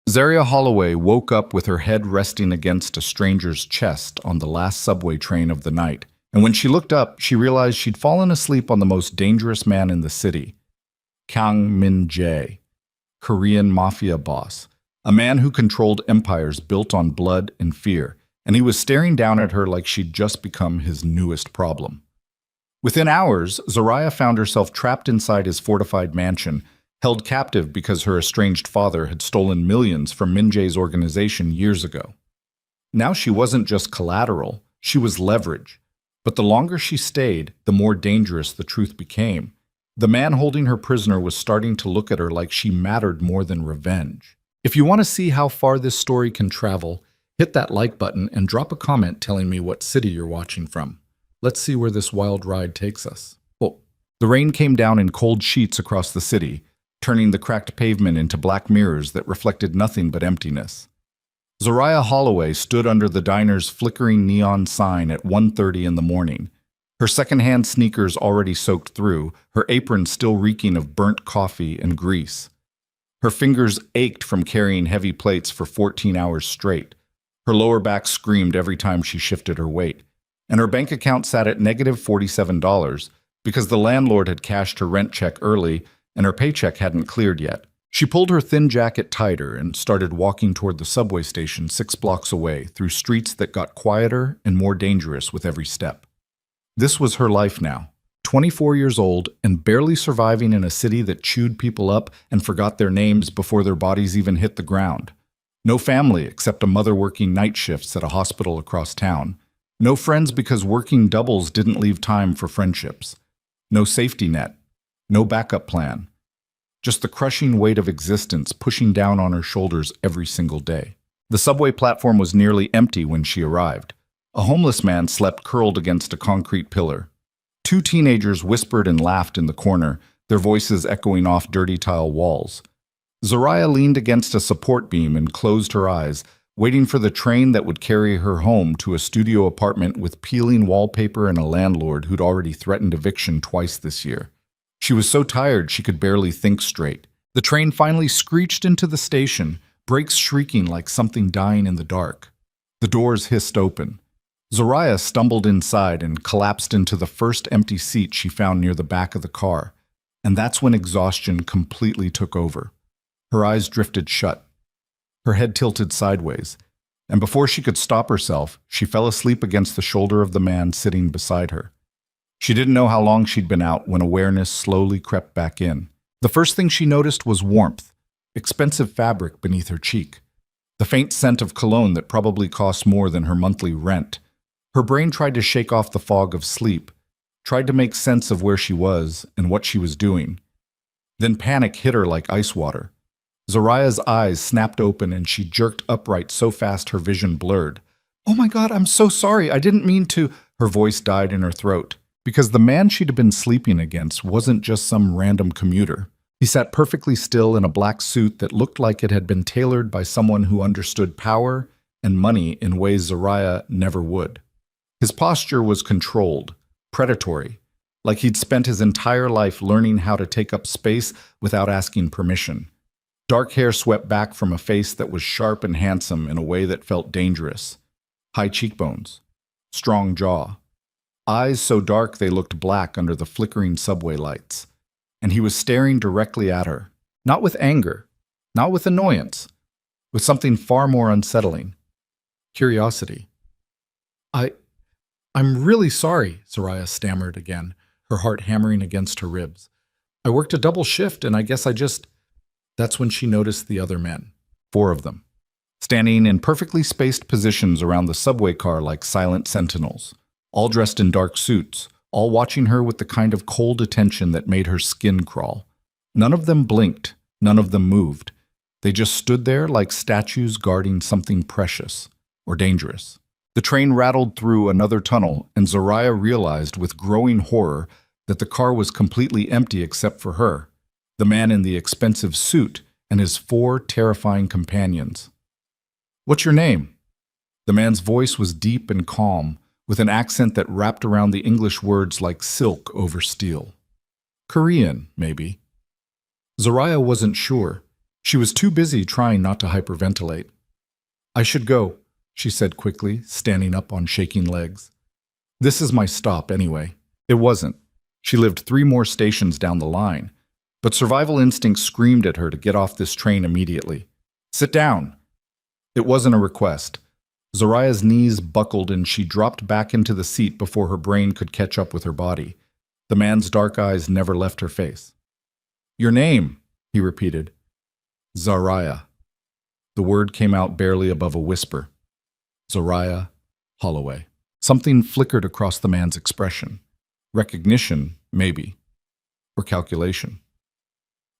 Zaria Holloway woke up with her head resting against a stranger's chest on the last subway train of the night, and when she looked up, she realized she'd fallen asleep on the most dangerous man in the city, Kang Min-jae, Korean Mafia boss, a man who controlled empires built on blood and fear, and he was staring down at her like she'd just become his newest problem. Within hours, Zaria found herself trapped inside his fortified mansion, held captive because her estranged father had stolen millions from Min-jae's organization years ago. Now she wasn't just collateral, she was leverage. But the longer she stayed, the more dangerous the truth became. The man holding her prisoner was starting to look at her like she mattered more than revenge. If you want to see how far this story can travel, hit that like button and drop a comment telling me what city you're watching from. Let's see where this wild ride takes us. Oh, the rain came down in cold sheets across the city, turning the cracked pavement into black mirrors that reflected nothing but emptiness. Zaria Holloway stood under the diner's flickering neon sign at 1:30 in the morning, her secondhand sneakers already soaked through, her apron still reeking of burnt coffee and grease. Her fingers ached from carrying heavy plates for 14 hours straight. Her lower back screamed every time she shifted her weight, and her bank account sat at negative $47 because the landlord had cashed her rent check early and her paycheck hadn't cleared yet. She pulled her thin jacket tighter and started walking toward the subway station 6 blocks away through streets that got quieter and more dangerous with every step. This was her life now, 24 years old and barely surviving in a city that chewed people up and forgot their names before their bodies even hit the ground. No family except a mother working night shifts at a hospital across town. No friends because working doubles didn't leave time for friendships. No safety net. No backup plan. Just the crushing weight of existence pushing down on her shoulders every single day. The subway platform was nearly empty when she arrived. A homeless man slept curled against a concrete pillar. 2 teenagers whispered and laughed in the corner, their voices echoing off dirty tile walls. Zaria leaned against a support beam and closed her eyes, waiting for the train that would carry her home to a studio apartment with peeling wallpaper and a landlord who'd already threatened eviction twice this year. She was so tired she could barely think straight. The train finally screeched into the station, brakes shrieking like something dying in the dark. The doors hissed open. Zaria stumbled inside and collapsed into the first empty seat she found near the back of the car, and that's when exhaustion completely took over. Her eyes drifted shut. Her head tilted sideways, and before she could stop herself, she fell asleep against the shoulder of the man sitting beside her. She didn't know how long she'd been out when awareness slowly crept back in. The first thing she noticed was warmth, expensive fabric beneath her cheek, the faint scent of cologne that probably cost more than her monthly rent. Her brain tried to shake off the fog of sleep, tried to make sense of where she was and what she was doing. Then panic hit her like ice water. Zaria's eyes snapped open and she jerked upright so fast her vision blurred. "Oh my God, I'm so sorry, I didn't mean to." Her voice died in her throat. Because the man she'd been sleeping against wasn't just some random commuter. He sat perfectly still in a black suit that looked like it had been tailored by someone who understood power and money in ways Zaria never would. His posture was controlled, predatory, like he'd spent his entire life learning how to take up space without asking permission. Dark hair swept back from a face that was sharp and handsome in a way that felt dangerous. High cheekbones, strong jaw. Eyes so dark they looked black under the flickering subway lights. And he was staring directly at her, not with anger, not with annoyance, with something far more unsettling. Curiosity. I'm really sorry, Zaria stammered again, her heart hammering against her ribs. I worked a double shift and I guess That's when she noticed the other men, 4 of them, standing in perfectly spaced positions around the subway car like silent sentinels. All dressed in dark suits, all watching her with the kind of cold attention that made her skin crawl. None of them blinked, none of them moved. They just stood there like statues guarding something precious or dangerous. The train rattled through another tunnel, and Zaria realized with growing horror that the car was completely empty except for her, the man in the expensive suit, and his 4 terrifying companions. "What's your name?" The man's voice was deep and calm, with an accent that wrapped around the English words like silk over steel. Korean, maybe. Zaria wasn't sure. She was too busy trying not to hyperventilate. "I should go," she said quickly, standing up on shaking legs. "This is my stop, anyway." It wasn't. She lived 3 more stations down the line, but survival instinct screamed at her to get off this train immediately. "Sit down!" It wasn't a request. Zoraya's knees buckled and she dropped back into the seat before her brain could catch up with her body. The man's dark eyes never left her face. "Your name," he repeated. "Zoraya." The word came out barely above a whisper. Zoraya Holloway. Something flickered across the man's expression. Recognition, maybe. Or calculation.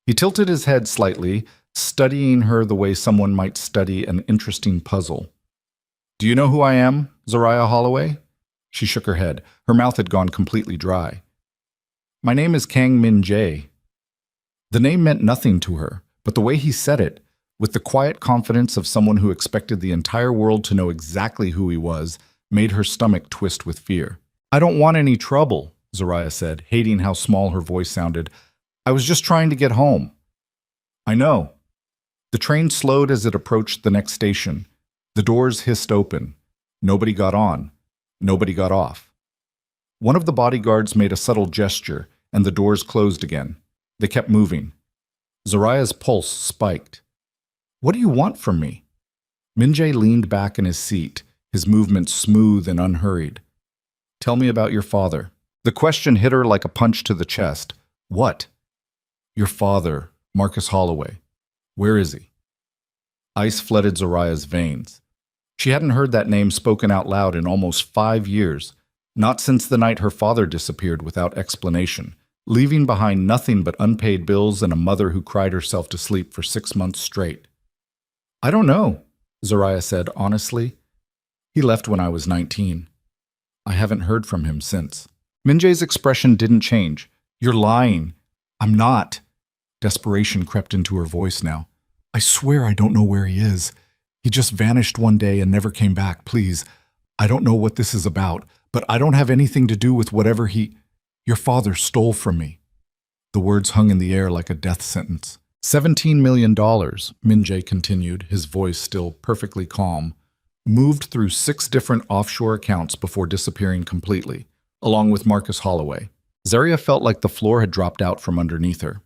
He tilted his head slightly, studying her the way someone might study an interesting puzzle. "Do you know who I am, Zoraya Holloway?" She shook her head. Her mouth had gone completely dry. "My name is Kang Min Jae." The name meant nothing to her, but the way he said it, with the quiet confidence of someone who expected the entire world to know exactly who he was, made her stomach twist with fear. "I don't want any trouble," Zoraya said, hating how small her voice sounded. "I was just trying to get home." "I know." The train slowed as it approached the next station. The doors hissed open. Nobody got on. Nobody got off. One of the bodyguards made a subtle gesture, and the doors closed again. They kept moving. Zoraya's pulse spiked. "What do you want from me?" Min-jae leaned back in his seat, his movements smooth and unhurried. "Tell me about your father." The question hit her like a punch to the chest. "What?" "Your father, Marcus Holloway. Where is he?" Ice flooded Zoraya's veins. She hadn't heard that name spoken out loud in almost 5 years, not since the night her father disappeared without explanation, leaving behind nothing but unpaid bills and a mother who cried herself to sleep for 6 months straight. "I don't know," Zoraya said honestly. "He left when I was 19. I haven't heard from him since." Min-jae's expression didn't change. "You're lying." "I'm not." Desperation crept into her voice now. "I swear I don't know where he is. He just vanished one day and never came back, please. I don't know what this is about, but I don't have anything to do with whatever your father stole from me." The words hung in the air like a death sentence. $17 million, Min-jae continued, his voice still perfectly calm, moved through 6 different offshore accounts before disappearing completely, along with Marcus Holloway. Zaria felt like the floor had dropped out from underneath her.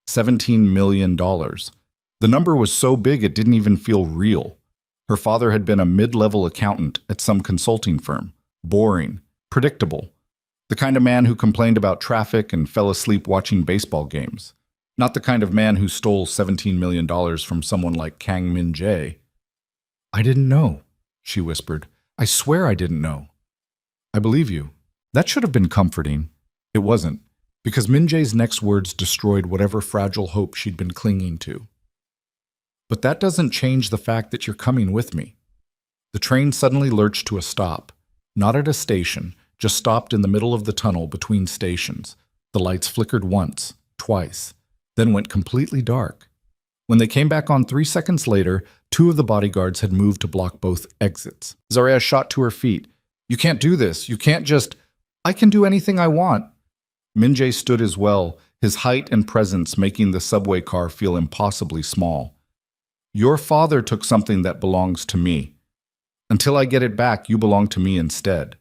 $17 million. The number was so big it didn't even feel real. Her father had been a mid-level accountant at some consulting firm. Boring. Predictable. The kind of man who complained about traffic and fell asleep watching baseball games. Not the kind of man who stole $17 million from someone like Kang Min Jae. "I didn't know," she whispered. "I swear I didn't know." "I believe you." That should have been comforting. It wasn't, because Min Jae's next words destroyed whatever fragile hope she'd been clinging to. "But that doesn't change the fact that you're coming with me." The train suddenly lurched to a stop. Not at a station, just stopped in the middle of the tunnel between stations. The lights flickered once, twice, then went completely dark. When they came back on 3 seconds later, 2 of the bodyguards had moved to block both exits. Zaria shot to her feet. "You can't do this. You can't just—" "I can do anything I want." Min-jae stood as well, his height and presence making the subway car feel impossibly small. "Your father took something that belongs to me. Until I get it back, you belong to me instead."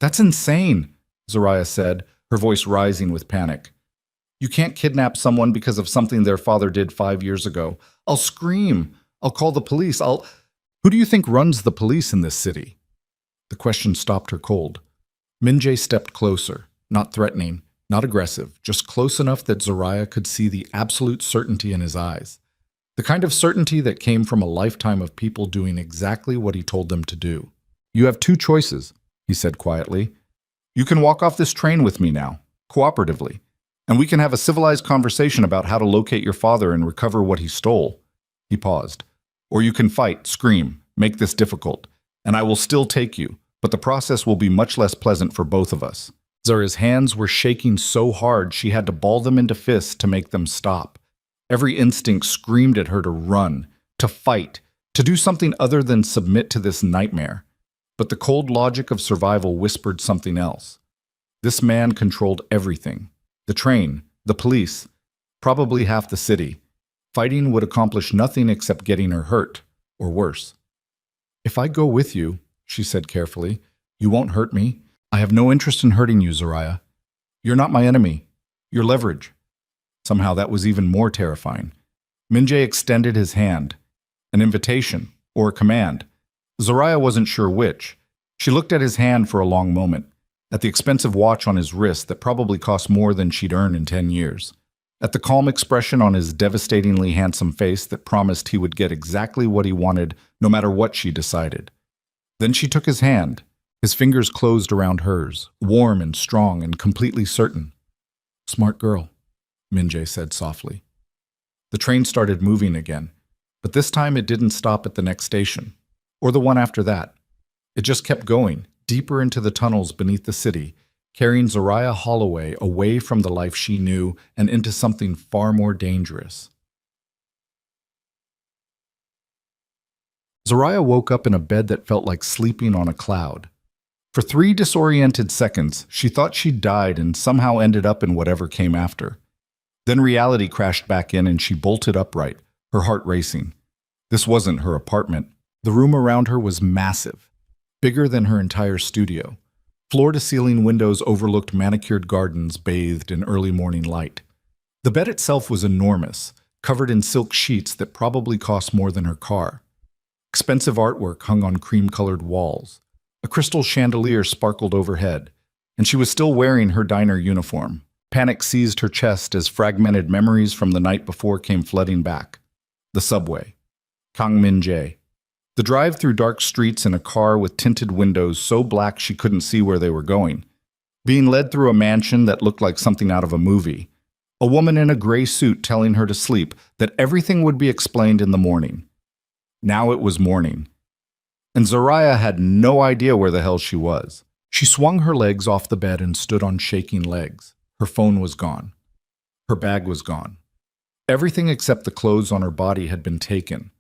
"That's insane," Zoraya said, her voice rising with panic. "You can't kidnap someone because of something their father did 5 years ago. I'll scream. I'll call the police. Who do you think runs the police in this city?" The question stopped her cold. Min-jae stepped closer, not threatening, not aggressive, just close enough that Zoraya could see the absolute certainty in his eyes. The kind of certainty that came from a lifetime of people doing exactly what he told them to do. "You have 2 choices," he said quietly. "You can walk off this train with me now, cooperatively, and we can have a civilized conversation about how to locate your father and recover what he stole." He paused. "Or you can fight, scream, make this difficult, and I will still take you, but the process will be much less pleasant for both of us." Zara's hands were shaking so hard she had to ball them into fists to make them stop. Every instinct screamed at her to run, to fight, to do something other than submit to this nightmare. But the cold logic of survival whispered something else. This man controlled everything. The train, the police, probably half the city. Fighting would accomplish nothing except getting her hurt, or worse. "If I go with you," she said carefully, "you won't hurt me. I have no interest in hurting you, Zoraya. You're not my enemy. You're leverage." Somehow that was even more terrifying. Minjae extended his hand. An invitation, or a command. Zoraya wasn't sure which. She looked at his hand for a long moment, at the expensive watch on his wrist that probably cost more than she'd earned in 10 years, at the calm expression on his devastatingly handsome face that promised he would get exactly what he wanted no matter what she decided. Then she took his hand. His fingers closed around hers, warm and strong and completely certain. "Smart girl," Minjae said softly. The train started moving again, but this time it didn't stop at the next station, or the one after that. It just kept going, deeper into the tunnels beneath the city, carrying Zoraya Holloway away from the life she knew and into something far more dangerous. Zoraya woke up in a bed that felt like sleeping on a cloud. For 3 disoriented seconds, she thought she'd died and somehow ended up in whatever came after. Then reality crashed back in and she bolted upright, her heart racing. This wasn't her apartment. The room around her was massive, bigger than her entire studio. Floor-to-ceiling windows overlooked manicured gardens bathed in early morning light. The bed itself was enormous, covered in silk sheets that probably cost more than her car. Expensive artwork hung on cream-colored walls. A crystal chandelier sparkled overhead, and she was still wearing her diner uniform. Panic seized her chest as fragmented memories from the night before came flooding back. The subway. Gangminjae. The drive through dark streets in a car with tinted windows so black she couldn't see where they were going. Being led through a mansion that looked like something out of a movie. A woman in a gray suit telling her to sleep, that everything would be explained in the morning. Now it was morning. And Zoraya had no idea where the hell she was. She swung her legs off the bed and stood on shaking legs. Her phone was gone. Her bag was gone. Everything except the clothes on her body had been taken.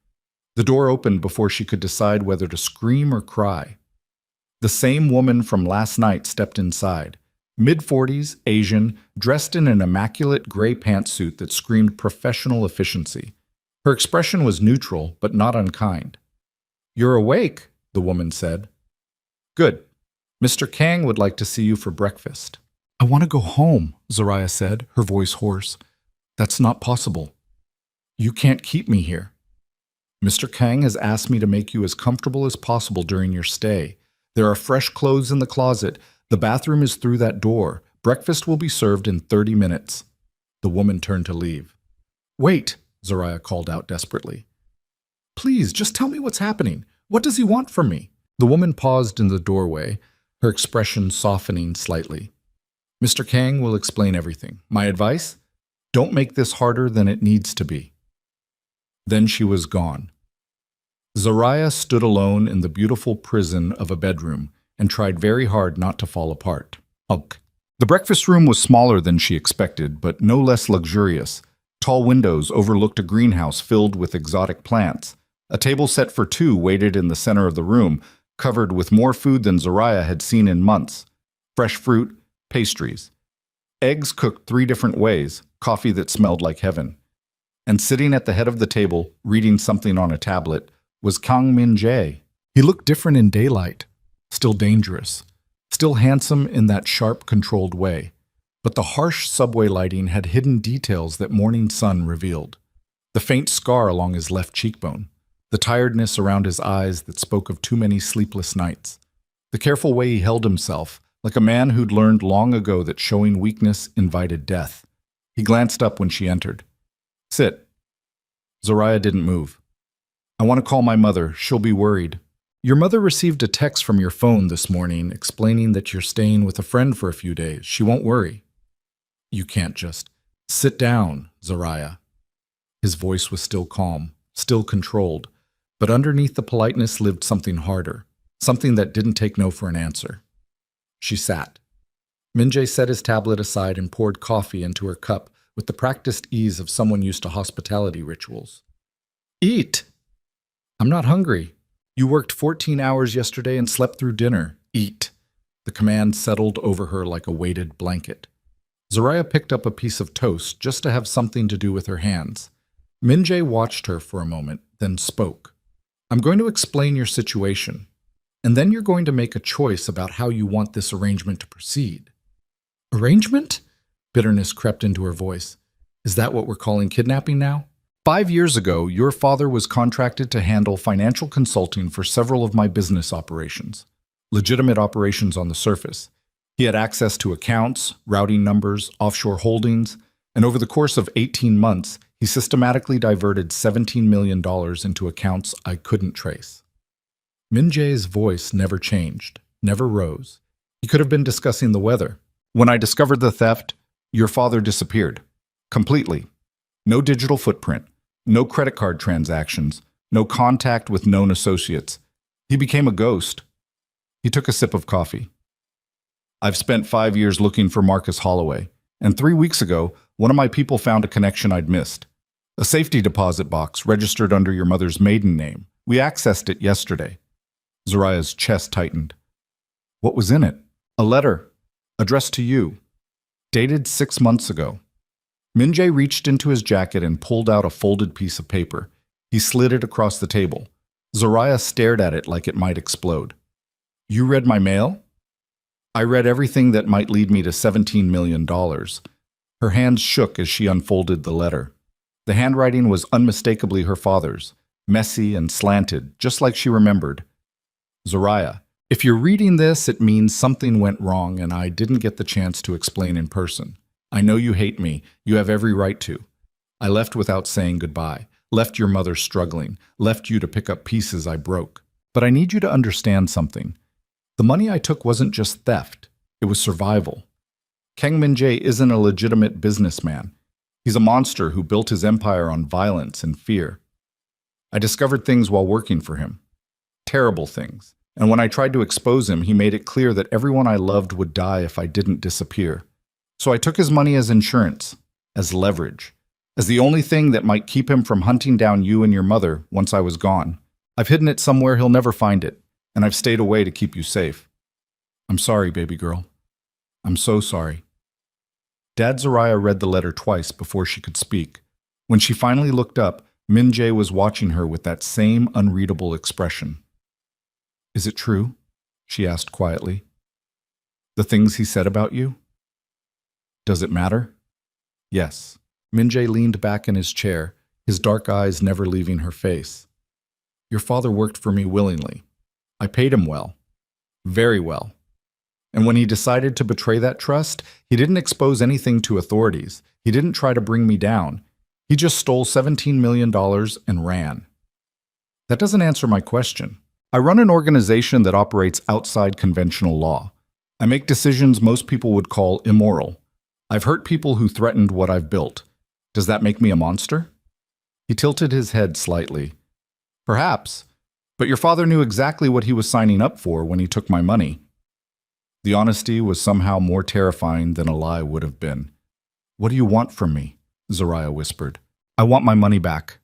The door opened before she could decide whether to scream or cry. The same woman from last night stepped inside. Mid-40s, Asian, dressed in an immaculate gray pantsuit that screamed professional efficiency. Her expression was neutral, but not unkind. "You're awake," the woman said. "Good. Mr. Kang would like to see you for breakfast." "I want to go home," Zoraya said, her voice hoarse. "That's not possible. You can't keep me here. Mr. Kang has asked me to make you as comfortable as possible during your stay. There are fresh clothes in the closet. The bathroom is through that door. Breakfast will be served in 30 minutes. The woman turned to leave. "Wait," Zoraya called out desperately. "Please, just tell me what's happening. What does he want from me?" The woman paused in the doorway, her expression softening slightly. "Mr. Kang will explain everything. My advice? Don't make this harder than it needs to be." Then she was gone. Zoraya stood alone in the beautiful prison of a bedroom and tried very hard not to fall apart. Ugh. The breakfast room was smaller than she expected, but no less luxurious. Tall windows overlooked a greenhouse filled with exotic plants. A table set for 2 waited in the center of the room, covered with more food than Zoraya had seen in months. Fresh fruit, pastries. Eggs cooked 3 different ways, coffee that smelled like heaven. And sitting at the head of the table, reading something on a tablet, was Gangminjae. He looked different in daylight, still dangerous, still handsome in that sharp, controlled way. But the harsh subway lighting had hidden details that morning sun revealed. The faint scar along his left cheekbone, the tiredness around his eyes that spoke of too many sleepless nights, the careful way he held himself, like a man who'd learned long ago that showing weakness invited death. He glanced up when she entered. "Sit." Zoraya didn't move. "I want to call my mother. She'll be worried." "Your mother received a text from your phone this morning explaining that you're staying with a friend for a few days. She won't worry." "You can't just—" "Sit down, Zoraya." His voice was still calm, still controlled, but underneath the politeness lived something harder, something that didn't take no for an answer. She sat. Minjae set his tablet aside and poured coffee into her cup with the practiced ease of someone used to hospitality rituals. "Eat." "I'm not hungry. You worked 14 hours yesterday and slept through dinner. Eat." The command settled over her like a weighted blanket. Zoraya picked up a piece of toast just to have something to do with her hands. Min-jae watched her for a moment, then spoke. I'm going to explain your situation, and then you're going to make a choice about how you want this arrangement to proceed. Arrangement? Bitterness crept into her voice. Is that what we're calling kidnapping now? 5 years ago, your father was contracted to handle financial consulting for several of my business operations. Legitimate operations on the surface. He had access to accounts, routing numbers, offshore holdings, and over the course of 18 months, he systematically diverted $17 million into accounts I couldn't trace. Min-jae's voice never changed, never rose. He could have been discussing the weather. When I discovered the theft, your father disappeared. Completely. No digital footprint, no credit card transactions, no contact with known associates. He became a ghost. He took a sip of coffee. I've spent 5 years looking for Marcus Holloway, and 3 weeks ago, one of my people found a connection I'd missed. A safety deposit box registered under your mother's maiden name. We accessed it yesterday. Zoraya's chest tightened. What was in it? A letter, addressed to you, dated 6 months ago. Min-jae reached into his jacket and pulled out a folded piece of paper. He slid it across the table. Zoraya stared at it like it might explode. You read my mail? I read everything that might lead me to $17 million. Her hands shook as she unfolded the letter. The handwriting was unmistakably her father's, messy and slanted, just like she remembered. Zoraya, if you're reading this, it means something went wrong and I didn't get the chance to explain in person. I know you hate me. You have every right to. I left without saying goodbye, left your mother struggling, left you to pick up pieces I broke. But I need you to understand something. The money I took wasn't just theft. It was survival. Kang Min-jae isn't a legitimate businessman. He's a monster who built his empire on violence and fear. I discovered things while working for him. Terrible things. And when I tried to expose him, he made it clear that everyone I loved would die if I didn't disappear. So I took his money as insurance, as leverage, as the only thing that might keep him from hunting down you and your mother once I was gone. I've hidden it somewhere he'll never find it, and I've stayed away to keep you safe. I'm sorry, baby girl. I'm so sorry. Dad Zoraya read the letter twice before she could speak. When she finally looked up, Min-jae was watching her with that same unreadable expression. Is it true? She asked quietly. The things he said about you? Does it matter? Yes. Min-jae leaned back in his chair, his dark eyes never leaving her face. Your father worked for me willingly. I paid him well. Very well. And when he decided to betray that trust, he didn't expose anything to authorities. He didn't try to bring me down. He just stole $17 million and ran. That doesn't answer my question. I run an organization that operates outside conventional law. I make decisions most people would call immoral. I've hurt people who threatened what I've built. Does that make me a monster? He tilted his head slightly. Perhaps, but your father knew exactly what he was signing up for when he took my money. The honesty was somehow more terrifying than a lie would have been. What do you want from me? Zoraya whispered. I want my money back.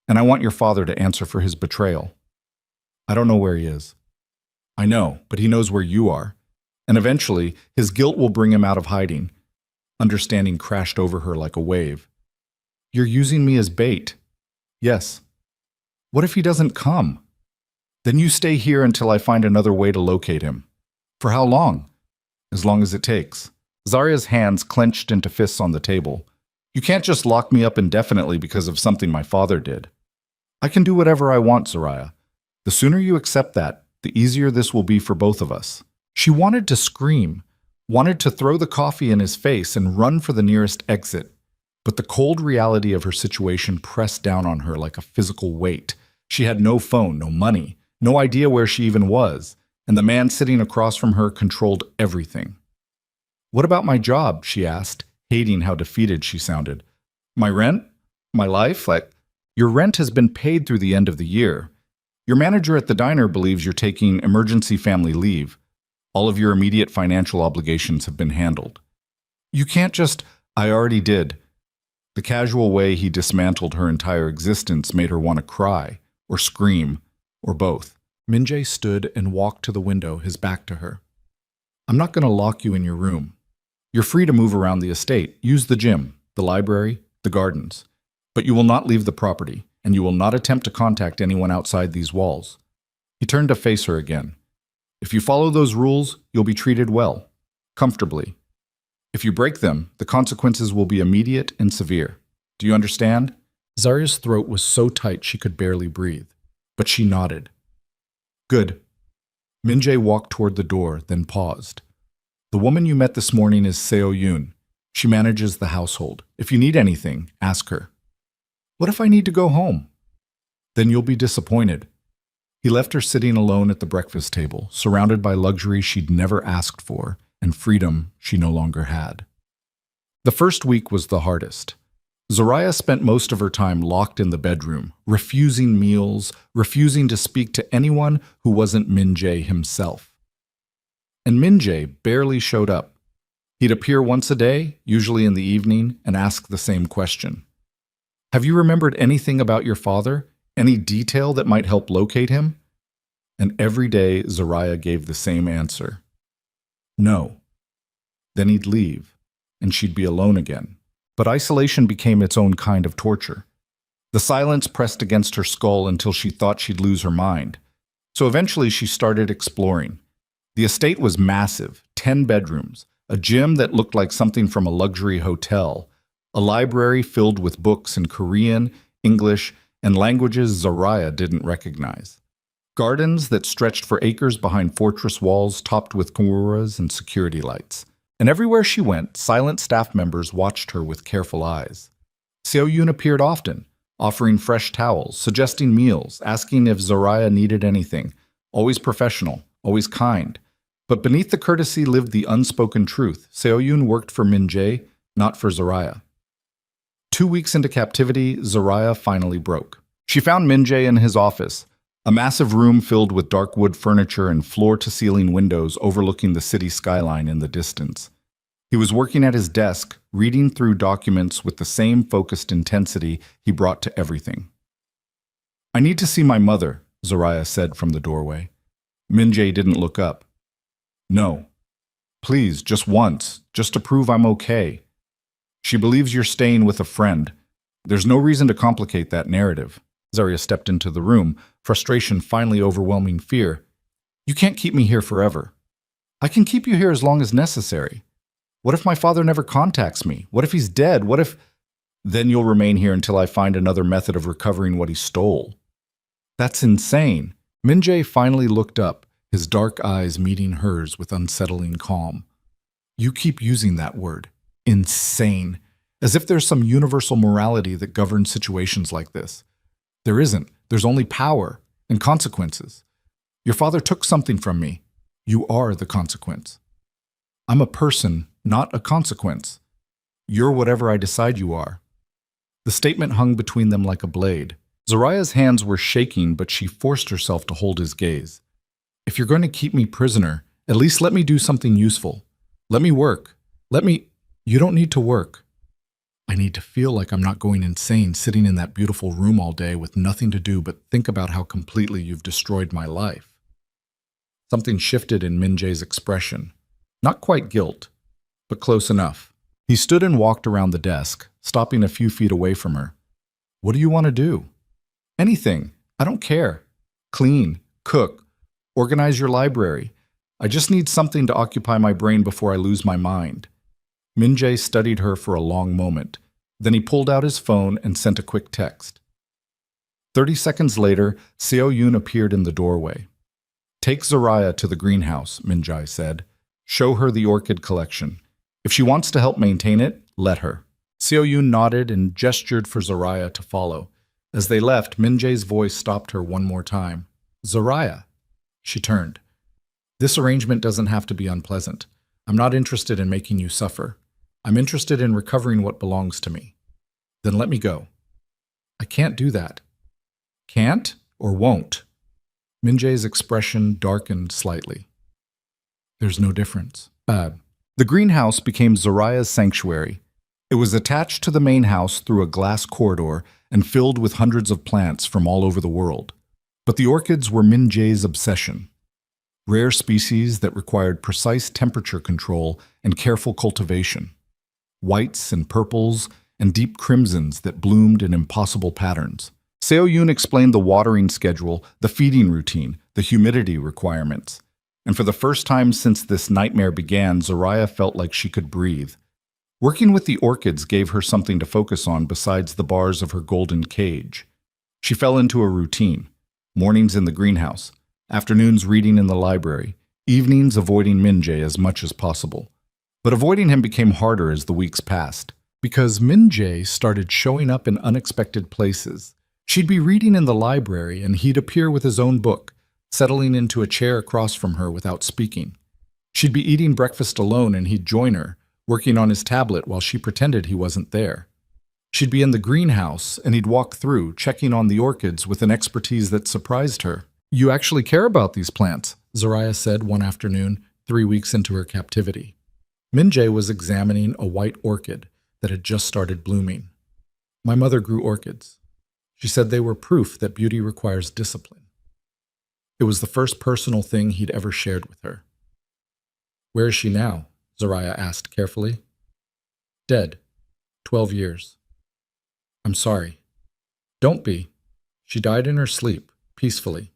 And I want your father to answer for his betrayal. I don't know where he is. I know, but he knows where you are. And eventually, his guilt will bring him out of hiding. Understanding crashed over her like a wave. You're using me as bait. Yes. What if he doesn't come? Then you stay here until I find another way to locate him. For how long? As long as it takes. Zarya's hands clenched into fists on the table. You can't just lock me up indefinitely because of something my father did. I can do whatever I want, Zoraya. The sooner you accept that, the easier this will be for both of us. She wanted to scream, wanted to throw the coffee in his face and run for the nearest exit. But the cold reality of her situation pressed down on her like a physical weight. She had no phone, no money, no idea where she even was, and the man sitting across from her controlled everything. What about my job? She asked, hating how defeated she sounded. My rent? My life? Your rent has been paid through the end of the year. Your manager at the diner believes you're taking emergency family leave. All of your immediate financial obligations have been handled. You can't just, I already did. The casual way he dismantled her entire existence made her want to cry, or scream, or both. Min-jae stood and walked to the window, his back to her. I'm not going to lock you in your room. You're free to move around the estate, use the gym, the library, the gardens. But you will not leave the property, and you will not attempt to contact anyone outside these walls. He turned to face her again. If you follow those rules, you'll be treated well, comfortably. If you break them, the consequences will be immediate and severe. Do you understand? Zarya's throat was so tight she could barely breathe, but she nodded. Good. Min-jae walked toward the door, then paused. The woman you met this morning is Seo-yoon. She manages the household. If you need anything, ask her. What if I need to go home? Then you'll be disappointed. He left her sitting alone at the breakfast table, surrounded by luxury she'd never asked for and freedom she no longer had. The first week was the hardest. Zarya spent most of her time locked in the bedroom, refusing meals, refusing to speak to anyone who wasn't Min-jae himself. And Min-jae barely showed up. He'd appear once a day, usually in the evening, and ask the same question. Have you remembered anything about your father? Any detail that might help locate him? And every day Zarya gave the same answer. No. Then he'd leave, and she'd be alone again. But isolation became its own kind of torture. The silence pressed against her skull until she thought she'd lose her mind. So eventually she started exploring. The estate was massive, 10 bedrooms, a gym that looked like something from a luxury hotel, a library filled with books in Korean, English, and languages Zarya didn't recognize. Gardens that stretched for acres behind fortress walls topped with kameras and security lights. And everywhere she went, silent staff members watched her with careful eyes. Seo-yoon appeared often, offering fresh towels, suggesting meals, asking if Zarya needed anything. Always professional, always kind. But beneath the courtesy lived the unspoken truth. Seo-yoon worked for Min-jae, not for Zarya. 2 weeks into captivity, Zarya finally broke. She found Min-jae in his office, a massive room filled with dark wood furniture and floor-to-ceiling windows overlooking the city skyline in the distance. He was working at his desk, reading through documents with the same focused intensity he brought to everything. I need to see my mother, Zarya said from the doorway. Min-jae didn't look up. No. Please, just once, just to prove I'm okay. She believes you're staying with a friend. There's no reason to complicate that narrative. Zarya stepped into the room, frustration finally overwhelming fear. You can't keep me here forever. I can keep you here as long as necessary. What if my father never contacts me? What if he's dead? What if... Then you'll remain here until I find another method of recovering what he stole. That's insane. Min-jae finally looked up, his dark eyes meeting hers with unsettling calm. You keep using that word. Insane. As if there's some universal morality that governs situations like this. There isn't. There's only power and consequences. Your father took something from me. You are the consequence. I'm a person, not a consequence. You're whatever I decide you are. The statement hung between them like a blade. Zarya's hands were shaking, but she forced herself to hold his gaze. If you're going to keep me prisoner, at least let me do something useful. Let me work. You don't need to work. I need to feel like I'm not going insane sitting in that beautiful room all day with nothing to do but think about how completely you've destroyed my life. Something shifted in Min-jae's expression. Not quite guilt, but close enough. He stood and walked around the desk, stopping a few feet away from her. What do you want to do? Anything. I don't care. Clean, cook, organize your library. I just need something to occupy my brain before I lose my mind. Min-jae studied her for a long moment. Then he pulled out his phone and sent a quick text. 30 seconds later, Seo-yoon appeared in the doorway. Take Zarya to the greenhouse, Min-jae said. Show her the orchid collection. If she wants to help maintain it, let her. Seo-yoon nodded and gestured for Zarya to follow. As they left, Min-jae's voice stopped her one more time. Zarya. She turned. This arrangement doesn't have to be unpleasant. I'm not interested in making you suffer. I'm interested in recovering what belongs to me. Then let me go. I can't do that. Can't or won't? Min-jae's expression darkened slightly. There's no difference. The greenhouse became Zarya's sanctuary. It was attached to the main house through a glass corridor and filled with hundreds of plants from all over the world. But the orchids were Min-jae's obsession. Rare species that required precise temperature control and careful cultivation. Whites and purples, and deep crimsons that bloomed in impossible patterns. Seo-yoon explained the watering schedule, the feeding routine, the humidity requirements. And for the first time since this nightmare began, Zaraya felt like she could breathe. Working with the orchids gave her something to focus on besides the bars of her golden cage. She fell into a routine. Mornings in the greenhouse, afternoons reading in the library, evenings avoiding Min-jae as much as possible. But avoiding him became harder as the weeks passed, because Min-jae started showing up in unexpected places. She'd be reading in the library and he'd appear with his own book, settling into a chair across from her without speaking. She'd be eating breakfast alone and he'd join her, working on his tablet while she pretended he wasn't there. She'd be in the greenhouse and he'd walk through, checking on the orchids with an expertise that surprised her. "You actually care about these plants," Zaraya said one afternoon, 3 weeks into her captivity. Min-jae was examining a white orchid that had just started blooming. "My mother grew orchids. She said they were proof that beauty requires discipline." It was the first personal thing he'd ever shared with her. "Where is she now?" Zaraya asked carefully. "Dead. 12 years. I'm sorry." "Don't be. She died in her sleep, peacefully.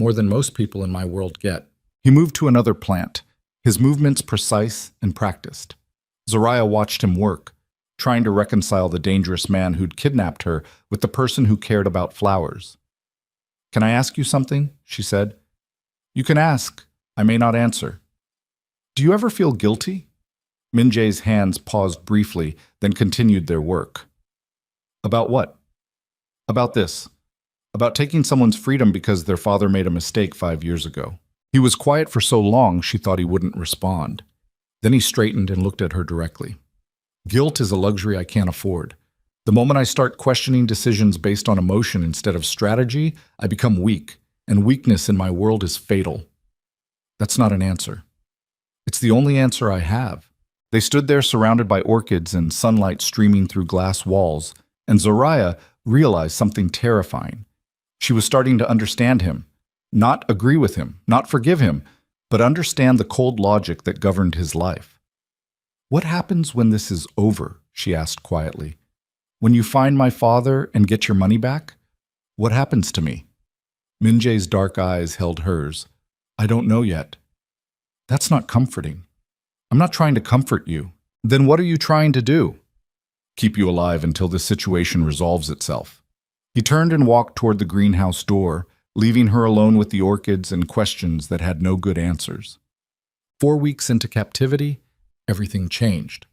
More than most people in my world get." He moved to another plant, his movements precise and practiced. Zaraya watched him work, trying to reconcile the dangerous man who'd kidnapped her with the person who cared about flowers. "Can I ask you something?" she said. "You can ask. I may not answer." "Do you ever feel guilty?" Min-jae's hands paused briefly, then continued their work. "About what?" "About this. About taking someone's freedom because their father made a mistake 5 years ago." He was quiet for so long she thought he wouldn't respond. Then he straightened and looked at her directly. "Guilt is a luxury I can't afford. The moment I start questioning decisions based on emotion instead of strategy, I become weak, and weakness in my world is fatal." "That's not an answer." "It's the only answer I have." They stood there surrounded by orchids and sunlight streaming through glass walls, and Zaraya realized something terrifying. She was starting to understand him, not agree with him, not forgive him, but understand the cold logic that governed his life. "What happens when this is over?" she asked quietly. "When you find my father and get your money back? What happens to me?" Min-jae's dark eyes held hers. "I don't know yet." "That's not comforting." "I'm not trying to comfort you." "Then what are you trying to do?" "Keep you alive until this situation resolves itself." He turned and walked toward the greenhouse door, leaving her alone with the orchids and questions that had no good answers. 4 weeks into captivity, everything changed.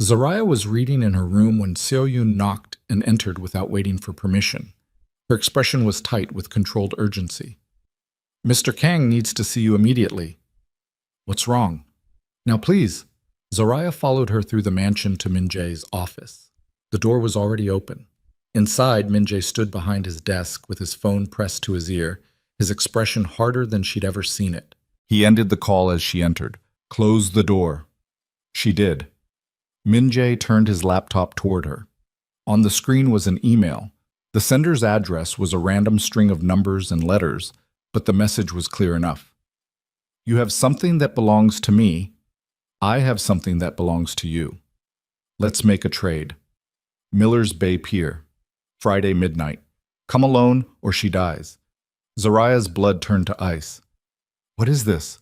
Zaraya was reading in her room when Seo-yoon knocked and entered without waiting for permission. Her expression was tight with controlled urgency. "Mr. Kang needs to see you immediately." "What's wrong?" "Now please." Zaraya followed her through the mansion to Min-jae's office. The door was already open. Inside, Min-jae stood behind his desk with his phone pressed to his ear, his expression harder than she'd ever seen it. He ended the call as she entered. "Close the door." She did. Min-jae turned his laptop toward her. On the screen was an email. The sender's address was a random string of numbers and letters, but the message was clear enough. "You have something that belongs to me. I have something that belongs to you. Let's make a trade. Miller's Bay Pier. Friday midnight. Come alone or she dies." Zaraya's blood turned to ice. "What is this?"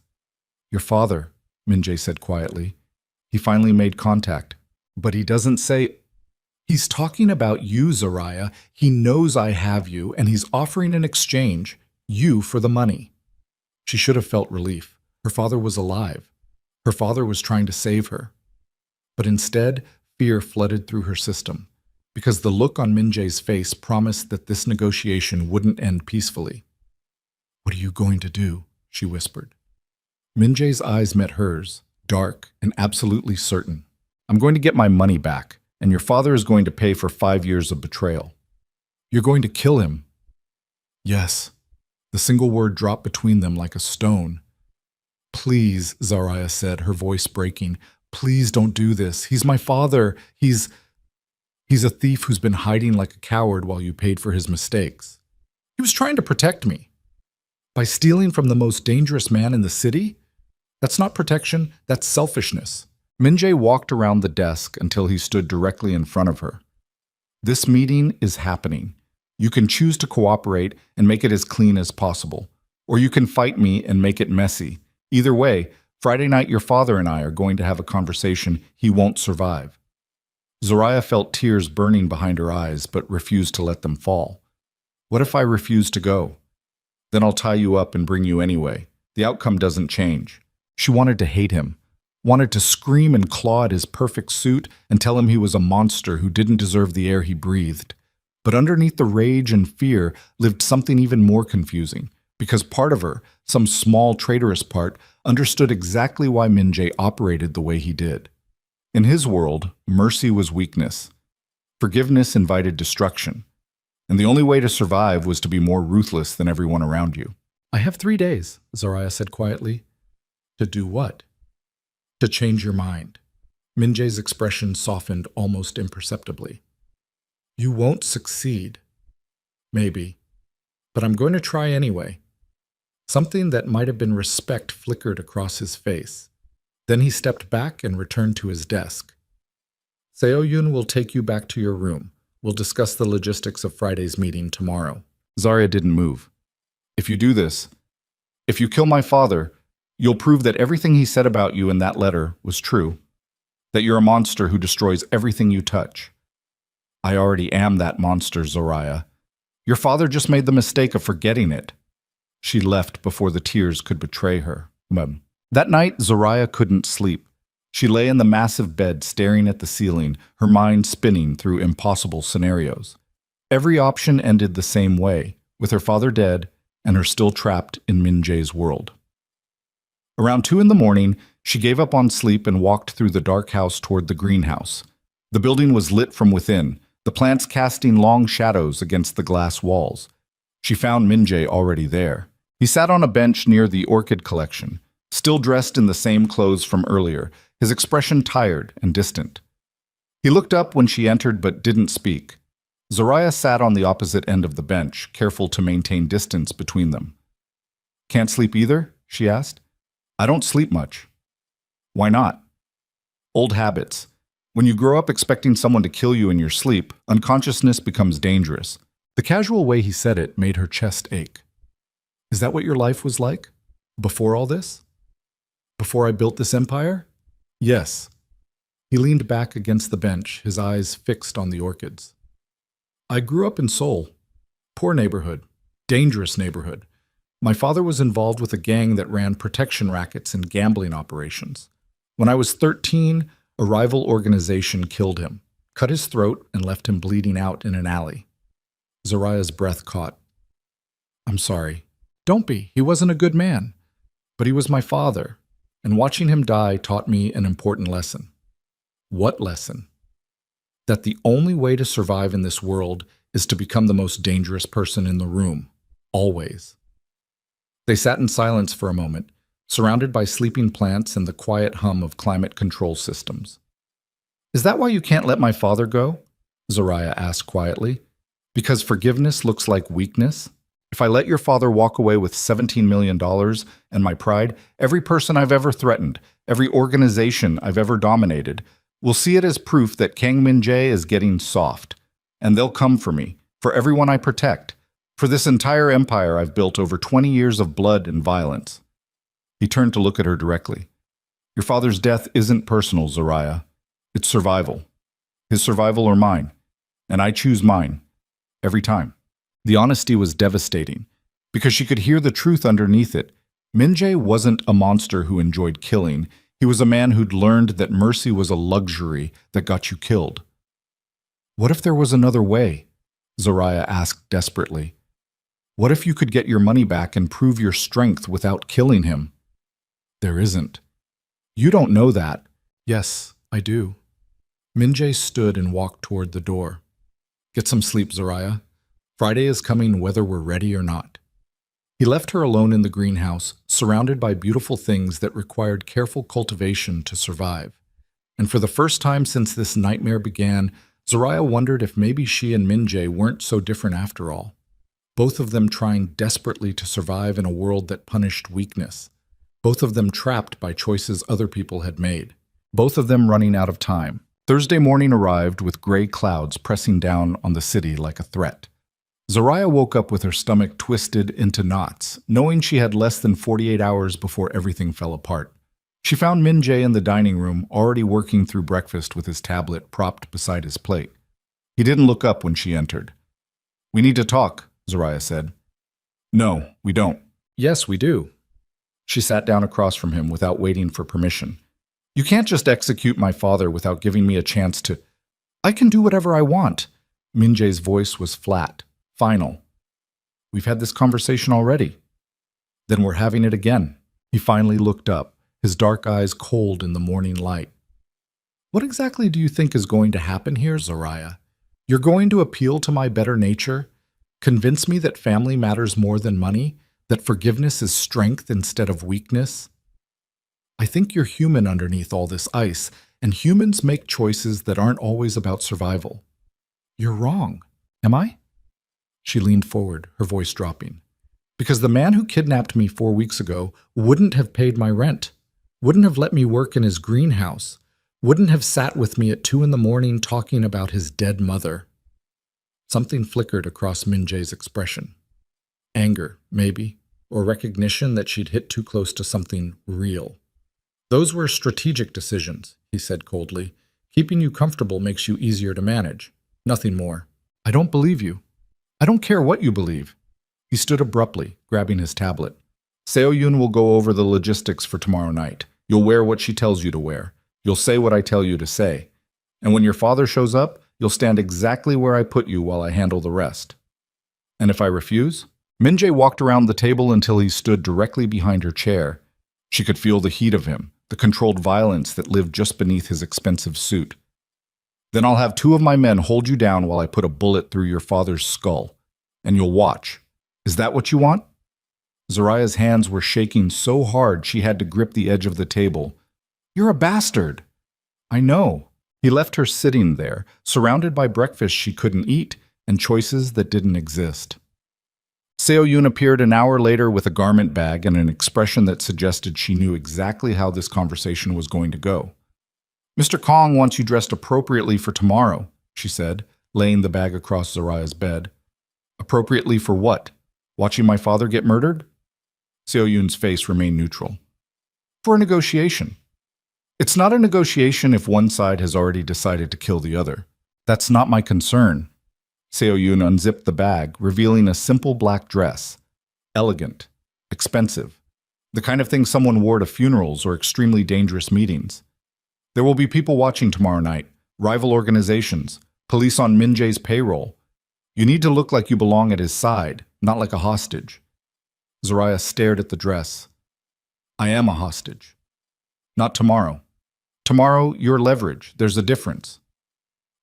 "Your father," Min-jae said quietly. "He finally made contact. But he doesn't say—" "He's talking about you, Zaraya. He knows I have you, and he's offering an exchange, you for the money." She should have felt relief. Her father was alive. Her father was trying to save her. But instead, fear flooded through her system, because the look on Min-jae's face promised that this negotiation wouldn't end peacefully. "What are you going to do?" she whispered. Min-jae's eyes met hers, dark and absolutely certain. "I'm going to get my money back, and your father is going to pay for 5 years of betrayal." "You're going to kill him?" "Yes." The single word dropped between them like a stone. "Please," Zaraya said, her voice breaking. "Please don't do this. He's my father. He's a thief who's been hiding like a coward while you paid for his mistakes. He was trying to protect me. By stealing from the most dangerous man in the city? That's not protection, that's selfishness." Min-jae walked around the desk until he stood directly in front of her. This meeting is happening. You can choose to cooperate and make it as clean as possible, or you can fight me and make it messy. Either way, Friday night your father and I are going to have a conversation he won't survive. Zoraya felt tears burning behind her eyes, but refused to let them fall. What if I refuse to go? Then I'll tie you up and bring you anyway. The outcome doesn't change. She wanted to hate him, wanted to scream and claw at his perfect suit and tell him he was a monster who didn't deserve the air he breathed. But underneath the rage and fear lived something even more confusing, because part of her, some small traitorous part, understood exactly why Min-jae operated the way he did. In his world, mercy was weakness. Forgiveness invited destruction. And the only way to survive was to be more ruthless than everyone around you. I have 3 days, Zoraya said quietly. To do what? To change your mind. Min-jae's expression softened almost imperceptibly. You won't succeed. Maybe. But I'm going to try anyway. Something that might have been respect flickered across his face. Then he stepped back and returned to his desk. Seo-yun will take you back to your room. We'll discuss the logistics of Friday's meeting tomorrow. Zarya didn't move. If you do this, if you kill my father, you'll prove that everything he said about you in that letter was true. That you're a monster who destroys everything you touch. I already am that monster, Zoraya. Your father just made the mistake of forgetting it. She left before the tears could betray her. That night, Zoraya couldn't sleep. She lay in the massive bed staring at the ceiling, her mind spinning through impossible scenarios. Every option ended the same way, with her father dead and her still trapped in Min-jae's world. Around 2 a.m, she gave up on sleep and walked through the dark house toward the greenhouse. The building was lit from within, the plants casting long shadows against the glass walls. She found Min-jae already there. He sat on a bench near the orchid collection, still dressed in the same clothes from earlier, his expression tired and distant. He looked up when she entered but didn't speak. Zoraya sat on the opposite end of the bench, careful to maintain distance between them. Can't sleep either? She asked. I don't sleep much. Why not? Old habits. When you grow up expecting someone to kill you in your sleep, unconsciousness becomes dangerous. The casual way he said it made her chest ache. Is that what your life was like? Before all this? Before I built this empire? Yes. He leaned back against the bench, his eyes fixed on the orchids. I grew up in Seoul. Poor neighborhood. Dangerous neighborhood. My father was involved with a gang that ran protection rackets and gambling operations. When I was 13, a rival organization killed him, cut his throat, and left him bleeding out in an alley. Zoraya's breath caught. I'm sorry. Don't be. He wasn't a good man. But he was my father, and watching him die taught me an important lesson. What lesson? That the only way to survive in this world is to become the most dangerous person in the room, always. They sat in silence for a moment, surrounded by sleeping plants and the quiet hum of climate control systems. Is that why you can't let my father go? Zoraya asked quietly. Because forgiveness looks like weakness? If I let your father walk away with $17 million and my pride, every person I've ever threatened, every organization I've ever dominated, will see it as proof that Kang Min-jae is getting soft. And they'll come for me, for everyone I protect, for this entire empire I've built over 20 years of blood and violence. He turned to look at her directly. Your father's death isn't personal, Zoraya. It's survival. His survival or mine. And I choose mine. Every time. The honesty was devastating, because she could hear the truth underneath it. Min-jae wasn't a monster who enjoyed killing. He was a man who'd learned that mercy was a luxury that got you killed. What if there was another way? Zoraya asked desperately. What if you could get your money back and prove your strength without killing him? There isn't. You don't know that. Yes, I do. Min-jae stood and walked toward the door. Get some sleep, Zoraya. Friday is coming whether we're ready or not. He left her alone in the greenhouse, surrounded by beautiful things that required careful cultivation to survive. And for the first time since this nightmare began, Zoraya wondered if maybe she and Min-jae weren't so different after all. Both of them trying desperately to survive in a world that punished weakness. Both of them trapped by choices other people had made. Both of them running out of time. Thursday morning arrived with gray clouds pressing down on the city like a threat. Zoraya woke up with her stomach twisted into knots, knowing she had less than 48 hours before everything fell apart. She found Min Jae in the dining room, already working through breakfast with his tablet propped beside his plate. He didn't look up when she entered. "We need to talk," Zoraya said. "No, we don't." "Yes, we do." She sat down across from him without waiting for permission. "You can't just execute my father without giving me a chance to—" "I can do whatever I want." Min Jae's voice was flat, final. "We've had this conversation already." "Then we're having it again." He finally looked up, his dark eyes cold in the morning light. "What exactly do you think is going to happen here, Zoraya? You're going to appeal to my better nature? Convince me that family matters more than money? That forgiveness is strength instead of weakness? I think you're human underneath all this ice, and humans make choices that aren't always about survival." "You're wrong." "Am I?" She leaned forward, her voice dropping. "Because the man who kidnapped me 4 weeks ago wouldn't have paid my rent, wouldn't have let me work in his greenhouse, wouldn't have sat with me at 2 in the morning talking about his dead mother." Something flickered across Min Jae's expression. Anger, maybe, or recognition that she'd hit too close to something real. "Those were strategic decisions," he said coldly. "Keeping you comfortable makes you easier to manage. Nothing more." "I don't believe you. I don't care what you believe." He stood abruptly, grabbing his tablet. "Seo-Yoon will go over the logistics for tomorrow night. You'll wear what she tells you to wear. You'll say what I tell you to say. And when your father shows up, you'll stand exactly where I put you while I handle the rest." "And if I refuse?" Min Jae walked around the table until he stood directly behind her chair. She could feel the heat of him, the controlled violence that lived just beneath his expensive suit. "Then I'll have 2 of my men hold you down while I put a bullet through your father's skull. And you'll watch. Is that what you want?" Zoraya's hands were shaking so hard she had to grip the edge of the table. "You're a bastard." "I know." He left her sitting there, surrounded by breakfast she couldn't eat and choices that didn't exist. Seo-Yoon appeared an hour later with a garment bag and an expression that suggested she knew exactly how this conversation was going to go. "Mr. Kong wants you dressed appropriately for tomorrow," she said, laying the bag across Zoraya's bed. "Appropriately for what? Watching my father get murdered?" Seo-Yoon's face remained neutral. "For a negotiation." "It's not a negotiation if one side has already decided to kill the other. That's not my concern." Seo-Yoon unzipped the bag, revealing a simple black dress. Elegant. Expensive. The kind of thing someone wore to funerals or extremely dangerous meetings. "There will be people watching tomorrow night. Rival organizations. Police on Min Jae's payroll. You need to look like you belong at his side, not like a hostage." Zoraya stared at the dress. "I am a hostage." "Not tomorrow. Tomorrow, you're leverage. There's a difference."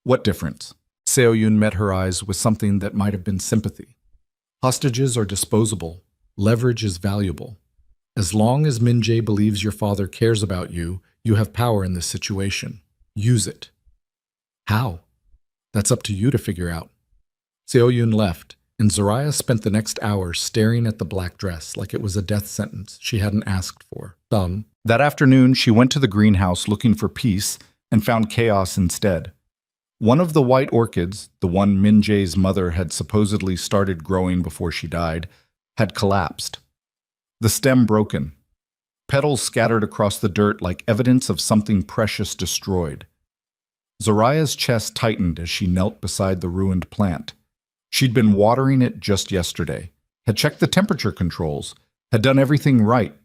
"What difference?" Seo-Yoon met her eyes with something that might have been sympathy. "Hostages are disposable. Leverage is valuable. As long as Min Jae believes your father cares about you, you have power in this situation. Use it." "How?" "That's up to you to figure out." Seo-Yoon left, and Zoraya spent the next hour staring at the black dress like it was a death sentence she hadn't asked for. That afternoon, she went to the greenhouse looking for peace and found chaos instead. One of the white orchids, the one Min Jae's mother had supposedly started growing before she died, had collapsed. The stem broken. Petals scattered across the dirt like evidence of something precious destroyed. Zoraya's chest tightened as she knelt beside the ruined plant. She'd been watering it just yesterday, had checked the temperature controls, had done everything right.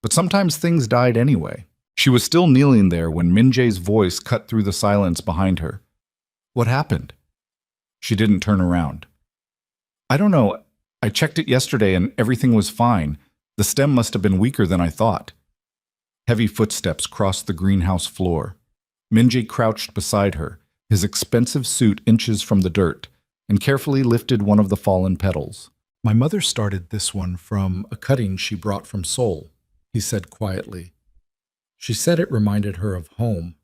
But sometimes things died anyway. She was still kneeling there when Min Jae's voice cut through the silence behind her. "What happened?" She didn't turn around. "I don't know. I checked it yesterday and everything was fine. The stem must have been weaker than I thought." Heavy footsteps crossed the greenhouse floor. Min Jae crouched beside her, his expensive suit inches from the dirt, and carefully lifted one of the fallen petals. "My mother started this one from a cutting she brought from Seoul," he said quietly. She said it reminded her of home.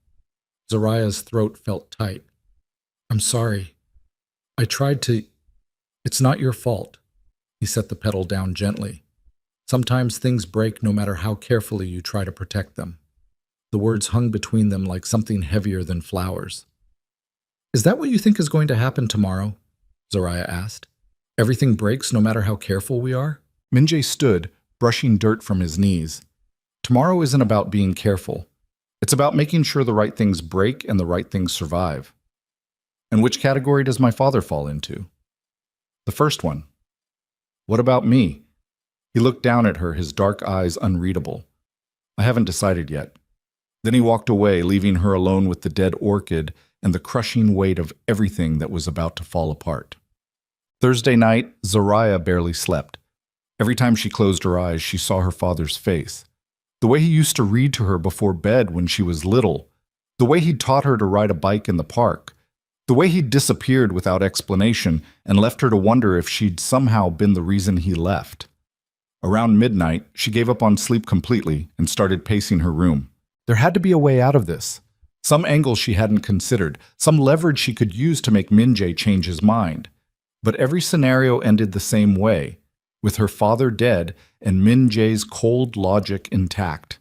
Zoraya's throat felt tight. "I'm sorry. I tried to—" "It's not your fault." He set the petal down gently. "Sometimes things break no matter how carefully you try to protect them." The words hung between them like something heavier than flowers. Is that what you think is going to happen tomorrow? Zoraya asked. Everything breaks no matter how careful we are? Minjae stood, brushing dirt from his knees. Tomorrow isn't about being careful. It's about making sure the right things break and the right things survive. And which category does my father fall into? The first one. What about me? He looked down at her, his dark eyes unreadable. I haven't decided yet. Then he walked away, leaving her alone with the dead orchid and the crushing weight of everything that was about to fall apart. Thursday night, Zoraya barely slept. Every time she closed her eyes, she saw her father's face. The way he used to read to her before bed when she was little. The way he'd taught her to ride a bike in the park. The way he'd disappeared without explanation and left her to wonder if she'd somehow been the reason he left. Around midnight, she gave up on sleep completely and started pacing her room. There had to be a way out of this. Some angle she hadn't considered, some leverage she could use to make Minjae change his mind. But every scenario ended the same way, with her father dead and Minjae's cold logic intact.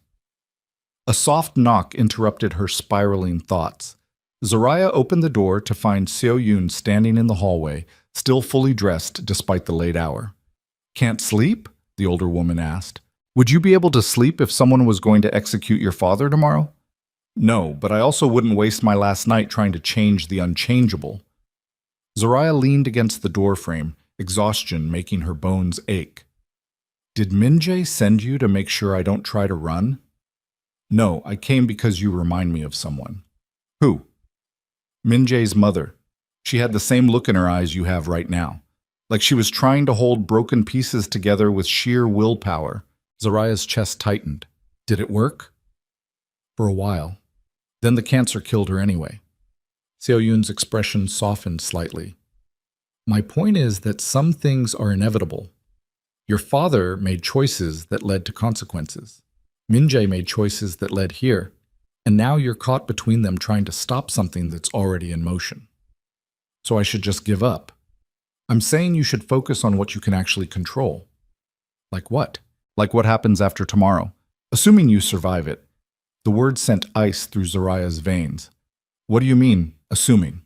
A soft knock interrupted her spiraling thoughts. Zoraya opened the door to find Seo-yoon standing in the hallway, still fully dressed despite the late hour. Can't sleep? The older woman asked. Would you be able to sleep if someone was going to execute your father tomorrow? No, but I also wouldn't waste my last night trying to change the unchangeable. Zoraya leaned against the doorframe, exhaustion making her bones ache. Did Minjae send you to make sure I don't try to run? No, I came because you remind me of someone. Who? Minjae's mother. She had the same look in her eyes you have right now, like she was trying to hold broken pieces together with sheer willpower. Zoraya's chest tightened. Did it work? For a while. Then the cancer killed her anyway. Seo-yoon's expression softened slightly. My point is that some things are inevitable. Your father made choices that led to consequences. Minjae made choices that led here, and now you're caught between them trying to stop something that's already in motion. So I should just give up. I'm saying you should focus on what you can actually control. Like what? Like what happens after tomorrow, assuming you survive it. The word sent ice through Zoraya's veins. What do you mean, assuming?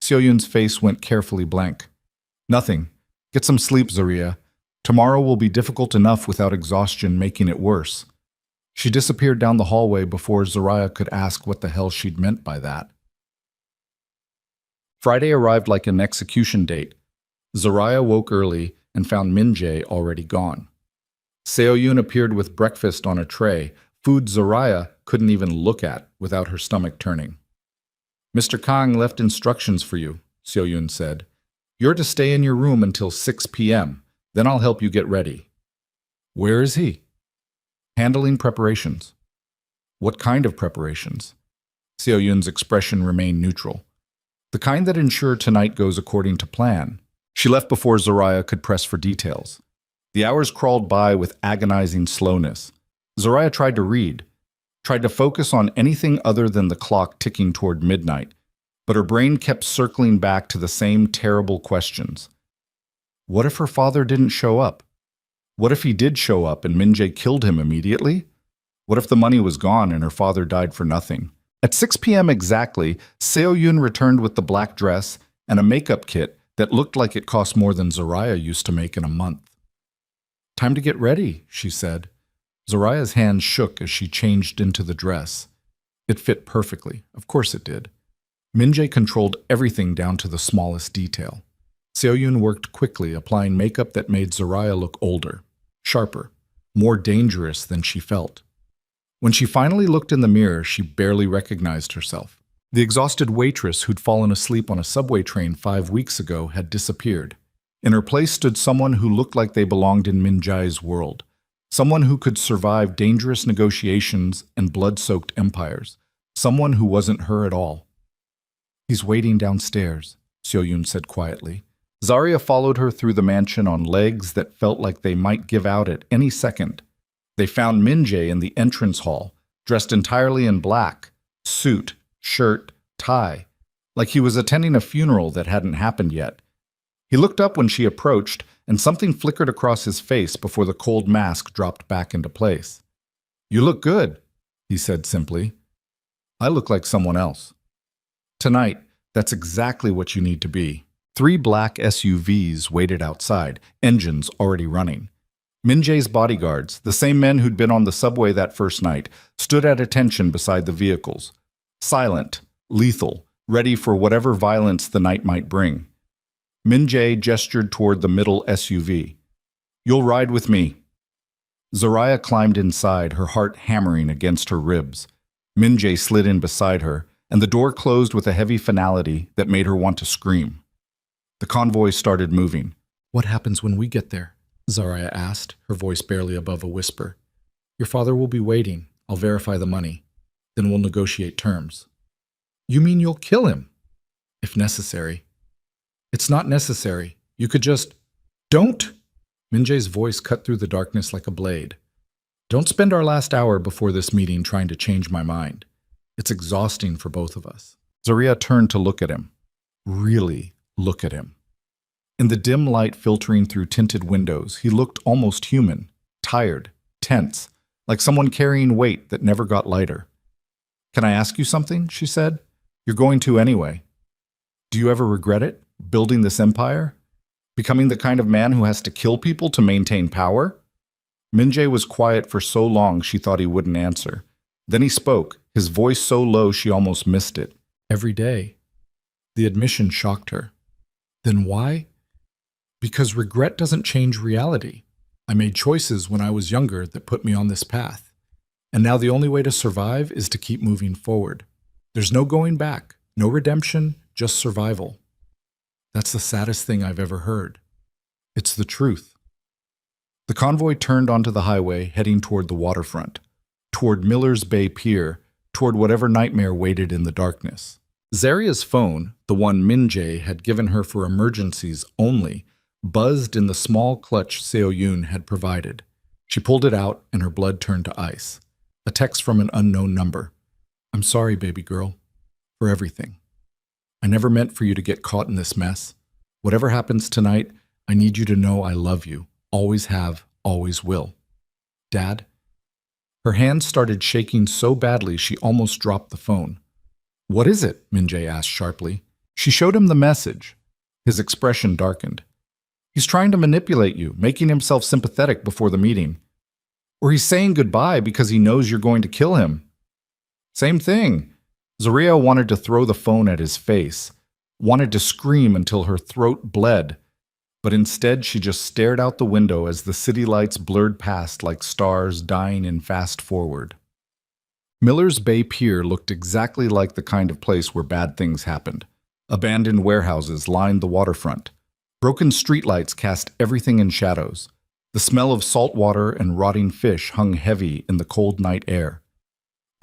Seo-yoon's face went carefully blank. Nothing. Get some sleep, Zoraya. Tomorrow will be difficult enough without exhaustion making it worse. She disappeared down the hallway before Zoraya could ask what the hell she'd meant by that. Friday arrived like an execution date. Zoraya woke early and found Minjae already gone. Seo-yoon appeared with breakfast on a tray, food Zoraya couldn't even look at without her stomach turning. Mr. Kang left instructions for you, Seo-yoon said. You're to stay in your room until 6 p.m., then I'll help you get ready. Where is he? Handling preparations. What kind of preparations? Seo-yoon's expression remained neutral. The kind that ensure tonight goes according to plan. She left before Zoraya could press for details. The hours crawled by with agonizing slowness. Zoraya tried to read, tried to focus on anything other than the clock ticking toward midnight, but her brain kept circling back to the same terrible questions. What if her father didn't show up? What if he did show up and Minjae killed him immediately? What if the money was gone and her father died for nothing? At 6 p.m. exactly, Seo-yoon returned with the black dress and a makeup kit that looked like it cost more than Zoraya used to make in a month. Time to get ready, she said. Zoraya's hands shook as she changed into the dress. It fit perfectly. Of course it did. Minjae controlled everything down to the smallest detail. Seo-yoon worked quickly, applying makeup that made Zoraya look older, sharper, more dangerous than she felt. When she finally looked in the mirror, she barely recognized herself. The exhausted waitress who'd fallen asleep on a subway train 5 weeks ago had disappeared. In her place stood someone who looked like they belonged in Minjae's world. Someone who could survive dangerous negotiations and blood-soaked empires. Someone who wasn't her at all. He's waiting downstairs, Seo-yoon said quietly. Zarya followed her through the mansion on legs that felt like they might give out at any second. They found Minjae in the entrance hall, dressed entirely in black, suit, shirt, tie, like he was attending a funeral that hadn't happened yet. He looked up when she approached, and something flickered across his face before the cold mask dropped back into place. You look good, he said simply. I look like someone else. Tonight, that's exactly what you need to be. 3 black SUVs waited outside, engines already running. Min Jae's bodyguards, the same men who'd been on the subway that first night, stood at attention beside the vehicles. Silent, lethal, ready for whatever violence the night might bring. Min Jae gestured toward the middle SUV. You'll ride with me. Zoraya climbed inside, her heart hammering against her ribs. Min Jae slid in beside her, and the door closed with a heavy finality that made her want to scream. The convoy started moving. What happens when we get there? Zoraya asked, her voice barely above a whisper. Your father will be waiting. I'll verify the money. Then we'll negotiate terms. You mean you'll kill him? If necessary. It's not necessary. You could just... Don't! Min Jae's voice cut through the darkness like a blade. Don't spend our last hour before this meeting trying to change my mind. It's exhausting for both of us. Zoraya turned to look at him. Really look at him. In the dim light filtering through tinted windows, he looked almost human, tired, tense, like someone carrying weight that never got lighter. Can I ask you something? She said. You're going to anyway. Do you ever regret it? Building this empire? Becoming the kind of man who has to kill people to maintain power? Min Jae was quiet for so long she thought he wouldn't answer. Then he spoke, his voice so low she almost missed it. Every day. The admission shocked her. Then why? Because regret doesn't change reality. I made choices when I was younger that put me on this path. And now the only way to survive is to keep moving forward. There's no going back, no redemption, just survival. That's the saddest thing I've ever heard. It's the truth. The convoy turned onto the highway, heading toward the waterfront, toward Miller's Bay Pier, toward whatever nightmare waited in the darkness. Zaria's phone, the one Min Jae had given her for emergencies only, buzzed in the small clutch Seo Yoon had provided. She pulled it out and her blood turned to ice. A text from an unknown number. I'm sorry, baby girl, for everything. I never meant for you to get caught in this mess. Whatever happens tonight, I need you to know I love you. Always have, always will. Dad? Her hands started shaking so badly she almost dropped the phone. What is it? Min Jae asked sharply. She showed him the message. His expression darkened. He's trying to manipulate you, making himself sympathetic before the meeting. Or he's saying goodbye because he knows you're going to kill him. Same thing. Zoria wanted to throw the phone at his face, wanted to scream until her throat bled, but instead she just stared out the window as the city lights blurred past like stars dying in fast forward. Miller's Bay Pier looked exactly like the kind of place where bad things happened. Abandoned warehouses lined the waterfront. Broken streetlights cast everything in shadows. The smell of salt water and rotting fish hung heavy in the cold night air.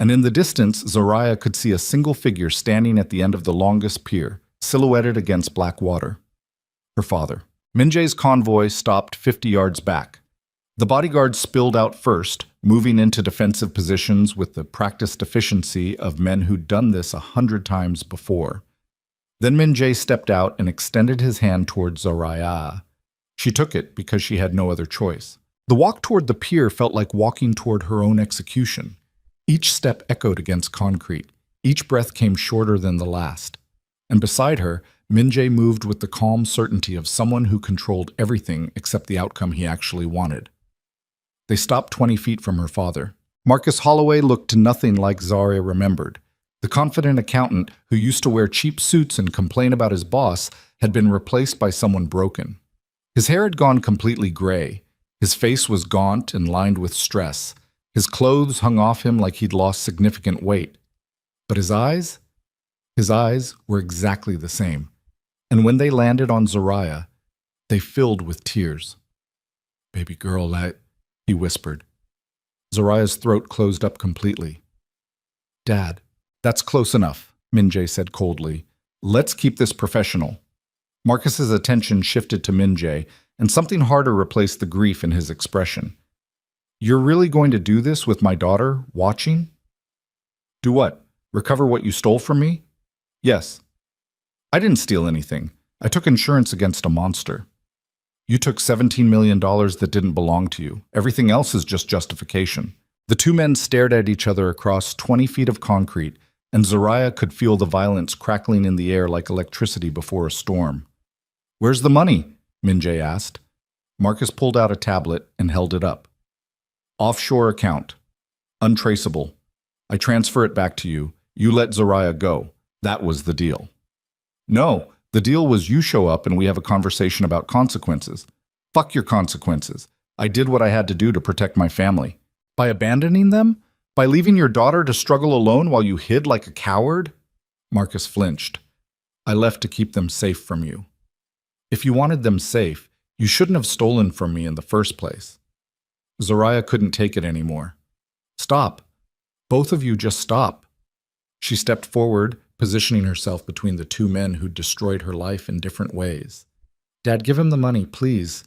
And in the distance, Zoraya could see a single figure standing at the end of the longest pier, silhouetted against black water. Her father. Min Jae's convoy stopped 50 yards back. The bodyguards spilled out first, moving into defensive positions with the practiced efficiency of men who'd done this 100 times before. Then Min Jae stepped out and extended his hand toward Zoraya. She took it because she had no other choice. The walk toward the pier felt like walking toward her own execution. Each step echoed against concrete. Each breath came shorter than the last. And beside her, Min Jae moved with the calm certainty of someone who controlled everything except the outcome he actually wanted. They stopped 20 feet from her father. Marcus Holloway looked nothing like Zarya remembered. The confident accountant who used to wear cheap suits and complain about his boss had been replaced by someone broken. His hair had gone completely gray. His face was gaunt and lined with stress. His clothes hung off him like he'd lost significant weight. But his eyes? His eyes were exactly the same. And when they landed on Zoraya, they filled with tears. Baby girl, he whispered. Zoraya's throat closed up completely. Dad. That's close enough, Min Jae said coldly. Let's keep this professional. Marcus's attention shifted to Min Jae, and something harder replaced the grief in his expression. You're really going to do this with my daughter, watching? Do what? Recover what you stole from me? Yes. I didn't steal anything. I took insurance against a monster. You took $17 million that didn't belong to you. Everything else is just justification. The two men stared at each other across 20 feet of concrete, and Zariah could feel the violence crackling in the air like electricity before a storm. "Where's the money?" Minjay asked. Marcus pulled out a tablet and held it up. "Offshore account. Untraceable. I transfer it back to you. You let Zariah go. That was the deal." "No, the deal was you show up and we have a conversation about consequences." "Fuck your consequences. I did what I had to do to protect my family." "By abandoning them? By leaving your daughter to struggle alone while you hid like a coward?" Marcus flinched. "I left to keep them safe from you." "If you wanted them safe, you shouldn't have stolen from me in the first place." Zariah couldn't take it anymore. "Stop. Both of you just stop." She stepped forward, positioning herself between the two men who'd destroyed her life in different ways. "Dad, give him the money, please.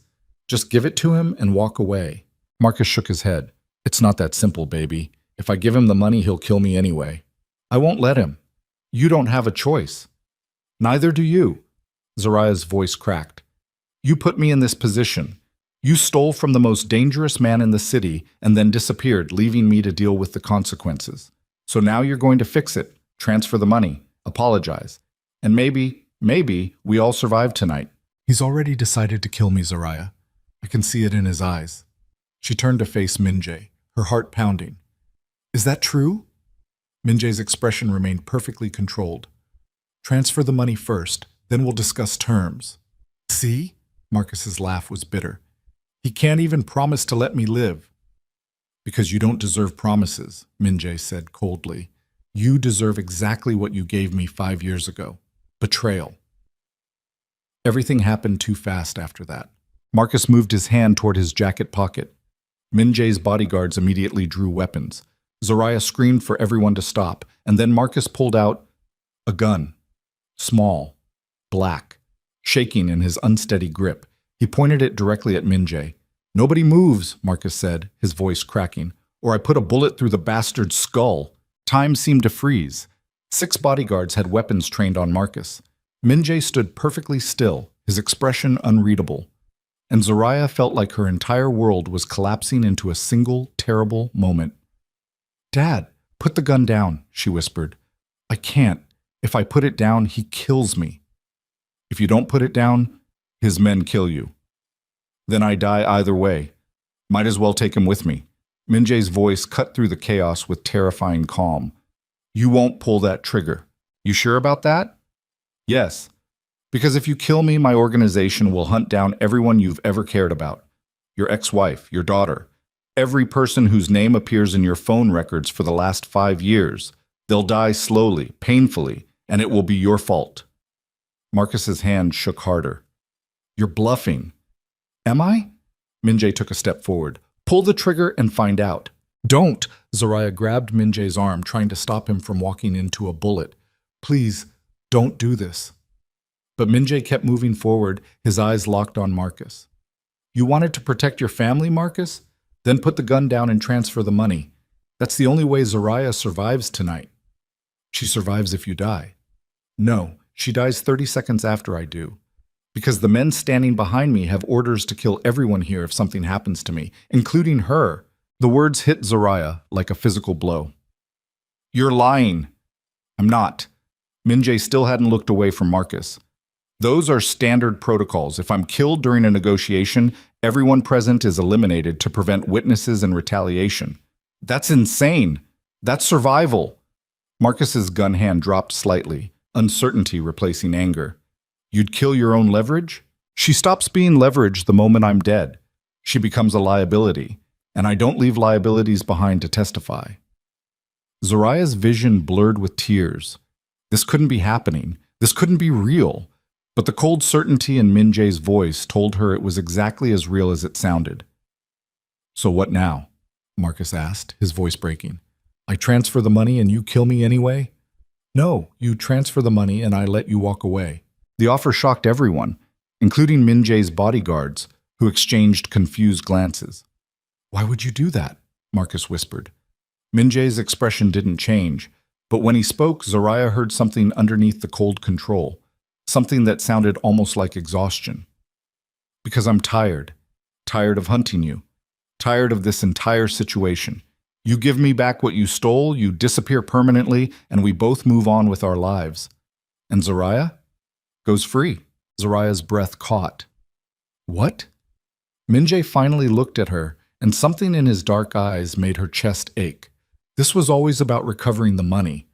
Just give it to him and walk away." Marcus shook his head. "It's not that simple, baby. If I give him the money, he'll kill me anyway." "I won't let him. You don't have a choice." "Neither do you." Zariah's voice cracked. "You put me in this position. You stole from the most dangerous man in the city and then disappeared, leaving me to deal with the consequences. So now you're going to fix it, transfer the money, apologize. And maybe we all survive tonight." "He's already decided to kill me, Zariah. I can see it in his eyes." She turned to face Minjay, her heart pounding. "Is that true?" Minjay's expression remained perfectly controlled. "Transfer the money first, then we'll discuss terms." "See?" Marcus's laugh was bitter. "He can't even promise to let me live." "Because you don't deserve promises," Minjay said coldly. "You deserve exactly what you gave me 5 years ago. Betrayal." Everything happened too fast after that. Marcus moved his hand toward his jacket pocket. Minjay's bodyguards immediately drew weapons. Zariah screamed for everyone to stop, and then Marcus pulled out a gun. Small, black, shaking in his unsteady grip. He pointed it directly at Minjay. "Nobody moves," Marcus said, his voice cracking, "or I put a bullet through the bastard's skull." Time seemed to freeze. 6 bodyguards had weapons trained on Marcus. Minjay stood perfectly still, his expression unreadable. And Zariah felt like her entire world was collapsing into a single, terrible moment. "Dad, put the gun down," she whispered. "I can't. If I put it down, he kills me." "If you don't put it down, his men kill you." "Then I die either way. Might as well take him with me." Minjay's voice cut through the chaos with terrifying calm. "You won't pull that trigger. You sure about that?" "Yes. Because if you kill me, my organization will hunt down everyone you've ever cared about. Your ex-wife, your daughter, every person whose name appears in your phone records for the last 5 years. They'll die slowly, painfully, and it will be your fault." Marcus's hand shook harder. "You're bluffing." "Am I?" Minjay took a step forward. "Pull the trigger and find out." "Don't!" Zariah grabbed Minjay's arm, trying to stop him from walking into a bullet. "Please, don't do this." But Minjay kept moving forward, his eyes locked on Marcus. "You wanted to protect your family, Marcus? Then put the gun down and transfer the money. That's the only way Zariah survives tonight." "She survives if you die." "No, she dies 30 seconds after I do. Because the men standing behind me have orders to kill everyone here if something happens to me, including her." The words hit Zariah like a physical blow. "You're lying." "I'm not." Minjay still hadn't looked away from Marcus. "Those are standard protocols. If I'm killed during a negotiation, everyone present is eliminated to prevent witnesses and retaliation." "That's insane. That's survival." Marcus's gun hand dropped slightly, uncertainty replacing anger. "You'd kill your own leverage?" "She stops being leverage the moment I'm dead. She becomes a liability, and I don't leave liabilities behind to testify." Zariah's vision blurred with tears. This couldn't be happening. This couldn't be real. But the cold certainty in Minjay's voice told her it was exactly as real as it sounded. "So what now?" Marcus asked, his voice breaking. "I transfer the money and you kill me anyway?" "No, you transfer the money and I let you walk away." The offer shocked everyone, including Minjay's bodyguards, who exchanged confused glances. "Why would you do that?" Marcus whispered. Minjay's expression didn't change, but when he spoke, Zariah heard something underneath the cold control, something that sounded almost like exhaustion. "Because I'm tired. Tired of hunting you. Tired of this entire situation. You give me back what you stole, you disappear permanently, and we both move on with our lives. And Zariah goes free. Zariah's breath caught. What? Minjay finally looked at her, and something in his dark eyes made her chest ache. This was always about recovering the money.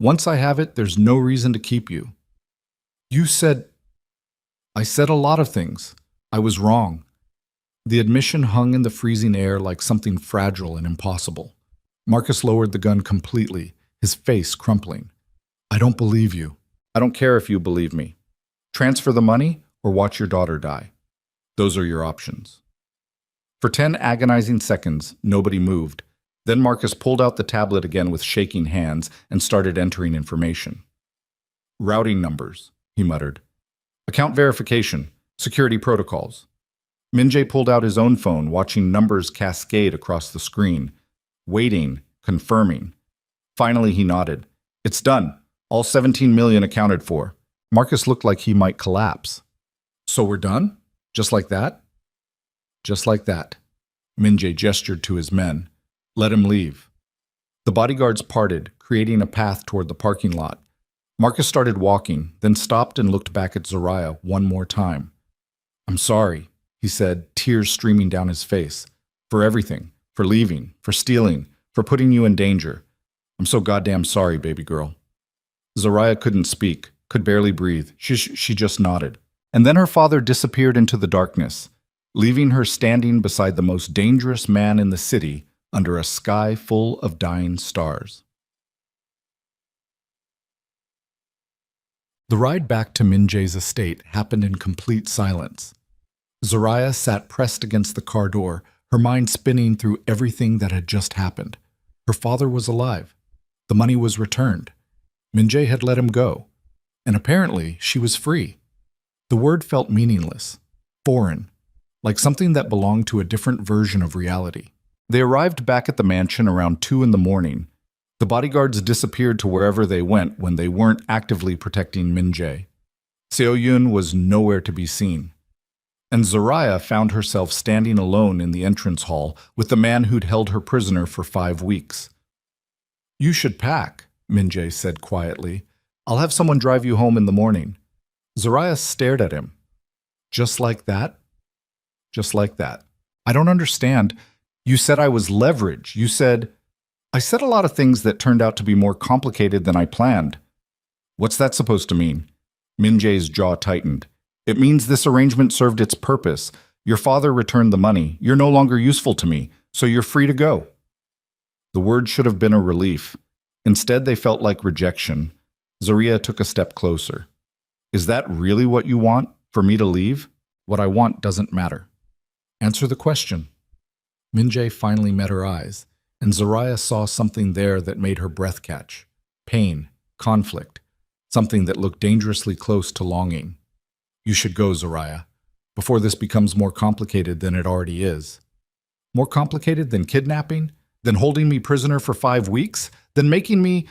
Once I have it, there's no reason to keep you. You said... I said a lot of things. I was wrong. The admission hung in the freezing air like something fragile and impossible. Marcus lowered the gun completely, his face crumpling. I don't believe you. I don't care if you believe me. Transfer the money or watch your daughter die. Those are your options. For 10 agonizing seconds, nobody moved. Then Marcus pulled out the tablet again with shaking hands and started entering information. Routing numbers, he muttered. Account verification, security protocols. Minjay pulled out his own phone, watching numbers cascade across the screen. Waiting, confirming. Finally, he nodded. It's done. All 17 million accounted for. Marcus looked like he might collapse. So we're done? Just like that? Just like that. Minjay gestured to his men. Let him leave. The bodyguards parted, creating a path toward the parking lot. Marcus started walking, then stopped and looked back at Zariah one more time. I'm sorry, he said, tears streaming down his face. For everything. For leaving. For stealing. For putting you in danger. I'm so goddamn sorry, baby girl. Zariah couldn't speak, could barely breathe. She just nodded. And then her father disappeared into the darkness, leaving her standing beside the most dangerous man in the city under a sky full of dying stars. The ride back to Minjay's estate happened in complete silence. Zariah sat pressed against the car door, her mind spinning through everything that had just happened. Her father was alive. The money was returned. Minjay had let him go. And apparently, she was free. The word felt meaningless, foreign, like something that belonged to a different version of reality. They arrived back at the mansion around 2 a.m. The bodyguards disappeared to wherever they went when they weren't actively protecting Minjay. Seo-yun was nowhere to be seen. And Zariah found herself standing alone in the entrance hall with the man who'd held her prisoner for 5 weeks. You should pack, Minjay said quietly. I'll have someone drive you home in the morning. Zariah stared at him. Just like that? Just like that. I don't understand. You said I was leverage. I said a lot of things that turned out to be more complicated than I planned. What's that supposed to mean? Minjay's jaw tightened. It means this arrangement served its purpose. Your father returned the money. You're no longer useful to me, so you're free to go. The word should have been a relief. Instead, they felt like rejection. Zariah took a step closer. Is that really what you want? For me to leave? What I want doesn't matter. Answer the question. Minjay finally met her eyes, and Zariah saw something there that made her breath catch. Pain, conflict, something that looked dangerously close to longing. You should go, Zariah, before this becomes more complicated than it already is. More complicated than kidnapping? Than holding me prisoner for 5 weeks? Than making me...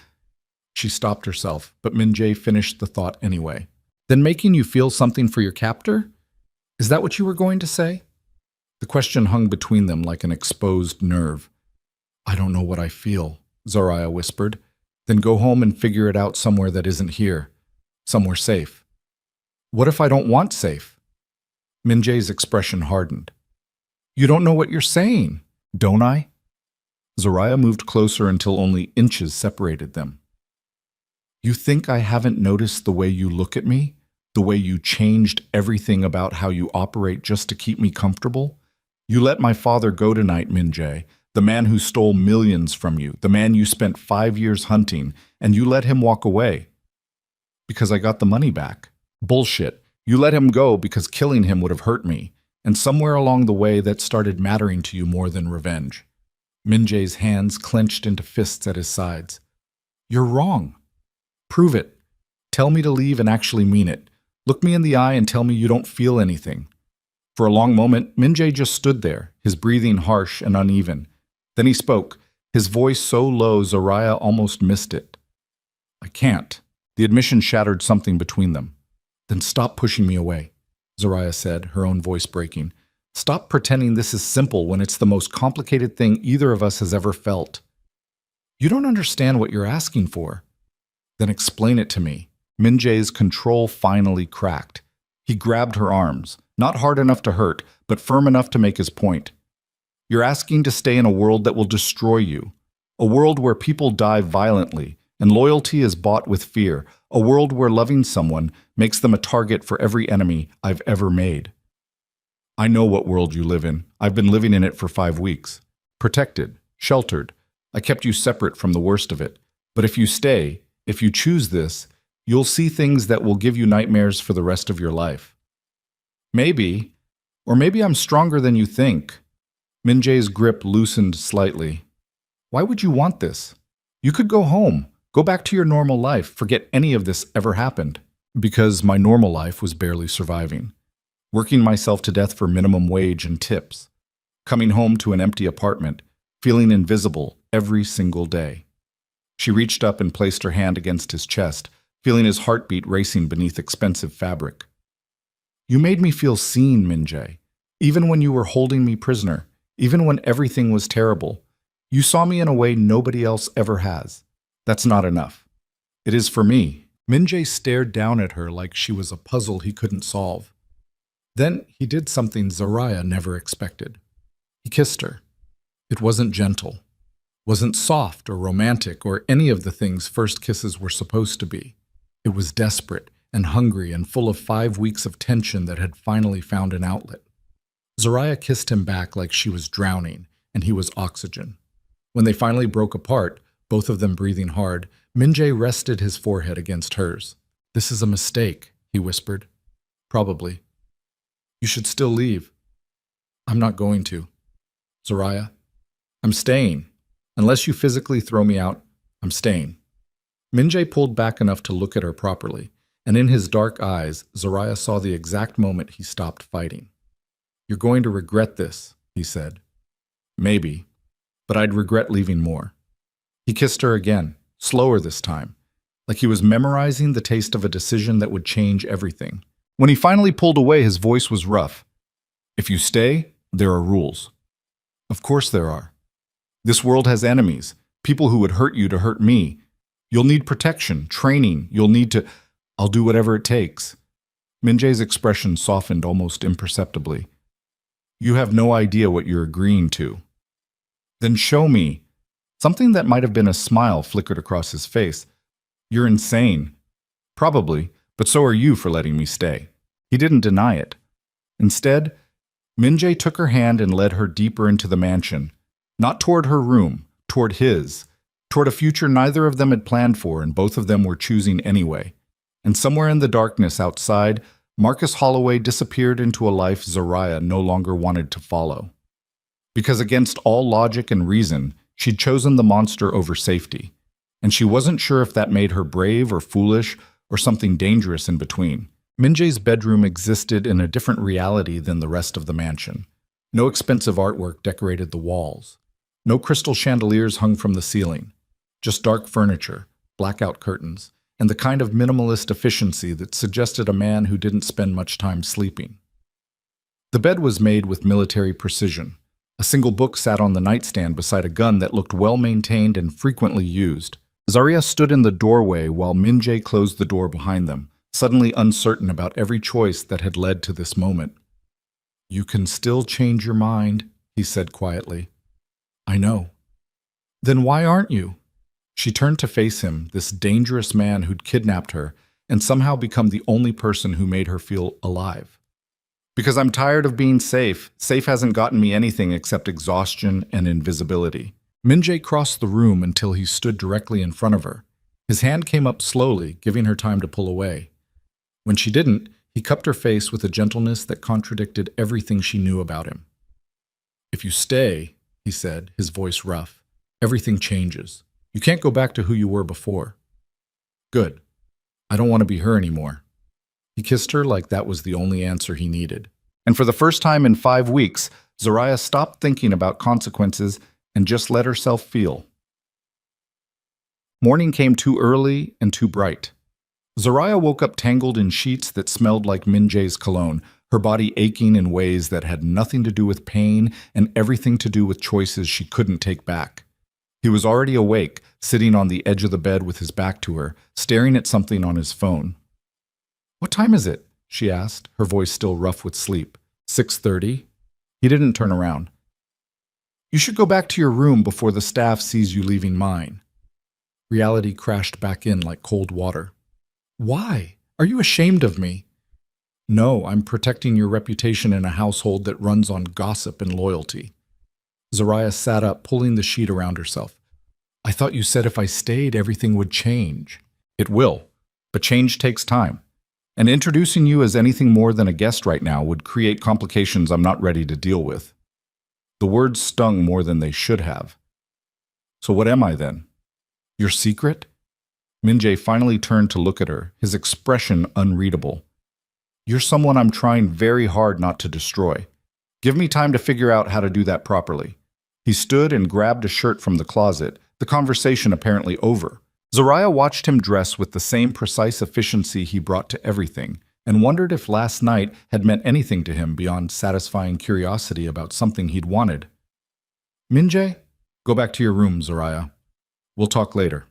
She stopped herself, but Minjay finished the thought anyway. Then making you feel something for your captor? Is that what you were going to say? The question hung between them like an exposed nerve. I don't know what I feel, Zariah whispered. Then go home and figure it out somewhere that isn't here. Somewhere safe. What if I don't want safe? Minjay's expression hardened. You don't know what you're saying, don't I? Zariah moved closer until only inches separated them. You think I haven't noticed the way you look at me? The way you changed everything about how you operate just to keep me comfortable? You let my father go tonight, Minjay, the man who stole millions from you, the man you spent 5 years hunting, and you let him walk away. Because I got the money back. Bullshit. You let him go because killing him would have hurt me, and somewhere along the way that started mattering to you more than revenge. Minjay's hands clenched into fists at his sides. You're wrong. Prove it. Tell me to leave and actually mean it. Look me in the eye and tell me you don't feel anything. For a long moment, Minjay just stood there, his breathing harsh and uneven. Then he spoke, his voice so low Zariah almost missed it. I can't. The admission shattered something between them. Then stop pushing me away, Zariah said, her own voice breaking. Stop pretending this is simple when it's the most complicated thing either of us has ever felt. You don't understand what you're asking for. Then explain it to me. Min Jae's control finally cracked. He grabbed her arms, not hard enough to hurt, but firm enough to make his point. You're asking to stay in a world that will destroy you. A world where people die violently and loyalty is bought with fear. A world where loving someone makes them a target for every enemy I've ever made. I know what world you live in. I've been living in it for 5 weeks. Protected, sheltered. I kept you separate from the worst of it. But if you stay, if you choose this, you'll see things that will give you nightmares for the rest of your life. Maybe, or maybe I'm stronger than you think. Min Jae's grip loosened slightly. Why would you want this? You could go home, go back to your normal life, forget any of this ever happened. Because my normal life was barely surviving. Working myself to death for minimum wage and tips. Coming home to an empty apartment, feeling invisible every single day. She reached up and placed her hand against his chest, feeling his heartbeat racing beneath expensive fabric. You made me feel seen, Min Jae. Even when you were holding me prisoner, even when everything was terrible, you saw me in a way nobody else ever has. That's not enough. It is for me. Min Jae stared down at her like she was a puzzle he couldn't solve. Then he did something Zariah never expected. He kissed her. It wasn't gentle, wasn't soft or romantic or any of the things first kisses were supposed to be. It was desperate and hungry and full of 5 weeks of tension that had finally found an outlet. Zariah kissed him back like she was drowning and he was oxygen. When they finally broke apart, both of them breathing hard, Min Jae rested his forehead against hers. This is a mistake, he whispered. Probably. You should still leave. I'm not going to. Zariah, I'm staying. Unless you physically throw me out, I'm staying. Min Jae pulled back enough to look at her properly, and in his dark eyes, Zariah saw the exact moment he stopped fighting. You're going to regret this, he said. Maybe, but I'd regret leaving more. He kissed her again, slower this time, like he was memorizing the taste of a decision that would change everything. When he finally pulled away, his voice was rough. If you stay, there are rules. Of course there are. This world has enemies, people who would hurt you to hurt me. You'll need protection, training, you'll need to... I'll do whatever it takes. Min Jae's expression softened almost imperceptibly. You have no idea what you're agreeing to. Then show me. Something that might have been a smile flickered across his face. You're insane. Probably, but so are you for letting me stay. He didn't deny it. Instead, Min Jae took her hand and led her deeper into the mansion. Not toward her room, toward his. Toward a future neither of them had planned for and both of them were choosing anyway. And somewhere in the darkness outside, Marcus Holloway disappeared into a life Zariah no longer wanted to follow. Because against all logic and reason, she'd chosen the monster over safety. And she wasn't sure if that made her brave or foolish or something dangerous in between. Min Jae's bedroom existed in a different reality than the rest of the mansion. No expensive artwork decorated the walls. No crystal chandeliers hung from the ceiling. Just dark furniture, blackout curtains, and the kind of minimalist efficiency that suggested a man who didn't spend much time sleeping. The bed was made with military precision. A single book sat on the nightstand beside a gun that looked well-maintained and frequently used. Zariah stood in the doorway while Min Jae closed the door behind them, suddenly uncertain about every choice that had led to this moment. You can still change your mind, he said quietly. I know. Then why aren't you? She turned to face him, this dangerous man who'd kidnapped her and somehow become the only person who made her feel alive. Because I'm tired of being safe. Safe hasn't gotten me anything except exhaustion and invisibility. Min Jae crossed the room until he stood directly in front of her. His hand came up slowly, giving her time to pull away. When she didn't, he cupped her face with a gentleness that contradicted everything she knew about him. If you stay, he said, his voice rough, everything changes. You can't go back to who you were before. Good. I don't want to be her anymore. He kissed her like that was the only answer he needed. And for the first time in 5 weeks, Zariah stopped thinking about consequences and just let herself feel. Morning came too early and too bright. Zariah woke up tangled in sheets that smelled like Min Jae's cologne, her body aching in ways that had nothing to do with pain and everything to do with choices she couldn't take back. He was already awake, sitting on the edge of the bed with his back to her, staring at something on his phone. "What time is it?" she asked, her voice still rough with sleep. 6:30. He didn't turn around. "You should go back to your room before the staff sees you leaving mine." Reality crashed back in like cold water. "Why? Are you ashamed of me?" "No, I'm protecting your reputation in a household that runs on gossip and loyalty." Zariah sat up, pulling the sheet around herself. "I thought you said if I stayed, everything would change." "It will, but change takes time. And introducing you as anything more than a guest right now would create complications I'm not ready to deal with." The words stung more than they should have. "So what am I then? Your secret?" Min-jae finally turned to look at her, his expression unreadable. "You're someone I'm trying very hard not to destroy. Give me time to figure out how to do that properly." He stood and grabbed a shirt from the closet, the conversation apparently over. Zariah watched him dress with the same precise efficiency he brought to everything, and wondered if last night had meant anything to him beyond satisfying curiosity about something he'd wanted. "Min-jae, go back to your room, Zariah. We'll talk later."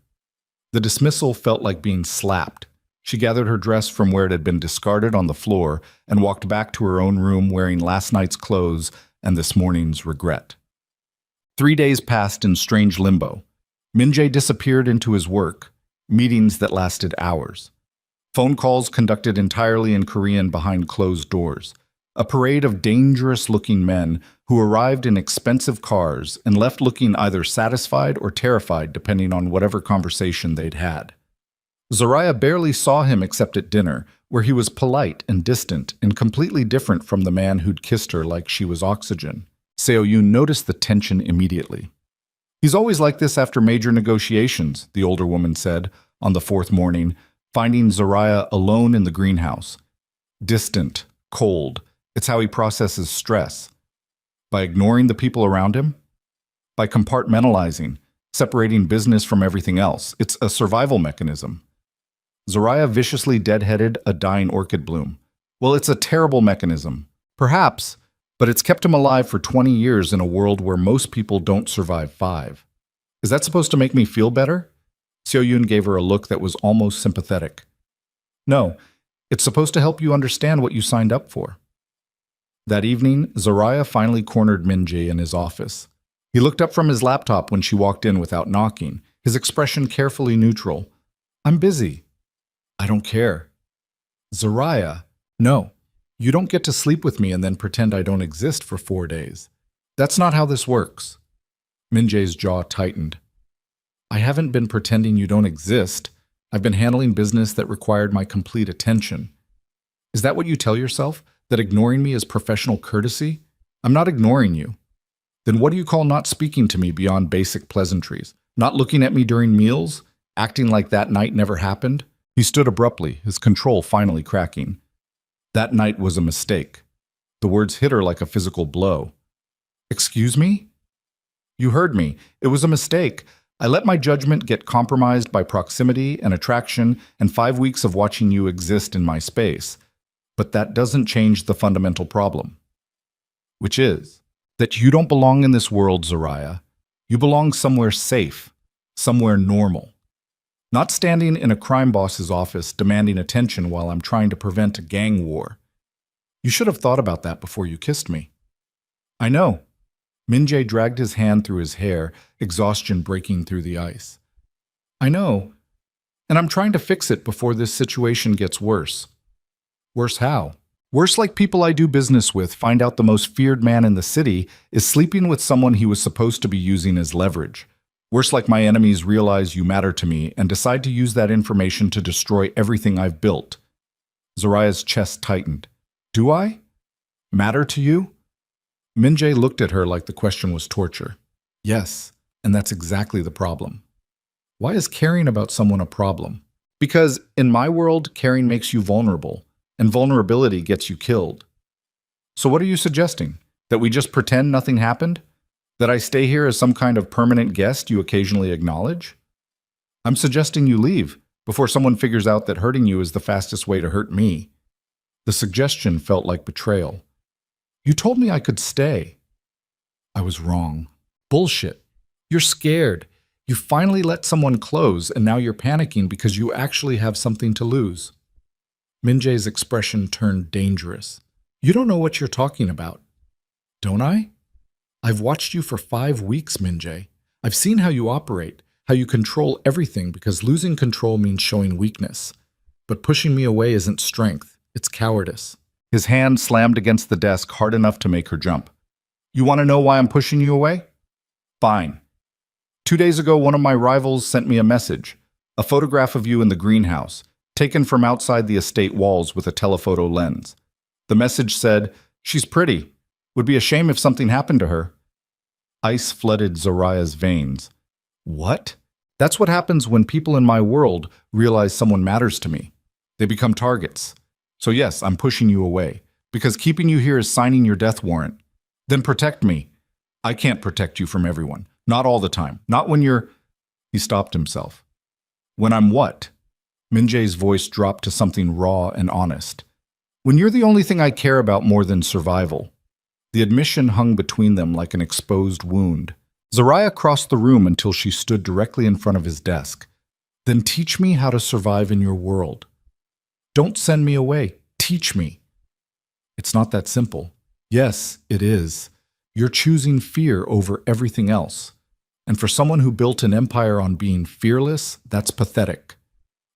The dismissal felt like being slapped. She gathered her dress from where it had been discarded on the floor and walked back to her own room wearing last night's clothes and this morning's regret. 3 days passed in strange limbo. Min-jae disappeared into his work, meetings that lasted hours. Phone calls conducted entirely in Korean behind closed doors. A parade of dangerous-looking men who arrived in expensive cars and left looking either satisfied or terrified depending on whatever conversation they'd had. Zariah barely saw him except at dinner, where he was polite and distant and completely different from the man who'd kissed her like she was oxygen. Seo-yoon noticed the tension immediately. "He's always like this after major negotiations," the older woman said on the fourth morning, finding Zariah alone in the greenhouse. "Distant, cold. It's how he processes stress. By ignoring the people around him? By compartmentalizing, separating business from everything else. It's a survival mechanism." Zariah viciously deadheaded a dying orchid bloom. "Well, it's a terrible mechanism. Perhaps, but it's kept him alive for 20 years in a world where most people don't survive 5. Is that supposed to make me feel better?" Seo-yoon gave her a look that was almost sympathetic. "No, it's supposed to help you understand what you signed up for." That evening, Zariah finally cornered Min-jae in his office. He looked up from his laptop when she walked in without knocking, his expression carefully neutral. "I'm busy." "I don't care." "Zariah, no. You don't get to sleep with me and then pretend I don't exist for 4 days. That's not how this works." Min-jae's jaw tightened. "I haven't been pretending you don't exist. I've been handling business that required my complete attention." "Is that what you tell yourself? That ignoring me is professional courtesy?" "I'm not ignoring you." "Then what do you call not speaking to me beyond basic pleasantries? Not looking at me during meals? Acting like that night never happened?" He stood abruptly, his control finally cracking. "That night was a mistake." The words hit her like a physical blow. "Excuse me?" "You heard me. It was a mistake. I let my judgment get compromised by proximity and attraction and 5 weeks of watching you exist in my space. But that doesn't change the fundamental problem. Which is that you don't belong in this world, Zariah. You belong somewhere safe, somewhere normal. Not standing in a crime boss's office demanding attention while I'm trying to prevent a gang war. You should have thought about that before you kissed me." "I know." Min-jae dragged his hand through his hair, exhaustion breaking through the ice. "I know. And I'm trying to fix it before this situation gets worse." "Worse how?" "Worse like people I do business with find out the most feared man in the city is sleeping with someone he was supposed to be using as leverage. Worse like my enemies realize you matter to me and decide to use that information to destroy everything I've built." Zariah's chest tightened. "Do I? Matter to you?" Min-jae looked at her like the question was torture. "Yes, and that's exactly the problem." "Why is caring about someone a problem?" "Because, in my world, caring makes you vulnerable, and vulnerability gets you killed." "So what are you suggesting? That we just pretend nothing happened? That I stay here as some kind of permanent guest you occasionally acknowledge?" "I'm suggesting you leave, before someone figures out that hurting you is the fastest way to hurt me." The suggestion felt like betrayal. "You told me I could stay." "I was wrong." "Bullshit. You're scared. You finally let someone close, and now you're panicking because you actually have something to lose. Min-jae's expression turned dangerous. You don't know what you're talking about. Don't I? I've watched you for 5 weeks, Min-jae. I've seen how you operate, how you control everything, because losing control means showing weakness. But pushing me away isn't strength, it's cowardice. His hand slammed against the desk hard enough to make her jump. You want to know why I'm pushing you away? Fine. 2 days ago, one of my rivals sent me a message, a photograph of you in the greenhouse, taken from outside the estate walls with a telephoto lens. The message said, "She's pretty. Would be a shame if something happened to her." Ice flooded Zoraya's veins. What? That's what happens when people in my world realize someone matters to me. They become targets. So yes, I'm pushing you away, because keeping you here is signing your death warrant. Then protect me. I can't protect you from everyone. Not all the time. Not when you're... He stopped himself. When I'm what? Min-jae's voice dropped to something raw and honest. When you're the only thing I care about more than survival. The admission hung between them like an exposed wound. Zoraya crossed the room until she stood directly in front of his desk. Then teach me how to survive in your world. Don't send me away. Teach me. It's not that simple. Yes, it is. You're choosing fear over everything else. And for someone who built an empire on being fearless, that's pathetic.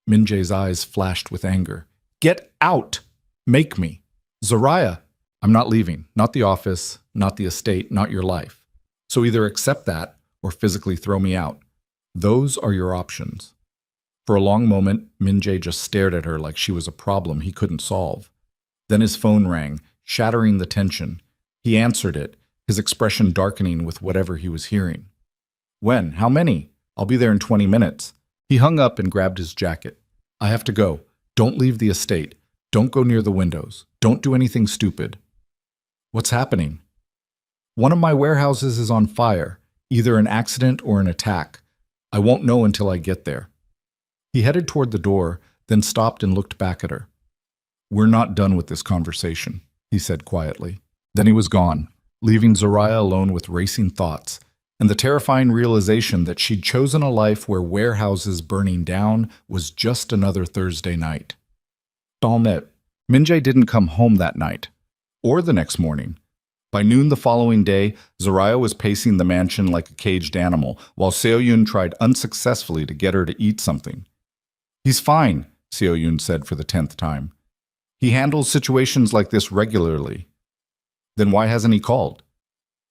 Min-jae's eyes flashed with anger. Get out! Make me. Zoraya, I'm not leaving. Not the office, not the estate, not your life. So either accept that or physically throw me out. Those are your options. For a long moment, Min-jae just stared at her like she was a problem he couldn't solve. Then his phone rang, shattering the tension. He answered it, his expression darkening with whatever he was hearing. When? How many? I'll be there in 20 minutes. He hung up and grabbed his jacket. I have to go. Don't leave the estate. Don't go near the windows. Don't do anything stupid. What's happening? One of my warehouses is on fire, either an accident or an attack. I won't know until I get there. He headed toward the door, then stopped and looked back at her. We're not done with this conversation, he said quietly. Then he was gone, leaving Zoraya alone with racing thoughts and the terrifying realization that she'd chosen a life where warehouses burning down was just another Thursday night. Dalmet, Min-jae didn't come home that night, or the next morning. By noon the following day, Zoraya was pacing the mansion like a caged animal, while Seo-yoon tried unsuccessfully to get her to eat something. He's fine, Seo-yoon said for the 10th time. He handles situations like this regularly. Then why hasn't he called?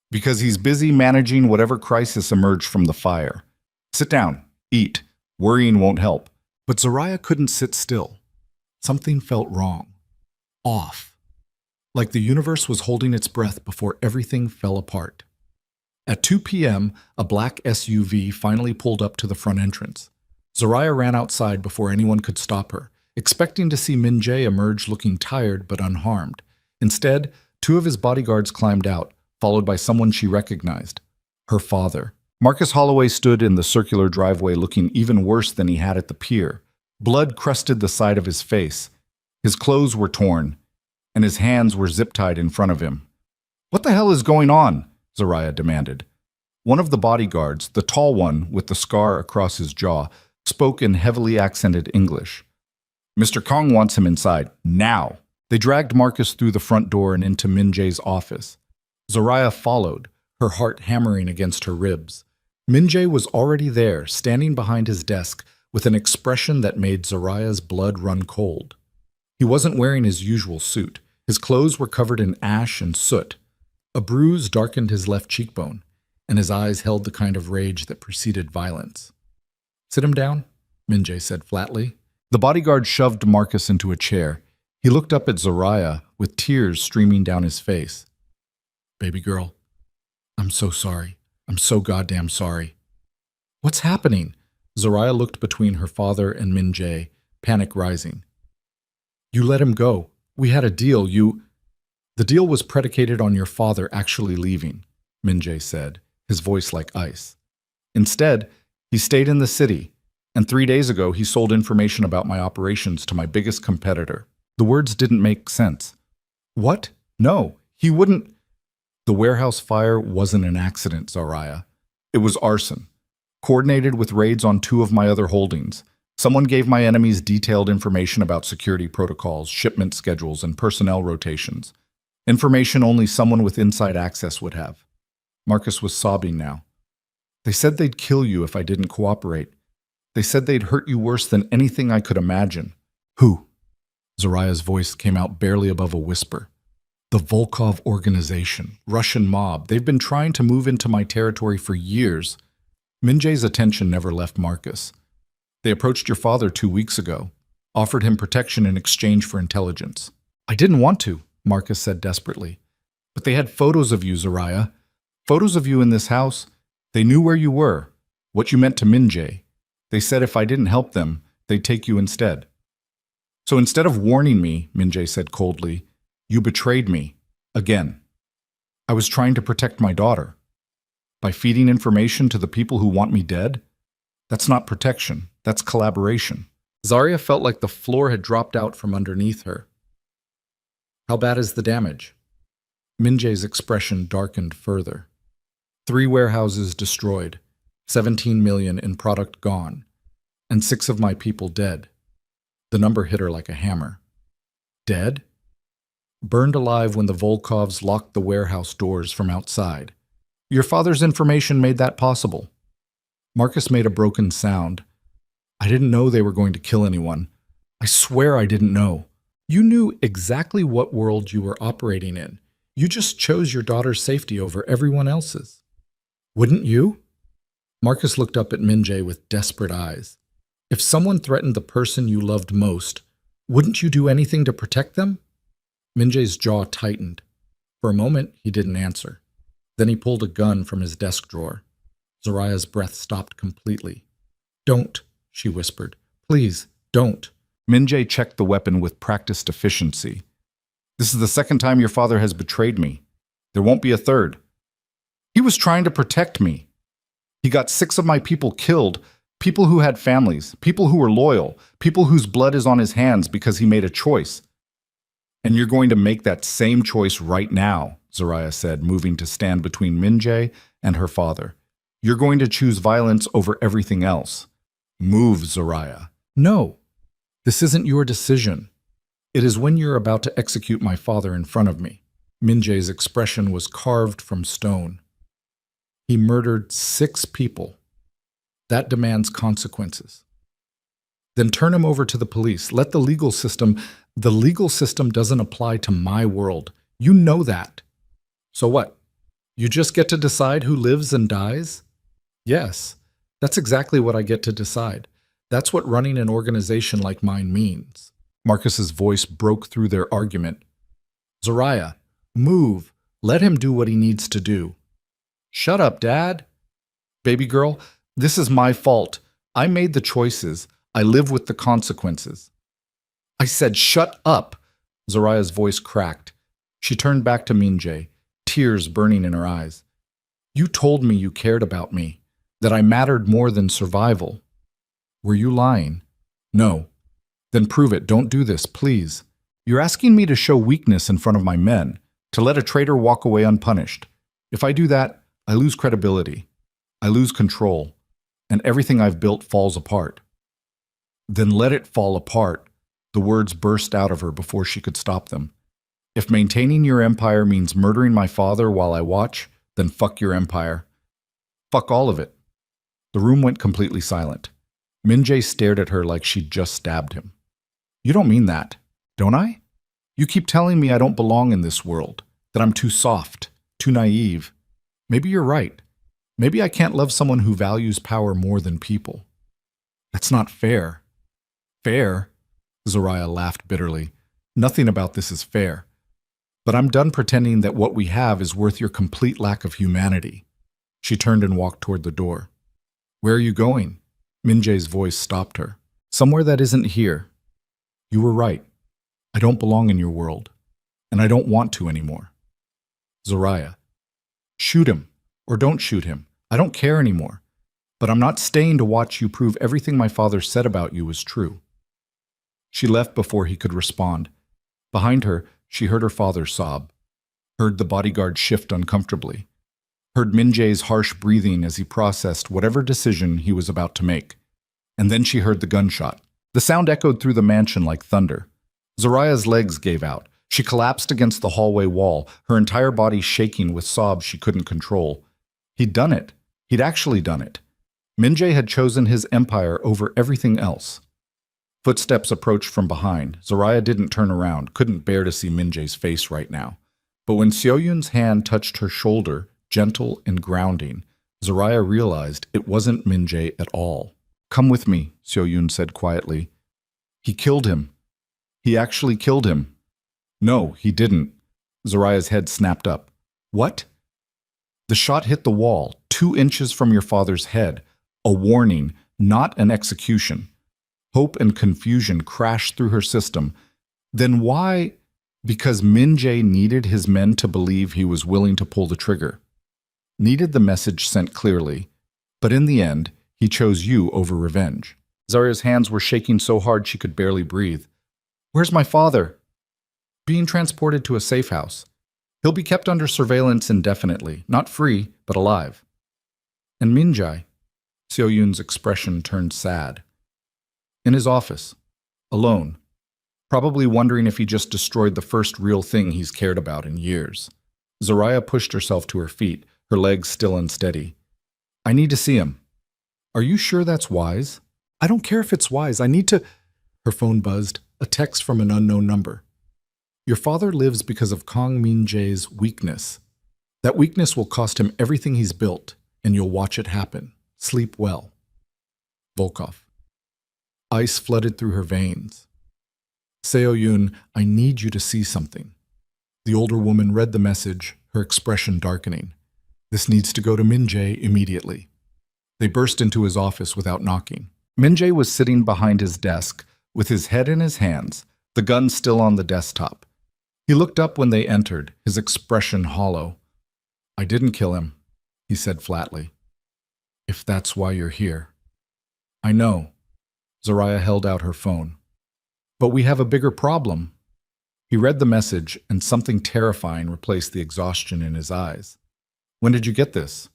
Because he's busy managing whatever crisis emerged from the fire. Sit down, eat. Worrying won't help. But Zoraya couldn't sit still. Something felt wrong. Off. Like the universe was holding its breath before everything fell apart. At 2 p.m., a black SUV finally pulled up to the front entrance. Zoraya ran outside before anyone could stop her, expecting to see Min-jae emerge looking tired but unharmed. Instead, 2 of his bodyguards climbed out, followed by someone she recognized, her father. Marcus Holloway stood in the circular driveway looking even worse than he had at the pier. Blood crusted the side of his face. His clothes were torn, and his hands were zip-tied in front of him. What the hell is going on? Zoraya demanded. One of the bodyguards, the tall one with the scar across his jaw, spoke in heavily accented English. Mr. Kong wants him inside, now. They dragged Marcus through the front door and into Min-jae's office. Zoraya followed, her heart hammering against her ribs. Min-jae was already there, standing behind his desk, with an expression that made Zoraya's blood run cold. He wasn't wearing his usual suit. His clothes were covered in ash and soot. A bruise darkened his left cheekbone, and his eyes held the kind of rage that preceded violence. Sit him down, Min-jae said flatly. The bodyguard shoved Marcus into a chair. He looked up at Zoraya, with tears streaming down his face. Baby girl, I'm so sorry. I'm so goddamn sorry. What's happening? Zoraya looked between her father and Min-jae, panic rising. You let him go. We had a deal. The deal was predicated on your father actually leaving, Min-jae said, his voice like ice. Instead, he stayed in the city, and 3 days ago he sold information about my operations to my biggest competitor. The words didn't make sense. What? No, he wouldn't. The warehouse fire wasn't an accident, Zoraya. It was arson. Coordinated with raids on 2 of my other holdings. Someone gave my enemies detailed information about security protocols, shipment schedules, and personnel rotations. Information only someone with inside access would have. Marcus was sobbing now. They said they'd kill you if I didn't cooperate. They said they'd hurt you worse than anything I could imagine. Who? Zoraya's voice came out barely above a whisper. The Volkov organization, Russian mob. They've been trying to move into my territory for years. Minjae's attention never left Marcus. They approached your father 2 weeks ago, offered him protection in exchange for intelligence. I didn't want to, Marcus said desperately. But they had photos of you, Zoraya. Photos of you in this house. They knew where you were, what you meant to Minjae. They said if I didn't help them, they'd take you instead. So instead of warning me, Minjae said coldly, you betrayed me. Again. I was trying to protect my daughter. By feeding information to the people who want me dead? That's not protection. That's collaboration. Zarya felt like the floor had dropped out from underneath her. How bad is the damage? Minjae's expression darkened further. 3 warehouses destroyed, 17 million in product gone, and 6 of my people dead. The number hit her like a hammer. Dead? Burned alive when the Volkovs locked the warehouse doors from outside. Your father's information made that possible. Marcus made a broken sound. I didn't know they were going to kill anyone. I swear I didn't know. You knew exactly what world you were operating in. You just chose your daughter's safety over everyone else's. Wouldn't you? Marcus looked up at Minjae with desperate eyes. If someone threatened the person you loved most, wouldn't you do anything to protect them? Minjae's jaw tightened. For a moment, he didn't answer. Then he pulled a gun from his desk drawer. Zoraya's breath stopped completely. Don't, she whispered. Please, don't. Minjae checked the weapon with practiced efficiency. This is the 2nd time your father has betrayed me. There won't be a 3rd. He was trying to protect me. He got 6 of my people killed, people who had families, people who were loyal, people whose blood is on his hands because he made a choice. And you're going to make that same choice right now, Zoraya said, moving to stand between Minjae and her father. You're going to choose violence over everything else. Move, Zoraya. No, this isn't your decision. It is when you're about to execute my father in front of me. Minjae's expression was carved from stone. He murdered 6 people. That demands consequences. Then turn him over to the police. Let the legal system doesn't apply to my world. You know that. So what? You just get to decide who lives and dies? Yes, that's exactly what I get to decide. That's what running an organization like mine means. Marcus's voice broke through their argument. Zoraya, move. Let him do what he needs to do. Shut up, Dad. Baby girl, this is my fault. I made the choices. I live with the consequences. I said, shut up. Zoraya's voice cracked. She turned back to Minjae, tears burning in her eyes. You told me you cared about me, that I mattered more than survival. Were you lying? No. Then prove it. Don't do this, please. You're asking me to show weakness in front of my men, to let a traitor walk away unpunished. If I do that, I lose credibility. I lose control, and everything I've built falls apart. Then let it fall apart. The words burst out of her before she could stop them. If maintaining your empire means murdering my father while I watch, then fuck your empire. Fuck all of it. The room went completely silent. Minjae stared at her like she'd just stabbed him. You don't mean that, don't I? You keep telling me I don't belong in this world, that I'm too soft, too naive. Maybe you're right. Maybe I can't love someone who values power more than people. That's not fair. Fair? Zoraya laughed bitterly. Nothing about this is fair. But I'm done pretending that what we have is worth your complete lack of humanity. She turned and walked toward the door. Where are you going? Minjae's voice stopped her. Somewhere that isn't here. You were right. I don't belong in your world. And I don't want to anymore. Zoraya. Shoot him. Or don't shoot him. I don't care anymore. But I'm not staying to watch you prove everything my father said about you was true. She left before he could respond. Behind her, she heard her father sob, heard the bodyguard shift uncomfortably, heard Min Jae's harsh breathing as he processed whatever decision he was about to make. And then she heard the gunshot. The sound echoed through the mansion like thunder. Zoraya's legs gave out. She collapsed against the hallway wall, her entire body shaking with sobs she couldn't control. He'd done it. He'd actually done it. Min Jae had chosen his empire over everything else. Footsteps approached from behind. Zoraya didn't turn around, couldn't bear to see Min Jae's face right now. But when Seo-yun's hand touched her shoulder, gentle and grounding, Zoraya realized it wasn't Min Jae at all. "Come with me," Seo-yun said quietly. "He killed him. He actually killed him." "No, he didn't." Zoraya's head snapped up. "What?" "The shot hit the wall, 2 inches from your father's head. A warning, not an execution." Hope and confusion crashed through her system. Then why? Because Min Jae needed his men to believe he was willing to pull the trigger. Needed the message sent clearly. But in the end, he chose you over revenge. Zarya's hands were shaking so hard she could barely breathe. "Where's my father?" "Being transported to a safe house. He'll be kept under surveillance indefinitely, not free, but alive." "And Min Jae?" Seo-yun's expression turned sad. "In his office. Alone. Probably wondering if he just destroyed the first real thing he's cared about in years." Zoraya pushed herself to her feet, her legs still unsteady. "I need to see him." "Are you sure that's wise?" "I don't care if it's wise. I need to—" Her phone buzzed, a text from an unknown number. "Your father lives because of Kang Min Jae's weakness. That weakness will cost him everything he's built, and you'll watch it happen. Sleep well. Volkov." Ice flooded through her veins. "Seo-yun, I need you to see something." The older woman read the message, her expression darkening. "This needs to go to Min Jae immediately." They burst into his office without knocking. Min Jae was sitting behind his desk, with his head in his hands, the gun still on the desktop. He looked up when they entered, his expression hollow. "I didn't kill him," he said flatly. "If that's why you're here." "I know." Zoraya held out her phone. "But we have a bigger problem." He read the message, and something terrifying replaced the exhaustion in his eyes. "When did you get this?"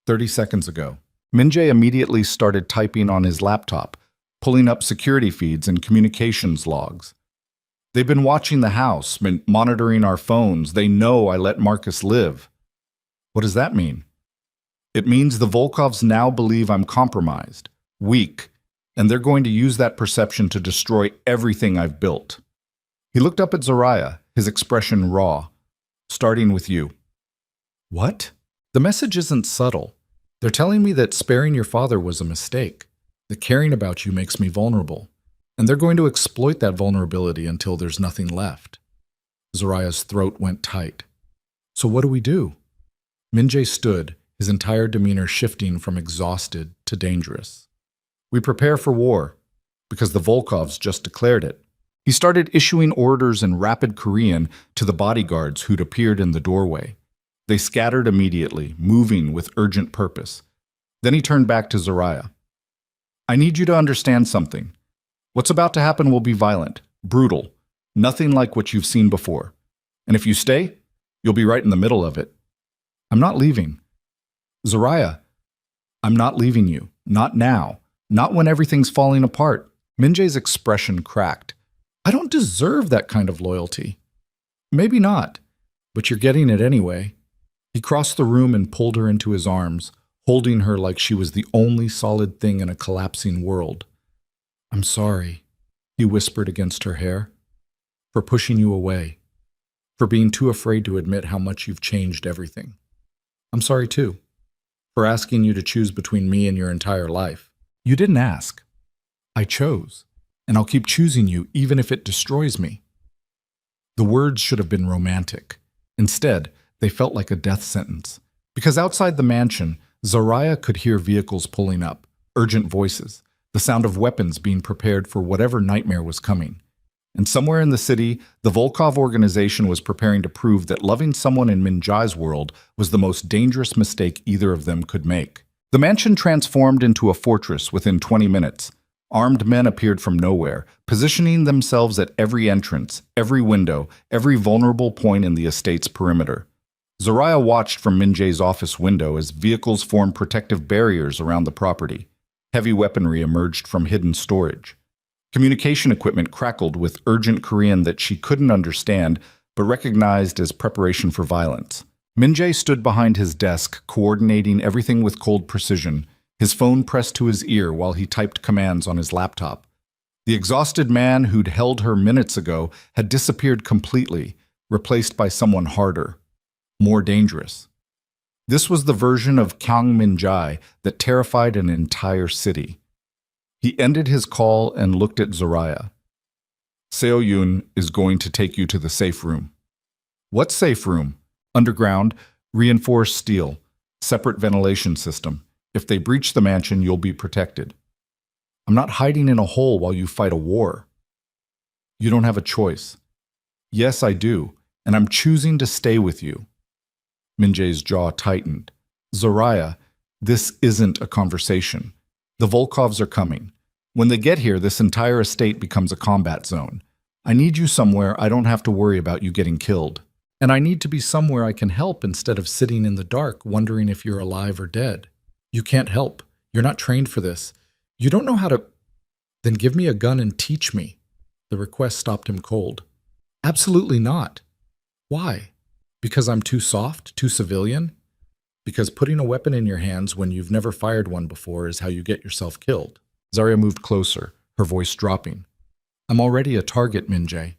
30 seconds ago." Min Jae immediately started typing on his laptop, pulling up security feeds and communications logs. "They've been watching the house, been monitoring our phones. They know I let Marcus live." "What does that mean?" "It means the Volkovs now believe I'm compromised, weak, and they're going to use that perception to destroy everything I've built." He looked up at Zoraya, his expression raw. "Starting with you." "What?" "The message isn't subtle. They're telling me that sparing your father was a mistake, that caring about you makes me vulnerable, and they're going to exploit that vulnerability until there's nothing left." Zoraya's throat went tight. "So what do we do?" Min Jae stood, his entire demeanor shifting from exhausted to dangerous. "We prepare for war, because the Volkovs just declared it." He started issuing orders in rapid Korean to the bodyguards who'd appeared in the doorway. They scattered immediately, moving with urgent purpose. Then he turned back to Zoraya. "I need you to understand something. What's about to happen will be violent, brutal, nothing like what you've seen before. And if you stay, you'll be right in the middle of it." "I'm not leaving." "Zoraya, I'm not leaving you. Not now. Not when everything's falling apart." Min Jae's expression cracked. "I don't deserve that kind of loyalty." "Maybe not, but you're getting it anyway." He crossed the room and pulled her into his arms, holding her like she was the only solid thing in a collapsing world. "I'm sorry," he whispered against her hair, "for pushing you away, for being too afraid to admit how much you've changed everything. I'm sorry too, for asking you to choose between me and your entire life. You didn't ask. I chose, and I'll keep choosing you even if it destroys me." The words should have been romantic. Instead, they felt like a death sentence. Because outside the mansion, Zoraya could hear vehicles pulling up, urgent voices, the sound of weapons being prepared for whatever nightmare was coming. And somewhere in the city, the Volkov organization was preparing to prove that loving someone in Min Jae's world was the most dangerous mistake either of them could make. The mansion transformed into a fortress within 20 minutes. Armed men appeared from nowhere, positioning themselves at every entrance, every window, every vulnerable point in the estate's perimeter. Zoraya watched from Min Jae's office window as vehicles formed protective barriers around the property. Heavy weaponry emerged from hidden storage. Communication equipment crackled with urgent Korean that she couldn't understand, but recognized as preparation for violence. Min Jae stood behind his desk, coordinating everything with cold precision, his phone pressed to his ear while he typed commands on his laptop. The exhausted man who'd held her minutes ago had disappeared completely, replaced by someone harder, more dangerous. This was the version of Kang Min-jae that terrified an entire city. He ended his call and looked at Zoraya. Seo-yoon is going to take you to the safe room. What safe room? Underground, reinforced steel, separate ventilation system. If they breach the mansion, you'll be protected. I'm not hiding in a hole while you fight a war. You don't have a choice. Yes, I do, and I'm choosing to stay with you. Min Jae's jaw tightened. Zoraya, this isn't a conversation. The Volkovs are coming. When they get here, this entire estate becomes a combat zone. I need you somewhere I don't have to worry about you getting killed. And I need to be somewhere I can help instead of sitting in the dark wondering if you're alive or dead. You can't help. You're not trained for this. You don't know how to... Then give me a gun and teach me. The request stopped him cold. Absolutely not. Why? Because I'm too soft, too civilian? Because putting a weapon in your hands when you've never fired one before is how you get yourself killed. Zarya moved closer, her voice dropping. I'm already a target, Min Jae.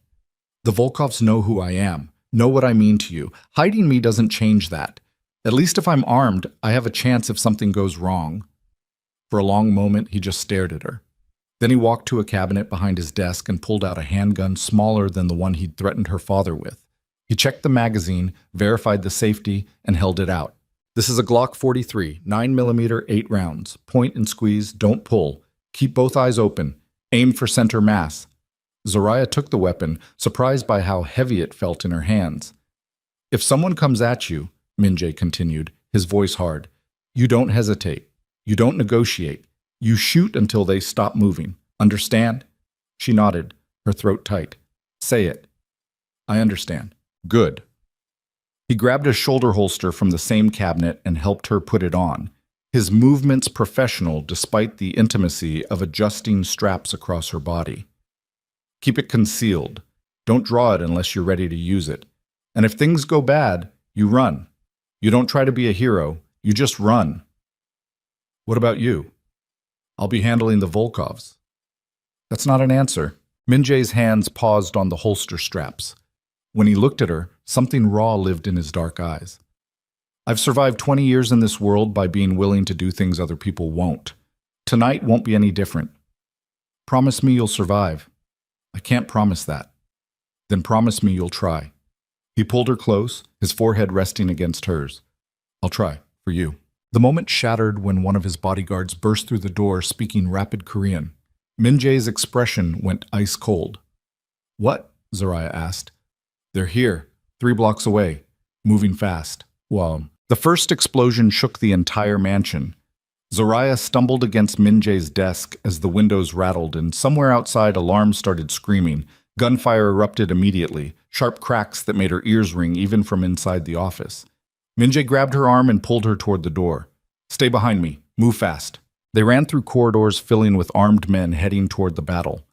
The Volkovs know who I am, know what I mean to you. Hiding me doesn't change that. At least if I'm armed, I have a chance if something goes wrong. For a long moment, he just stared at her. Then he walked to a cabinet behind his desk and pulled out a handgun smaller than the one he'd threatened her father with. He checked the magazine, verified the safety, and held it out. This is a Glock 43, 9mm, 8 rounds. Point and squeeze, don't pull. Keep both eyes open. Aim for center mass. Zoraya took the weapon, surprised by how heavy it felt in her hands. If someone comes at you, Min Jae continued, his voice hard, you don't hesitate. You don't negotiate. You shoot until they stop moving. Understand? She nodded, her throat tight. Say it. I understand. Good. He grabbed a shoulder holster from the same cabinet and helped her put it on, his movements professional despite the intimacy of adjusting straps across her body. Keep it concealed. Don't draw it unless you're ready to use it. And if things go bad, you run. You don't try to be a hero, you just run. What about you? I'll be handling the Volkovs. That's not an answer. Min Jae's hands paused on the holster straps. When he looked at her, something raw lived in his dark eyes. I've survived 20 years in this world by being willing to do things other people won't. Tonight won't be any different. Promise me you'll survive. I can't promise that. Then promise me you'll try. He pulled her close, his forehead resting against hers. I'll try, for you. The moment shattered when one of his bodyguards burst through the door speaking rapid Korean. Min Jae's expression went ice cold. What? Zoraya asked. They're here, 3 blocks away, moving fast. Well, the first explosion shook the entire mansion. Zoraya stumbled against Min Jae's desk as the windows rattled, and somewhere outside alarms started screaming. Gunfire erupted immediately, sharp cracks that made her ears ring even from inside the office. Min Jae grabbed her arm and pulled her toward the door. Stay behind me. Move fast. They ran through corridors filling with armed men heading toward the battle.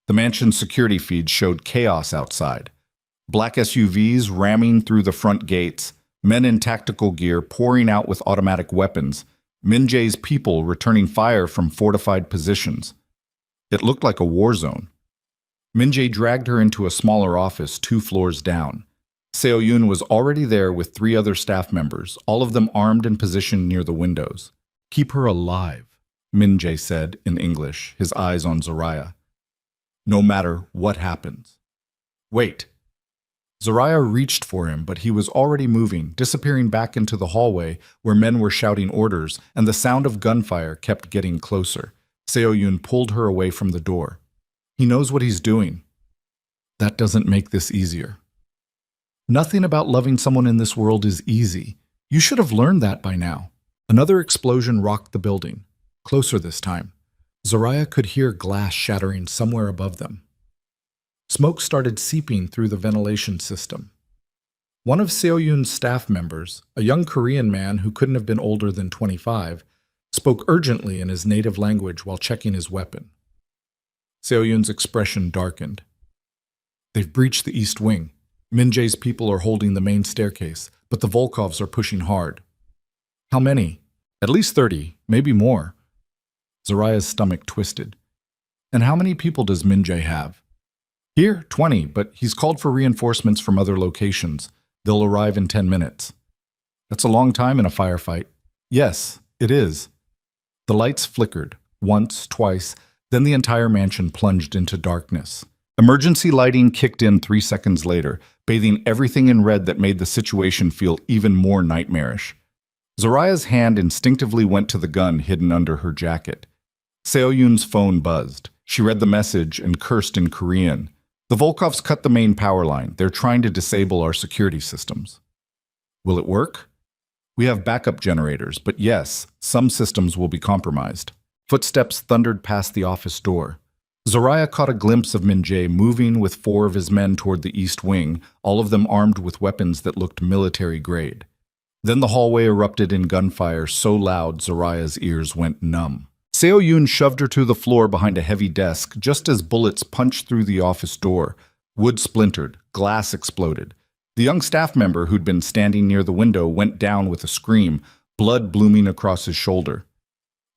The mansion's security feeds showed chaos outside. Black SUVs ramming through the front gates, men in tactical gear pouring out with automatic weapons, Min Jae's people returning fire from fortified positions. It looked like a war zone. Min Jae dragged her into a smaller office 2 floors down. Seo-yoon was already there with 3 other staff members, all of them armed and positioned near the windows. Keep her alive, Min Jae said in English, his eyes on Zoraya. No matter what happens. Wait. Zoraya reached for him, but he was already moving, disappearing back into the hallway where men were shouting orders, and the sound of gunfire kept getting closer. Seo-yoon pulled her away from the door. He knows what he's doing. That doesn't make this easier. Nothing about loving someone in this world is easy. You should have learned that by now. Another explosion rocked the building. Closer this time. Zoraya could hear glass shattering somewhere above them. Smoke started seeping through the ventilation system. One of Seo-yoon's staff members, a young Korean man who couldn't have been older than 25, spoke urgently in his native language while checking his weapon. Seo-yoon's expression darkened. They've breached the east wing. Min-jae's people are holding the main staircase, but the Volkovs are pushing hard. How many? At least 30, maybe more. Zaraya's stomach twisted. And how many people does Min-jae have? Here, 20, but he's called for reinforcements from other locations. They'll arrive in 10 minutes. That's a long time in a firefight. Yes, it is. The lights flickered, once, twice, then the entire mansion plunged into darkness. Emergency lighting kicked in 3 seconds later, bathing everything in red that made the situation feel even more nightmarish. Zaraya's hand instinctively went to the gun hidden under her jacket. Seo-yoon's phone buzzed. She read the message and cursed in Korean. The Volkovs cut the main power line. They're trying to disable our security systems. Will it work? We have backup generators, but yes, some systems will be compromised. Footsteps thundered past the office door. Zaraya caught a glimpse of Min-jae moving with 4 of his men toward the east wing, all of them armed with weapons that looked military-grade. Then the hallway erupted in gunfire so loud Zaraya's ears went numb. Seo-yoon shoved her to the floor behind a heavy desk just as bullets punched through the office door. Wood splintered, glass exploded. The young staff member who'd been standing near the window went down with a scream, blood blooming across his shoulder.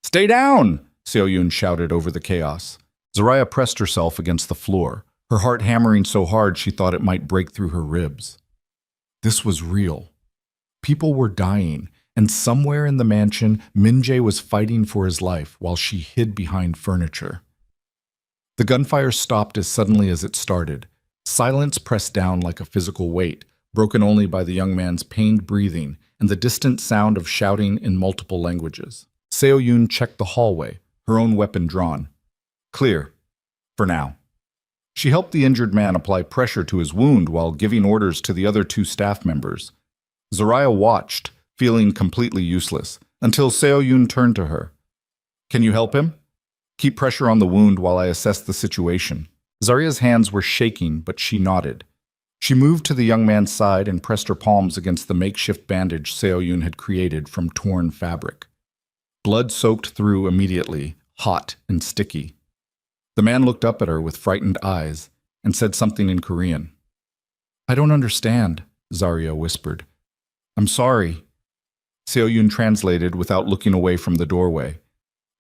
"Stay down!" Seo-yoon shouted over the chaos. Zaraya pressed herself against the floor, her heart hammering so hard she thought it might break through her ribs. This was real. People were dying, and somewhere in the mansion, Min-jae was fighting for his life while she hid behind furniture. The gunfire stopped as suddenly as it started. Silence pressed down like a physical weight, broken only by the young man's pained breathing and the distant sound of shouting in multiple languages. Seo-yoon checked the hallway, her own weapon drawn. Clear. For now. She helped the injured man apply pressure to his wound while giving orders to the other 2 staff members. Zaraya watched, feeling completely useless, until Seo-yoon turned to her. "Can you help him? Keep pressure on the wound while I assess the situation." Zaraya's hands were shaking, but she nodded. She moved to the young man's side and pressed her palms against the makeshift bandage Seo-yoon had created from torn fabric. Blood soaked through immediately, hot and sticky. The man looked up at her with frightened eyes and said something in Korean. "I don't understand," Zarya whispered. "I'm sorry." Seo-yoon translated without looking away from the doorway.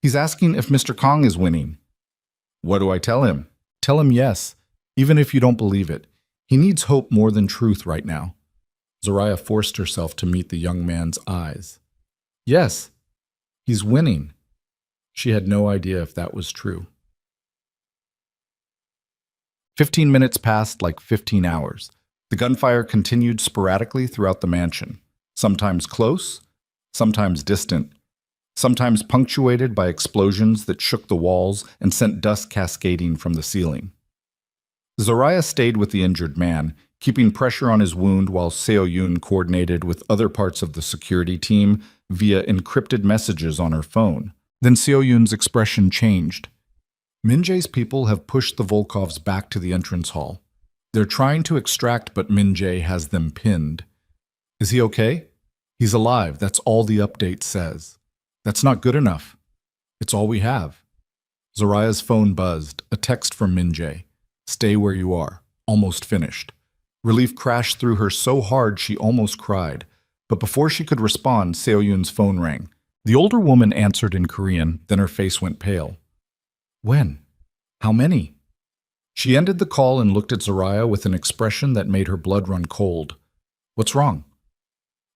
"He's asking if Mr. Kong is winning." "What do I tell him?" "Tell him yes, even if you don't believe it. He needs hope more than truth right now." Zaraya forced herself to meet the young man's eyes. "Yes, he's winning." She had no idea if that was true. 15 minutes passed like 15 hours. The gunfire continued sporadically throughout the mansion, sometimes close, sometimes distant, sometimes punctuated by explosions that shook the walls and sent dust cascading from the ceiling. Zaraya stayed with the injured man, keeping pressure on his wound while Seo-yoon coordinated with other parts of the security team via encrypted messages on her phone. Then Seo-yoon's expression changed. Min-jae's people have pushed the Volkovs back to the entrance hall. They're trying to extract, but Min-jae has them pinned. Is he okay? He's alive, that's all the update says. That's not good enough. It's all we have. Zaraya's phone buzzed, a text from Min-jae. Stay where you are. Almost finished. Relief crashed through her so hard she almost cried. But before she could respond, Seo-yoon's phone rang. The older woman answered in Korean, then her face went pale. When? How many? She ended the call and looked at Zaraya with an expression that made her blood run cold. What's wrong?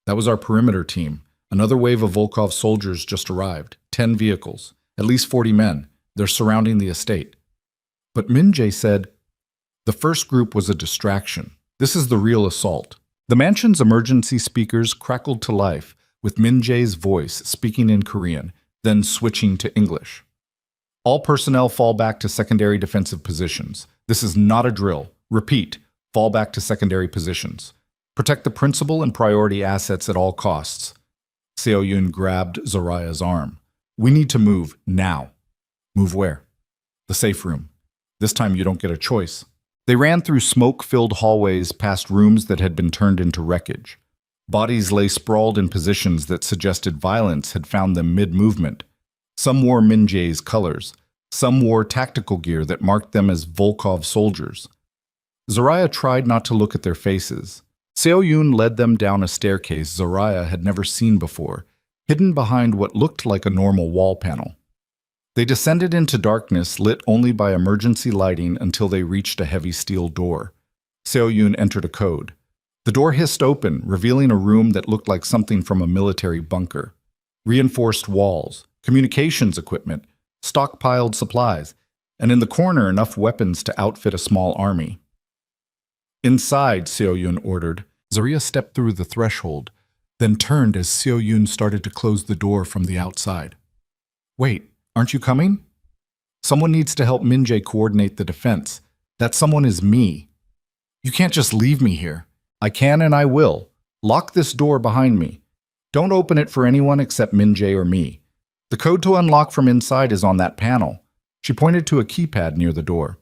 That was our perimeter team. Another wave of Volkov soldiers just arrived. 10 vehicles. At least 40 men. They're surrounding the estate. But Min-jae said, the first group was a distraction. This is the real assault. The mansion's emergency speakers crackled to life, with Min-jae's voice speaking in Korean, then switching to English. All personnel fall back to secondary defensive positions. This is not a drill. Repeat, fall back to secondary positions. Protect the principal and priority assets at all costs. Seo-yoon grabbed Zaraya's arm. We need to move now. Move where? The safe room. This time you don't get a choice. They ran through smoke-filled hallways past rooms that had been turned into wreckage. Bodies lay sprawled in positions that suggested violence had found them mid-movement. Some wore Min-jae's colors. Some wore tactical gear that marked them as Volkov soldiers. Zaraya tried not to look at their faces. Seo-yoon led them down a staircase Zaraya had never seen before, hidden behind what looked like a normal wall panel. They descended into darkness lit only by emergency lighting until they reached a heavy steel door. Seo-yoon entered a code. The door hissed open, revealing a room that looked like something from a military bunker. Reinforced walls, communications equipment, stockpiled supplies, and in the corner enough weapons to outfit a small army. "Inside," Seo-yoon ordered. Zaraya stepped through the threshold, then turned as Seo-yoon started to close the door from the outside. "Wait, aren't you coming? Someone needs to help Min-jae coordinate the defense. That someone is me. You can't just leave me here." "I can and I will. Lock this door behind me. Don't open it for anyone except Min-jae or me. The code to unlock from inside is on that panel." She pointed to a keypad near the door.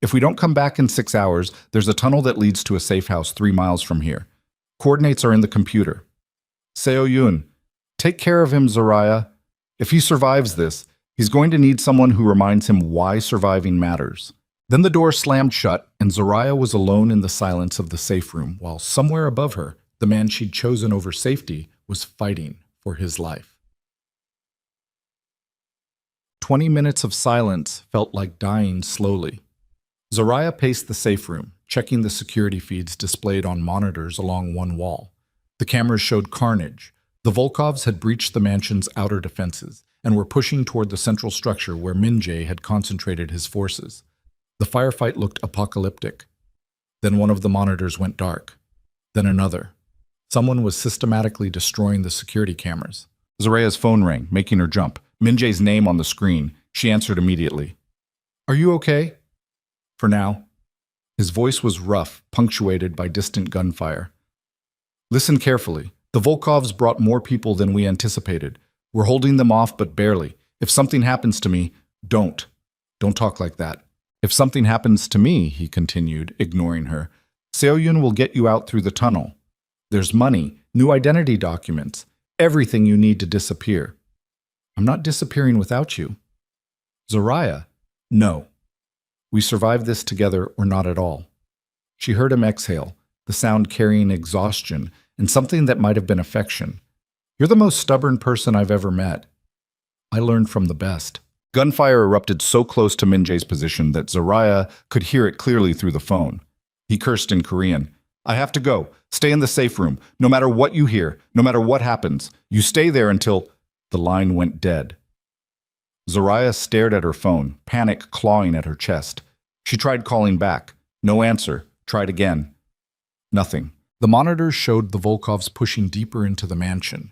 "If we don't come back in 6 hours, there's a tunnel that leads to a safe house 3 miles from here. Coordinates are in the computer." "Seo-yoon, take care of him, Zaraya. If he survives this, he's going to need someone who reminds him why surviving matters." Then the door slammed shut, and Zaraya was alone in the silence of the safe room, while somewhere above her, the man she'd chosen over safety was fighting for his life. 20 minutes of silence felt like dying slowly. Zaraya paced the safe room, checking the security feeds displayed on monitors along one wall. The cameras showed carnage. The Volkovs had breached the mansion's outer defenses and were pushing toward the central structure where Min-jae had concentrated his forces. The firefight looked apocalyptic. Then one of the monitors went dark. Then another. Someone was systematically destroying the security cameras. Zaraya's phone rang, making her jump. Min-jae's name on the screen. She answered immediately. "Are you okay?" "For now." His voice was rough, punctuated by distant gunfire. "Listen carefully. The Volkovs brought more people than we anticipated. We're holding them off, but barely. If something happens to me, don't talk like that. If something happens to me," he continued, ignoring her, "Seo-yoon will get you out through the tunnel. There's money, new identity documents, everything you need to disappear." "I'm not disappearing without you." "Zaraya, no. We survive this together or not at all." She heard him exhale, the sound carrying exhaustion and something that might have been affection. "You're the most stubborn person I've ever met. I learned from the best." Gunfire erupted so close to Min-jae's position that Zaraya could hear it clearly through the phone. He cursed in Korean. "I have to go. Stay in the safe room. No matter what you hear, no matter what happens, you stay there until—" The line went dead. Zaraya stared at her phone, panic clawing at her chest. She tried calling back. No answer. Tried again. Nothing. The monitors showed the Volkovs pushing deeper into the mansion.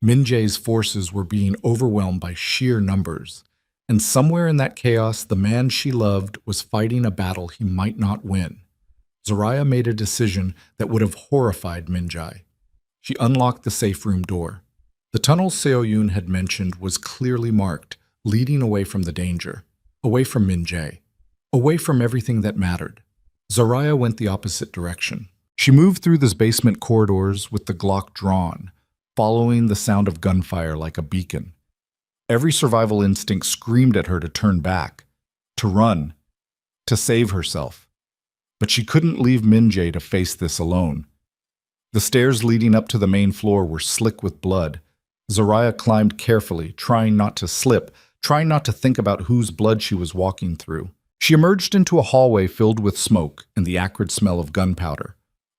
Min-jae's forces were being overwhelmed by sheer numbers. And somewhere in that chaos, the man she loved was fighting a battle he might not win. Zaraya made a decision that would have horrified Min-jae. She unlocked the safe room door. The tunnel Seo-yoon had mentioned was clearly marked, leading away from the danger, away from Min-jae, away from everything that mattered. Zaraya went the opposite direction. She moved through the basement corridors with the Glock drawn, following the sound of gunfire like a beacon. Every survival instinct screamed at her to turn back, to run, to save herself. But she couldn't leave Min-jae to face this alone. The stairs leading up to the main floor were slick with blood. Zaraya climbed carefully, trying not to slip, trying not to think about whose blood she was walking through. She emerged into a hallway filled with smoke and the acrid smell of gunpowder.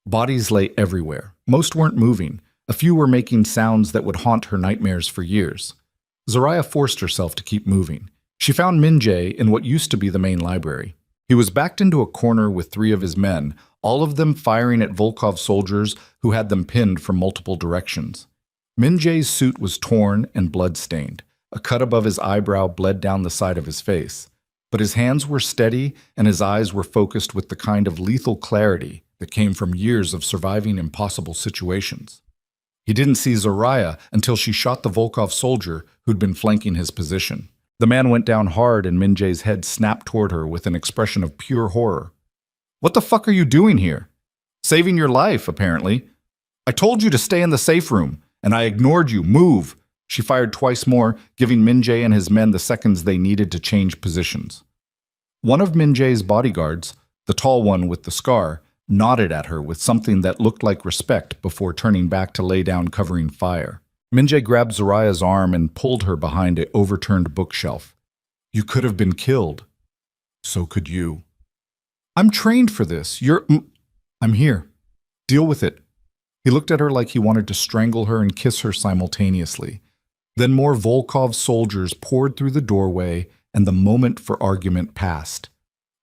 Bodies lay everywhere. Most weren't moving. A few were making sounds that would haunt her nightmares for years. Zaraya forced herself to keep moving. She found Min-jae in what used to be the main library. He was backed into a corner with 3 of his men, all of them firing at Volkov soldiers who had them pinned from multiple directions. Min-jae's suit was torn and blood-stained. A cut above his eyebrow bled down the side of his face. But his hands were steady and his eyes were focused with the kind of lethal clarity that came from years of surviving impossible situations. He didn't see Zaraya until she shot the Volkov soldier who'd been flanking his position. The man went down hard and Min-jae's head snapped toward her with an expression of pure horror. What the fuck are you doing here? Saving your life, apparently. I told you to stay in the safe room, and I ignored you. Move! She fired twice more, giving Min-jae and his men the seconds they needed to change positions. One of Min-jae's bodyguards, the tall one with the scar, nodded at her with something that looked like respect before turning back to lay down covering fire. Min-jae grabbed Zoraya's arm and pulled her behind an overturned bookshelf. You could have been killed. So could you. I'm trained for this. I'm here. Deal with it. He looked at her like he wanted to strangle her and kiss her simultaneously. Then more Volkov soldiers poured through the doorway, and the moment for argument passed.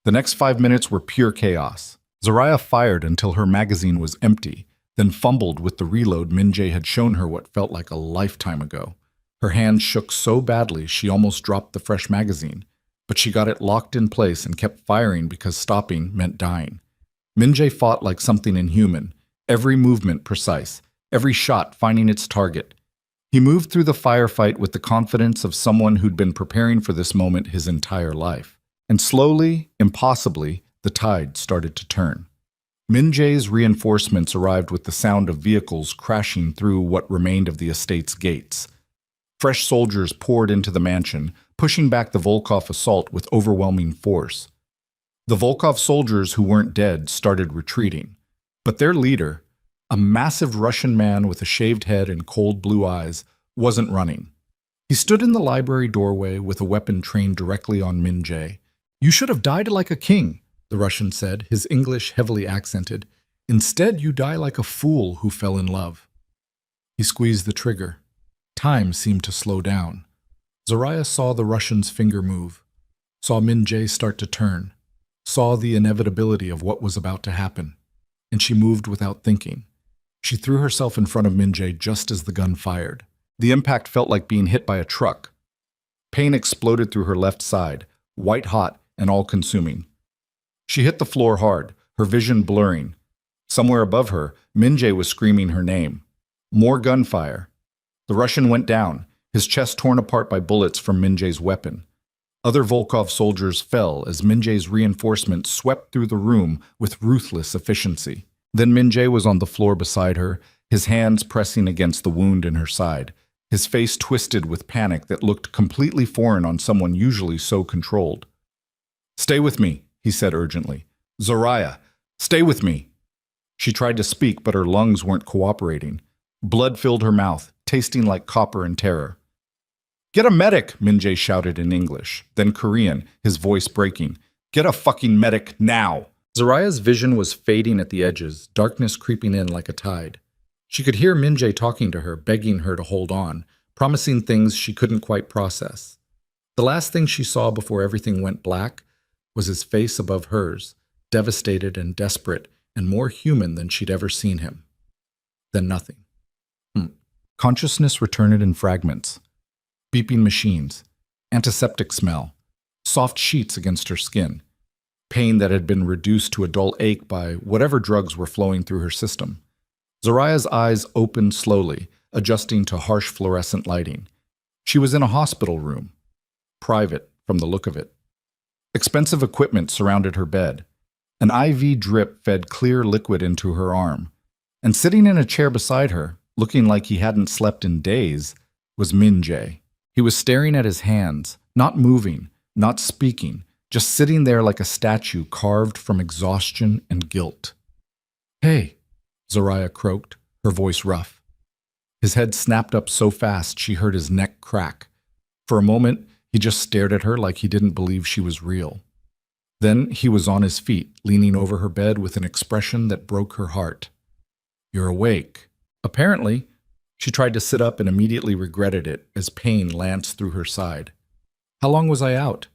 The next 5 minutes were pure chaos. Zoraya fired until her magazine was empty, then fumbled with the reload Min-jae had shown her what felt like a lifetime ago. Her hand shook so badly she almost dropped the fresh magazine, but she got it locked in place and kept firing because stopping meant dying. Min-jae fought like something inhuman, every movement precise, every shot finding its target. He moved through the firefight with the confidence of someone who'd been preparing for this moment his entire life. And slowly, impossibly, the tide started to turn. Min-jae's reinforcements arrived with the sound of vehicles crashing through what remained of the estate's gates. Fresh soldiers poured into the mansion, pushing back the Volkov assault with overwhelming force. The Volkov soldiers who weren't dead started retreating, but their leader, a massive Russian man with a shaved head and cold blue eyes, wasn't running. He stood in the library doorway with a weapon trained directly on Min-jae. You should have died like a king, the Russian said, his English heavily accented. Instead, you die like a fool who fell in love. He squeezed the trigger. Time seemed to slow down. Zoraya saw the Russian's finger move, saw Min-jae start to turn, saw the inevitability of what was about to happen, and she moved without thinking. She threw herself in front of Min-jae just as the gun fired. The impact felt like being hit by a truck. Pain exploded through her left side, white-hot and all-consuming. She hit the floor hard, her vision blurring. Somewhere above her, Min-jae was screaming her name. More gunfire. The Russian went down, his chest torn apart by bullets from Min-jae's weapon. Other Volkov soldiers fell as Min-jae's reinforcements swept through the room with ruthless efficiency. Then Min-jae was on the floor beside her, his hands pressing against the wound in her side, his face twisted with panic that looked completely foreign on someone usually so controlled. Stay with me, he said urgently. Zoraya, stay with me. She tried to speak, but her lungs weren't cooperating. Blood filled her mouth, tasting like copper and terror. Get a medic, Min-jae shouted in English, then Korean, his voice breaking. Get a fucking medic now. Zoraya's vision was fading at the edges, darkness creeping in like a tide. She could hear Min-jae talking to her, begging her to hold on, promising things she couldn't quite process. The last thing she saw before everything went black was his face above hers, devastated and desperate and more human than she'd ever seen him. Then nothing. Consciousness returned in fragments. Beeping machines, antiseptic smell, soft sheets against her skin, pain that had been reduced to a dull ache by whatever drugs were flowing through her system. Zoraya's eyes opened slowly, adjusting to harsh fluorescent lighting. She was in a hospital room, private from the look of it. Expensive equipment surrounded her bed. An IV drip fed clear liquid into her arm. And sitting in a chair beside her, looking like he hadn't slept in days, was Min-jae. He was staring at his hands, not moving, not speaking, just sitting there like a statue carved from exhaustion and guilt. Hey, Zoraya croaked, her voice rough. His head snapped up so fast she heard his neck crack. For a moment, he just stared at her like he didn't believe she was real. Then he was on his feet, leaning over her bed with an expression that broke her heart. You're awake. Apparently, she tried to sit up and immediately regretted it as pain lanced through her side. How long was I out?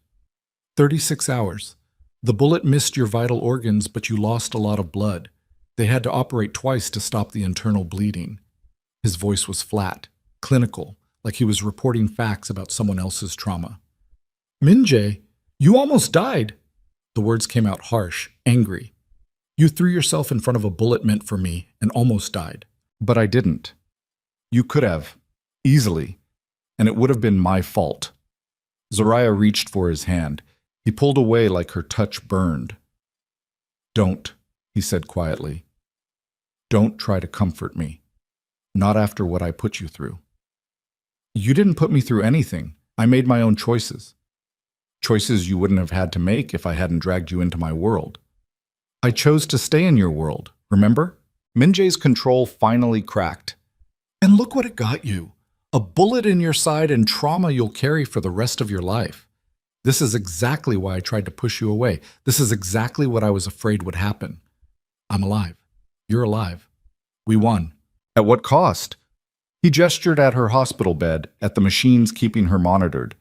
36 hours. The bullet missed your vital organs, but you lost a lot of blood. They had to operate twice to stop the internal bleeding. His voice was flat, clinical, like he was reporting facts about someone else's trauma. Min-jae, you almost died. The words came out harsh, angry. You threw yourself in front of a bullet meant for me and almost died. But I didn't. You could have, easily, and it would have been my fault. Zoraya reached for his hand. He pulled away like her touch burned. Don't, he said quietly. Don't try to comfort me. Not after what I put you through. You didn't put me through anything. I made my own choices. Choices you wouldn't have had to make if I hadn't dragged you into my world. I chose to stay in your world, remember? Min-jae's control finally cracked. And look what it got you. A bullet in your side and trauma you'll carry for the rest of your life. This is exactly why I tried to push you away. This is exactly what I was afraid would happen. I'm alive. You're alive. We won. At what cost? He gestured at her hospital bed, at the machines keeping her monitored.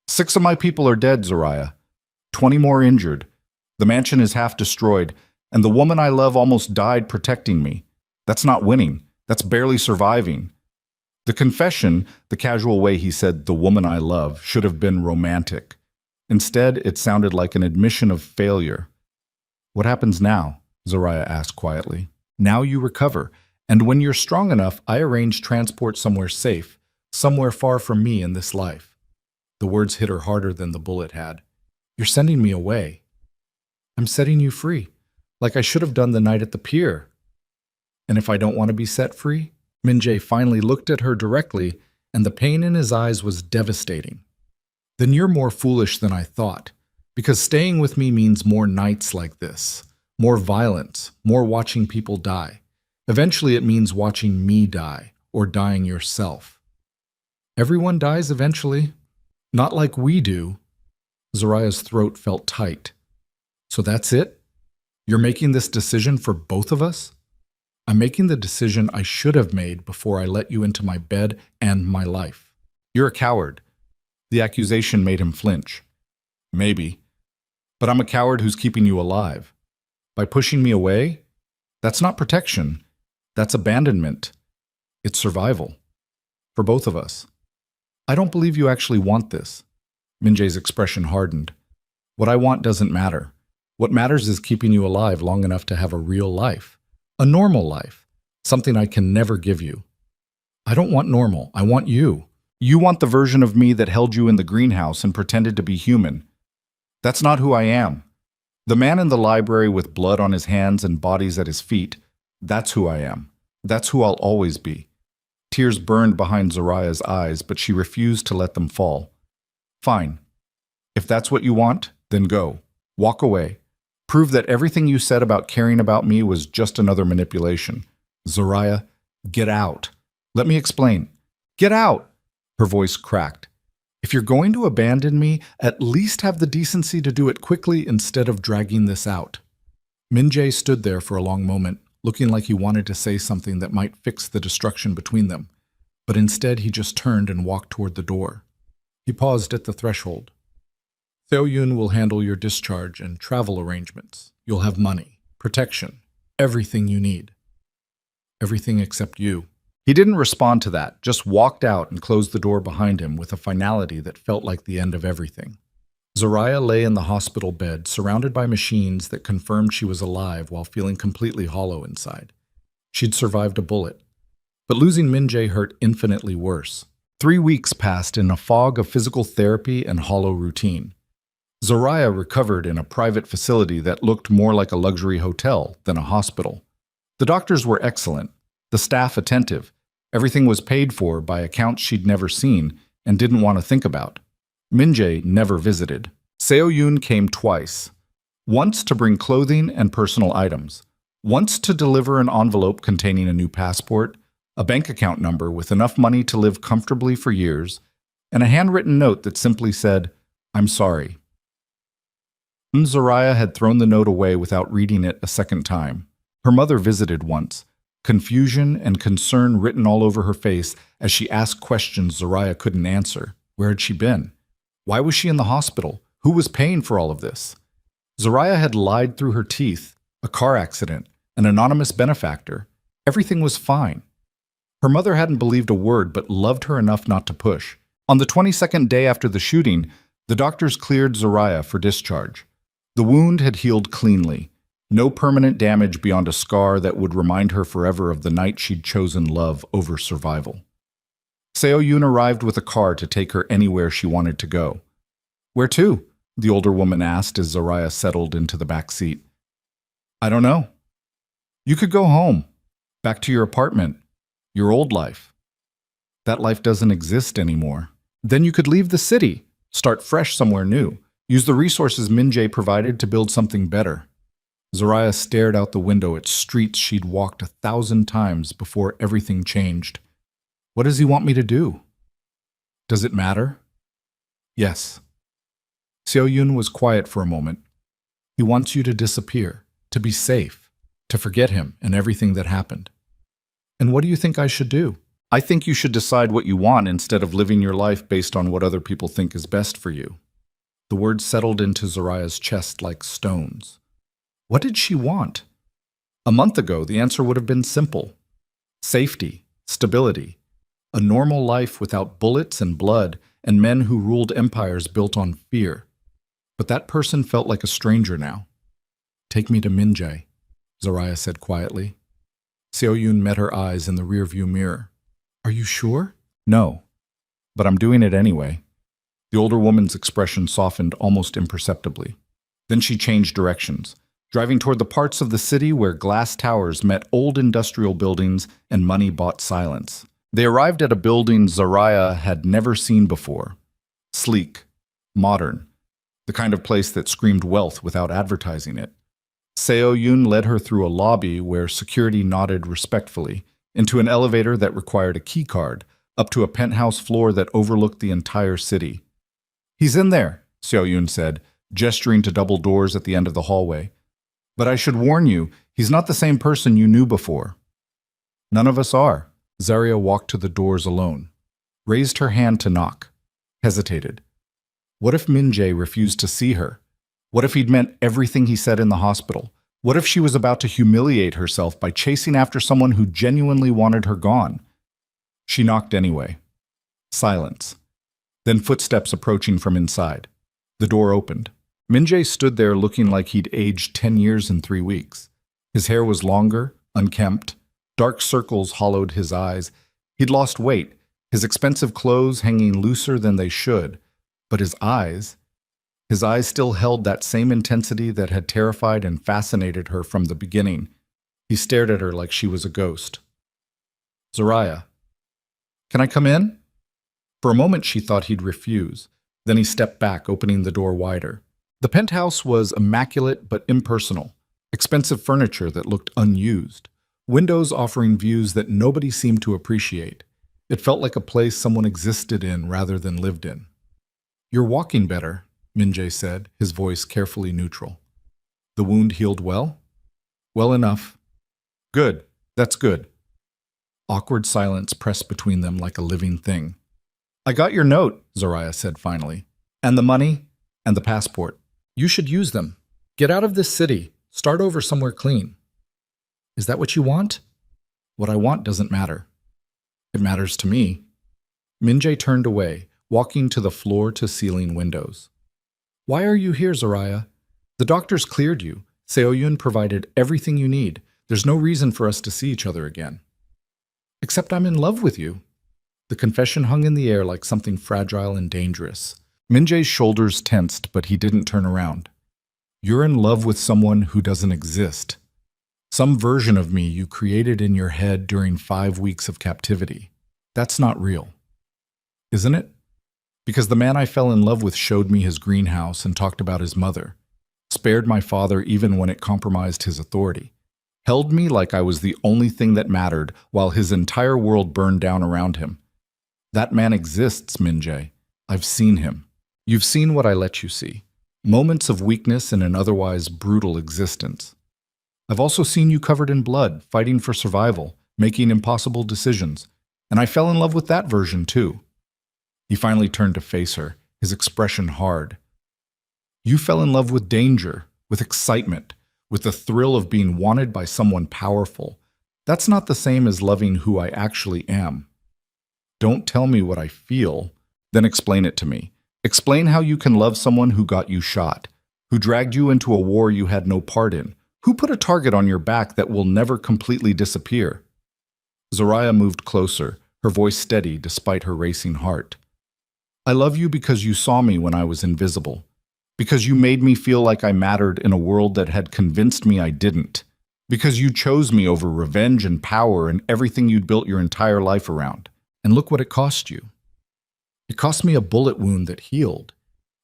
6 of my people are dead, Zoraya. 20 more injured. The mansion is half destroyed, and the woman I love almost died protecting me. That's not winning. That's barely surviving. The confession, the casual way he said the woman I love, should have been romantic. Instead, it sounded like an admission of failure. What happens now? Zoraya asked quietly. Now you recover, and when you're strong enough, I arrange transport somewhere safe, somewhere far from me in this life. The words hit her harder than the bullet had. You're sending me away. I'm setting you free, like I should have done the night at the pier. And if I don't want to be set free? Min-jae finally looked at her directly, and the pain in his eyes was devastating. Then you're more foolish than I thought, because staying with me means more nights like this, more violence, more watching people die. Eventually it means watching me die, or dying yourself. Everyone dies eventually. Not like we do. Zoraya's throat felt tight. So that's it? You're making this decision for both of us? I'm making the decision I should have made before I let you into my bed and my life. You're a coward. The accusation made him flinch. Maybe. But I'm a coward who's keeping you alive. By pushing me away, that's not protection. That's abandonment. It's survival. For both of us. I don't believe you actually want this. Min-jae's expression hardened. What I want doesn't matter. What matters is keeping you alive long enough to have a real life. A normal life. Something I can never give you. I don't want normal. I want you. You want the version of me that held you in the greenhouse and pretended to be human. That's not who I am. The man in the library with blood on his hands and bodies at his feet, that's who I am. That's who I'll always be. Tears burned behind Zoraya's eyes, but she refused to let them fall. Fine. If that's what you want, then go. Walk away. Prove that everything you said about caring about me was just another manipulation. Zoraya, get out. Let me explain. Get out! Her voice cracked. If you're going to abandon me, at least have the decency to do it quickly instead of dragging this out. Min-jae stood there for a long moment, looking like he wanted to say something that might fix the destruction between them. But instead he just turned and walked toward the door. He paused at the threshold. Seo-yoon will handle your discharge and travel arrangements. You'll have money, protection, everything you need. Everything except you. He didn't respond to that, just walked out and closed the door behind him with a finality that felt like the end of everything. Zoraya lay in the hospital bed, surrounded by machines that confirmed she was alive while feeling completely hollow inside. She'd survived a bullet. But losing Min-jae hurt infinitely worse. 3 weeks passed in a fog of physical therapy and hollow routine. Zoraya recovered in a private facility that looked more like a luxury hotel than a hospital. The doctors were excellent, the staff attentive. Everything was paid for by accounts she'd never seen and didn't want to think about. Min-jae never visited. Seo-yoon came twice. Once to bring clothing and personal items. Once to deliver an envelope containing a new passport, a bank account number with enough money to live comfortably for years, and a handwritten note that simply said, "I'm sorry." Zoraya had thrown the note away without reading it a second time. Her mother visited once, confusion and concern written all over her face as she asked questions Zoraya couldn't answer. Where had she been? Why was she in the hospital? Who was paying for all of this? Zoraya had lied through her teeth. A car accident, an anonymous benefactor. Everything was fine. Her mother hadn't believed a word but loved her enough not to push. On the 22nd day after the shooting, the doctors cleared Zoraya for discharge. The wound had healed cleanly. No permanent damage beyond a scar that would remind her forever of the night she'd chosen love over survival. Seo-yoon arrived with a car to take her anywhere she wanted to go. "Where to?" the older woman asked as Zoraya settled into the back seat. I don't know. You could go home, back to your apartment, your old life. That life doesn't exist anymore. Then you could leave the city, start fresh somewhere new, use the resources Min-jae provided to build something better. Zariah stared out the window at streets she'd walked 1,000 times before everything changed. What does he want me to do? Does it matter? Yes. Seo-yoon was quiet for a moment. He wants you to disappear, to be safe, to forget him and everything that happened. And what do you think I should do? I think you should decide what you want instead of living your life based on what other people think is best for you. The words settled into Zariah's chest like stones. What did she want? A month ago, the answer would have been simple. Safety, stability, a normal life without bullets and blood and men who ruled empires built on fear. But that person felt like a stranger now. Take me to Min-jae, Zariah said quietly. Seo-yoon met her eyes in the rearview mirror. Are you sure? No, but I'm doing it anyway. The older woman's expression softened almost imperceptibly. Then she changed directions, driving toward the parts of the city where glass towers met old industrial buildings and money bought silence. They arrived at a building Zariah had never seen before. Sleek, modern, the kind of place that screamed wealth without advertising it. Seo-yoon led her through a lobby where security nodded respectfully, into an elevator that required a key card, up to a penthouse floor that overlooked the entire city. He's in there, Seo-yoon said, gesturing to double doors at the end of the hallway. But I should warn you, he's not the same person you knew before. None of us are. Zariah walked to the doors alone, raised her hand to knock, hesitated. What if Min-jae refused to see her? What if he'd meant everything he said in the hospital? What if she was about to humiliate herself by chasing after someone who genuinely wanted her gone? She knocked anyway. Silence. Then footsteps approaching from inside. The door opened. Min-jae stood there looking like he'd aged 10 years in 3 weeks. His hair was longer, unkempt. Dark circles hollowed his eyes. He'd lost weight, his expensive clothes hanging looser than they should. But his eyes still held that same intensity that had terrified and fascinated her from the beginning. He stared at her like she was a ghost. Zariah, can I come in? For a moment she thought he'd refuse. Then he stepped back, opening the door wider. The penthouse was immaculate but impersonal. Expensive furniture that looked unused. Windows offering views that nobody seemed to appreciate. It felt like a place someone existed in rather than lived in. You're walking better, Min-jae said, his voice carefully neutral. The wound healed well? Well enough. Good. That's good. Awkward silence pressed between them like a living thing. I got your note, Zariah said finally. And the money, and the passport. You should use them. Get out of this city. Start over somewhere clean. Is that what you want? What I want doesn't matter. It matters to me. Min-jae turned away, walking to the floor-to-ceiling windows. Why are you here, Zariah? The doctors cleared you. Seo-yoon provided everything you need. There's no reason for us to see each other again. Except I'm in love with you. The confession hung in the air like something fragile and dangerous. Min-jae's shoulders tensed, but he didn't turn around. You're in love with someone who doesn't exist. Some version of me you created in your head during 5 weeks of captivity. That's not real. Isn't it? Because the man I fell in love with showed me his greenhouse and talked about his mother, spared my father even when it compromised his authority, held me like I was the only thing that mattered while his entire world burned down around him. That man exists, Min-jae. I've seen him. You've seen what I let you see. Moments of weakness in an otherwise brutal existence. I've also seen you covered in blood, fighting for survival, making impossible decisions, and I fell in love with that version too. He finally turned to face her, his expression hard. You fell in love with danger, with excitement, with the thrill of being wanted by someone powerful. That's not the same as loving who I actually am. Don't tell me what I feel, then explain it to me. Explain how you can love someone who got you shot, who dragged you into a war you had no part in, who put a target on your back that will never completely disappear. Zariah moved closer, her voice steady despite her racing heart. I love you because you saw me when I was invisible. Because you made me feel like I mattered in a world that had convinced me I didn't. Because you chose me over revenge and power and everything you'd built your entire life around. And look what it cost you. It cost me a bullet wound that healed.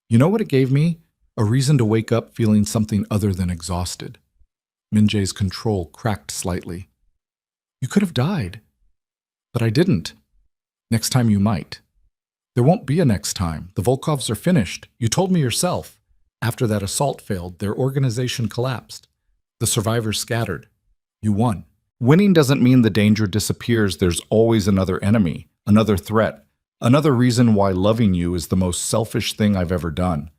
You know what it gave me? A reason to wake up feeling something other than exhausted. Min-jae's control cracked slightly. You could have died. But I didn't. Next time you might. There won't be a next time. The Volkovs are finished. You told me yourself. After that assault failed, their organization collapsed. The survivors scattered. You won. Winning doesn't mean the danger disappears. There's always another enemy, another threat, another reason why loving you is the most selfish thing I've ever done.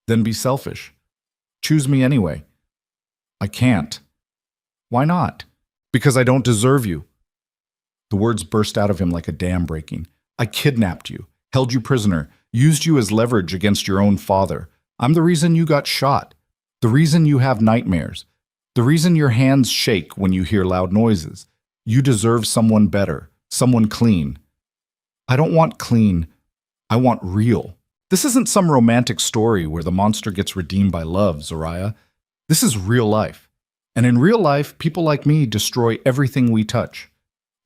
Then be selfish. Choose me anyway. I can't. Why not? Because I don't deserve you. The words burst out of him like a dam breaking. I kidnapped you, held you prisoner, used you as leverage against your own father. I'm the reason you got shot, the reason you have nightmares, the reason your hands shake when you hear loud noises. You deserve someone better, someone clean. I don't want clean. I want real. This isn't some romantic story where the monster gets redeemed by love, Zoraya. This is real life. And in real life, people like me destroy everything we touch.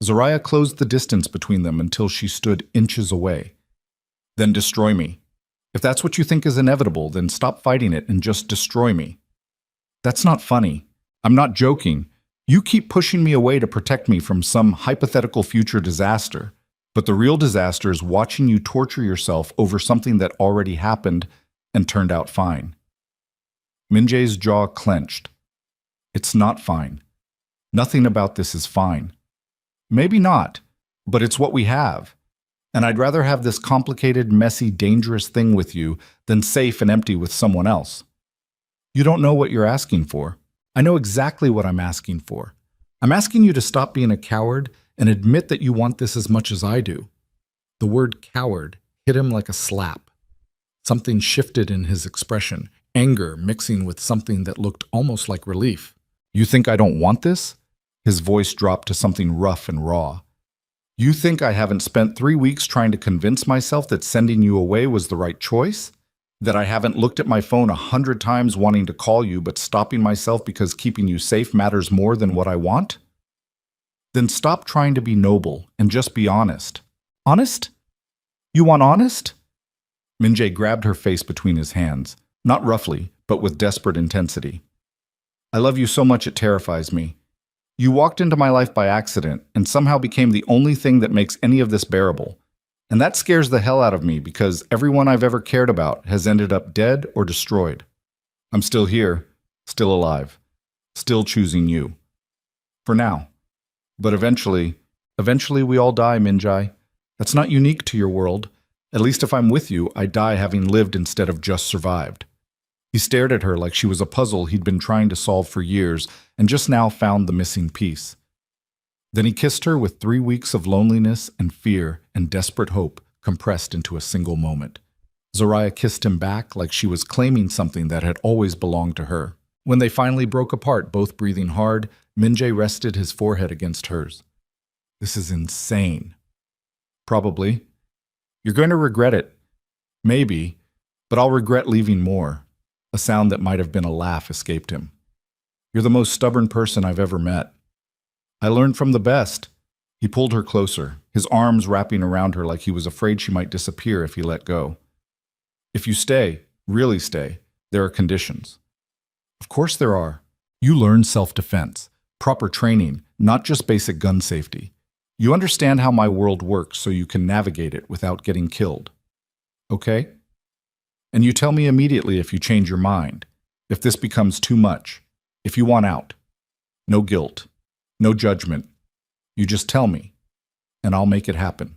Zoraya closed the distance between them until she stood inches away. Then destroy me. If that's what you think is inevitable, then stop fighting it and just destroy me. That's not funny. I'm not joking. You keep pushing me away to protect me from some hypothetical future disaster. But the real disaster is watching you torture yourself over something that already happened and turned out fine. Min-jae's jaw clenched. It's not fine. Nothing about this is fine. Maybe not, but it's what we have. And I'd rather have this complicated, messy, dangerous thing with you than safe and empty with someone else. You don't know what you're asking for. I know exactly what I'm asking for. I'm asking you to stop being a coward and admit that you want this as much as I do. The word coward hit him like a slap. Something shifted in his expression, anger mixing with something that looked almost like relief. You think I don't want this? His voice dropped to something rough and raw. You think I haven't spent 3 weeks trying to convince myself that sending you away was the right choice? That I haven't looked at my phone 100 times wanting to call you but stopping myself because keeping you safe matters more than what I want? Then stop trying to be noble and just be honest. Honest? You want honest? Min-jae grabbed her face between his hands, not roughly, but with desperate intensity. I love you so much it terrifies me. You walked into my life by accident and somehow became the only thing that makes any of this bearable. And that scares the hell out of me because everyone I've ever cared about has ended up dead or destroyed. I'm still here, still alive, still choosing you. For now. But eventually we all die, Min-jae. That's not unique to your world. At least if I'm with you, I die having lived instead of just survived. He stared at her like she was a puzzle he'd been trying to solve for years and just now found the missing piece. Then he kissed her with 3 weeks of loneliness and fear and desperate hope compressed into a single moment. Zoraya kissed him back like she was claiming something that had always belonged to her. When they finally broke apart, both breathing hard, Min-jae rested his forehead against hers. This is insane. Probably. You're going to regret it. Maybe, but I'll regret leaving more. A sound that might have been a laugh escaped him. You're the most stubborn person I've ever met. I learned from the best. He pulled her closer, his arms wrapping around her like he was afraid she might disappear if he let go. If you stay, really stay, there are conditions. Of course there are. You learn self-defense, proper training, not just basic gun safety. You understand how my world works so you can navigate it without getting killed. Okay? And you tell me immediately if you change your mind, if this becomes too much, if you want out. No guilt, no judgment. You just tell me, and I'll make it happen.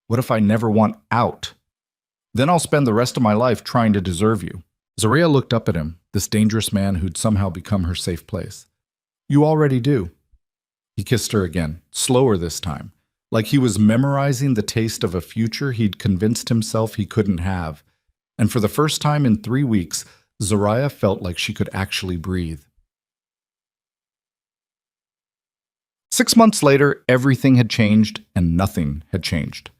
What if I never want out? Then I'll spend the rest of my life trying to deserve you. Zoraya looked up at him, this dangerous man who'd somehow become her safe place. You already do. He kissed her again, slower this time, like he was memorizing the taste of a future he'd convinced himself he couldn't have. And for the first time in 3 weeks, Zoraya felt like she could actually breathe. 6 months later, everything had changed and nothing had changed.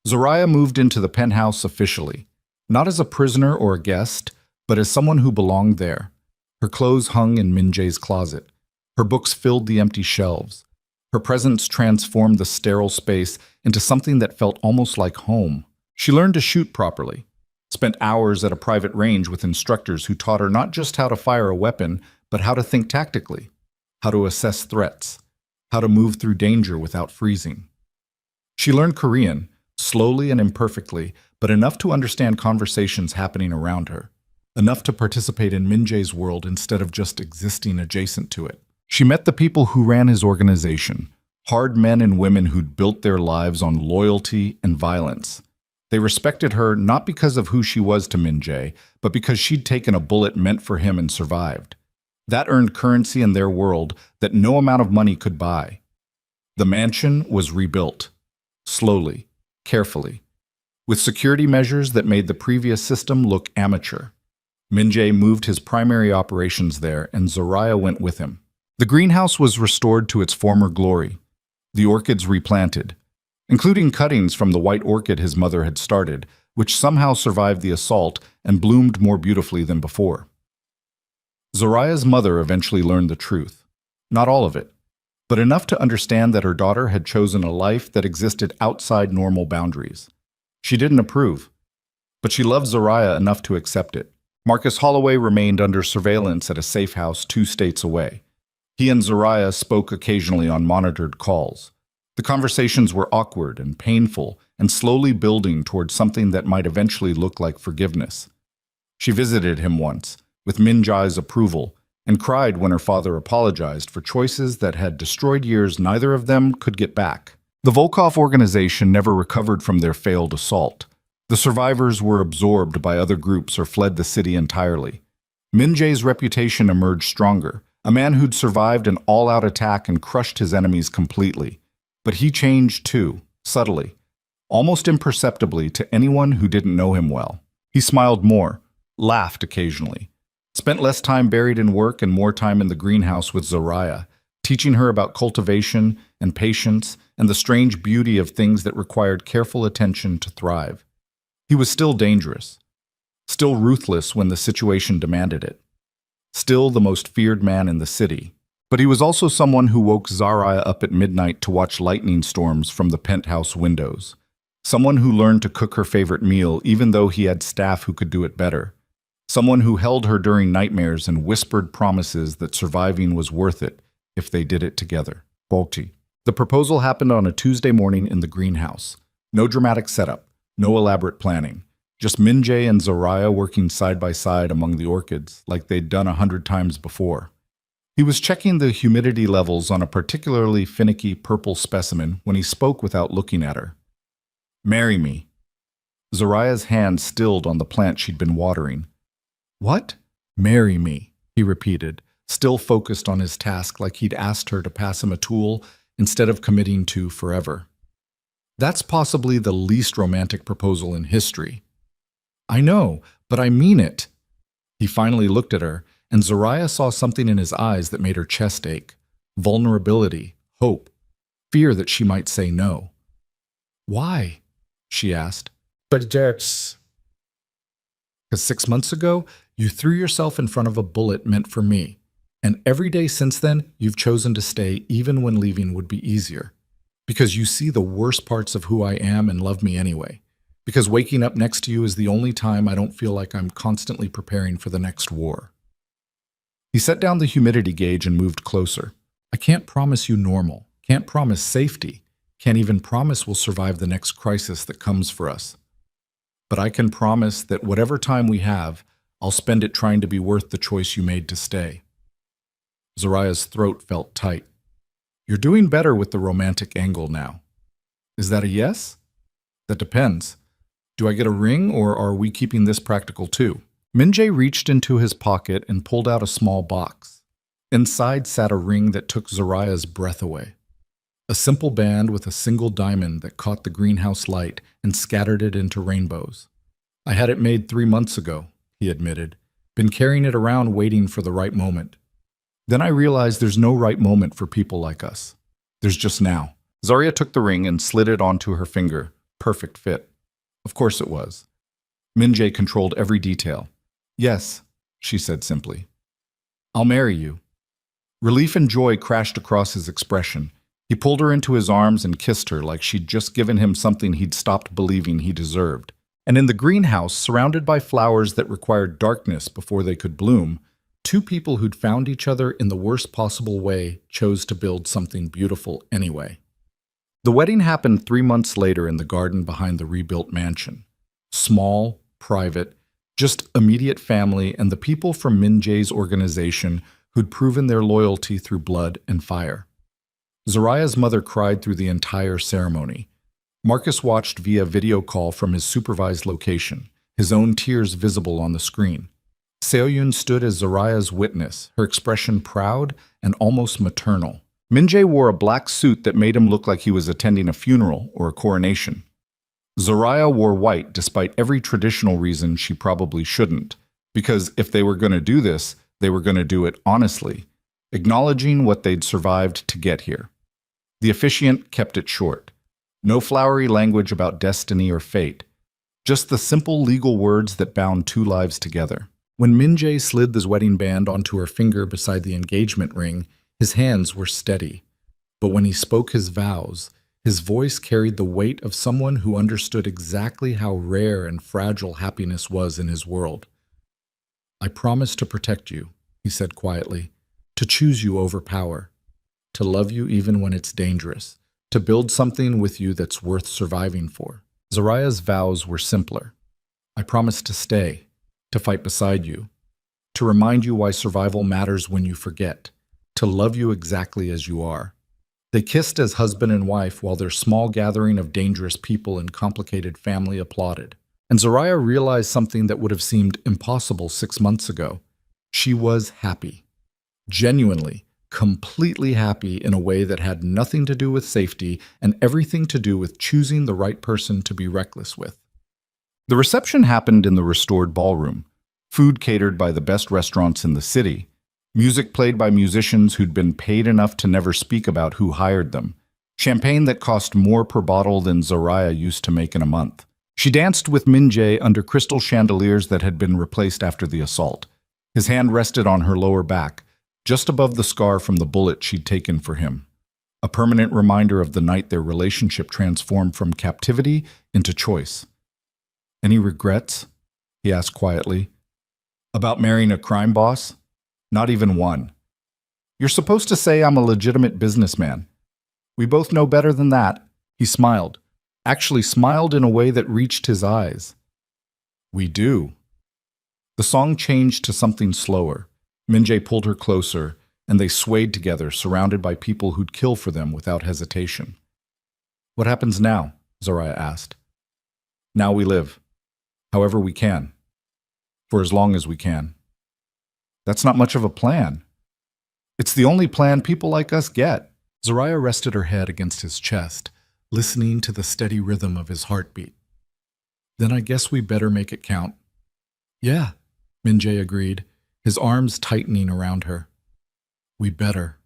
Zoraya moved into the penthouse officially. Not as a prisoner or a guest, but as someone who belonged there. Her clothes hung in Min-jae's closet. Her books filled the empty shelves. Her presence transformed the sterile space into something that felt almost like home. She learned to shoot properly, spent hours at a private range with instructors who taught her not just how to fire a weapon, but how to think tactically, how to assess threats, how to move through danger without freezing. She learned Korean, slowly and imperfectly, but enough to understand conversations happening around her, enough to participate in Min-jae's world instead of just existing adjacent to it. She met the people who ran his organization, hard men and women who'd built their lives on loyalty and violence. They respected her not because of who she was to Min-jae, but because she'd taken a bullet meant for him and survived. That earned currency in their world that no amount of money could buy. The mansion was rebuilt, slowly, carefully, with security measures that made the previous system look amateur. Min-jae moved his primary operations there, and Zoraya went with him. The greenhouse was restored to its former glory, the orchids replanted, including cuttings from the white orchid his mother had started, which somehow survived the assault and bloomed more beautifully than before. Zoraya's mother eventually learned the truth. Not all of it, but enough to understand that her daughter had chosen a life that existed outside normal boundaries. She didn't approve, but she loved Zoraya enough to accept it. Marcus Holloway remained under surveillance at a safe house 2 states away. He and Zoraya spoke occasionally on monitored calls. The conversations were awkward and painful and slowly building towards something that might eventually look like forgiveness. She visited him once, with Min-jae's approval, and cried when her father apologized for choices that had destroyed years neither of them could get back. The Volkov organization never recovered from their failed assault. The survivors were absorbed by other groups or fled the city entirely. Min-jae's reputation emerged stronger, a man who'd survived an all-out attack and crushed his enemies completely. But he changed too, subtly, almost imperceptibly to anyone who didn't know him well. He smiled more, laughed occasionally, spent less time buried in work and more time in the greenhouse with Zoraya, teaching her about cultivation and patience and the strange beauty of things that required careful attention to thrive. He was still dangerous, still ruthless when the situation demanded it, still the most feared man in the city. But he was also someone who woke Zoraya up at midnight to watch lightning storms from the penthouse windows. Someone who learned to cook her favorite meal even though he had staff who could do it better. Someone who held her during nightmares and whispered promises that surviving was worth it if they did it together. Bogti. The proposal happened on a Tuesday morning in the greenhouse. No dramatic setup, no elaborate planning. Just Min-jae and Zoraya working side by side among the orchids like they'd done 100 times before. He was checking the humidity levels on a particularly finicky purple specimen when he spoke without looking at her. "Marry me." Zoraya's hand stilled on the plant she'd been watering. "What?" "Marry me," he repeated, still focused on his task like he'd asked her to pass him a tool instead of committing to forever. That's possibly the least romantic proposal in history. "I know, but I mean it." He finally looked at her, and Zoraya saw something in his eyes that made her chest ache. Vulnerability, hope, fear that she might say no. "Why?" she asked. But that's... "Because 6 months ago, you threw yourself in front of a bullet meant for me. And every day since then, you've chosen to stay even when leaving would be easier. Because you see the worst parts of who I am and love me anyway. Because waking up next to you is the only time I don't feel like I'm constantly preparing for the next war." He set down the humidity gauge and moved closer. "I can't promise you normal, can't promise safety, can't even promise we'll survive the next crisis that comes for us. But I can promise that whatever time we have, I'll spend it trying to be worth the choice you made to stay." Zoraya's throat felt tight. "You're doing better with the romantic angle now. Is that a yes?" "That depends. Do I get a ring, or are we keeping this practical too?" Min-jae reached into his pocket and pulled out a small box. Inside sat a ring that took Zoraya's breath away. A simple band with a single diamond that caught the greenhouse light and scattered it into rainbows. "I had it made 3 months ago," he admitted. "Been carrying it around waiting for the right moment. Then I realized there's no right moment for people like us. There's just now." Zarya took the ring and slid it onto her finger. Perfect fit. Of course it was. Min-jae controlled every detail. Yes, she said simply. I'll marry you. Relief and joy crashed across his expression. He pulled her into his arms and kissed her like she'd just given him something he'd stopped believing he deserved. And in the greenhouse, surrounded by flowers that required darkness before they could bloom, two people who'd found each other in the worst possible way chose to build something beautiful anyway. The wedding happened 3 months later in the garden behind the rebuilt mansion. Small, private, just immediate family and the people from Min-jae's organization who'd proven their loyalty through blood and fire. Zariah's mother cried through the entire ceremony. Marcus watched via video call from his supervised location, his own tears visible on the screen. Seoyun stood as Zariah's witness, her expression proud and almost maternal. Min-jae wore a black suit that made him look like he was attending a funeral or a coronation. Zariah wore white despite every traditional reason she probably shouldn't, because if they were going to do this, they were going to do it honestly, acknowledging what they'd survived to get here. The officiant kept it short. No flowery language about destiny or fate, just the simple legal words that bound two lives together. When Min-jae slid the wedding band onto her finger beside the engagement ring, his hands were steady. But when he spoke his vows, his voice carried the weight of someone who understood exactly how rare and fragile happiness was in his world. I promise to protect you, he said quietly, to choose you over power, to love you even when it's dangerous, to build something with you that's worth surviving for. Zariah's vows were simpler. I promise to stay, to fight beside you, to remind you why survival matters when you forget, to love you exactly as you are. They kissed as husband and wife while their small gathering of dangerous people and complicated family applauded. And Zariah realized something that would have seemed impossible 6 months ago. She was happy. Genuinely, completely happy in a way that had nothing to do with safety and everything to do with choosing the right person to be reckless with. The reception happened in the restored ballroom, food catered by the best restaurants in the city, music played by musicians who'd been paid enough to never speak about who hired them, champagne that cost more per bottle than Zariah used to make in a month. She danced with Min-jae under crystal chandeliers that had been replaced after the assault. His hand rested on her lower back, just above the scar from the bullet she'd taken for him, a permanent reminder of the night their relationship transformed from captivity into choice. Any regrets? He asked quietly. About marrying a crime boss? Not even one. You're supposed to say I'm a legitimate businessman. We both know better than that. He smiled, actually smiled in a way that reached his eyes. We do. The song changed to something slower. Min-jae pulled her closer, and they swayed together, surrounded by people who'd kill for them without hesitation. What happens now? Zariah asked. Now we live. However we can. For as long as we can. That's not much of a plan. It's the only plan people like us get. Zariah rested her head against his chest, listening to the steady rhythm of his heartbeat. Then I guess we better make it count. Yeah, Min-jae agreed, his arms tightening around her. We better.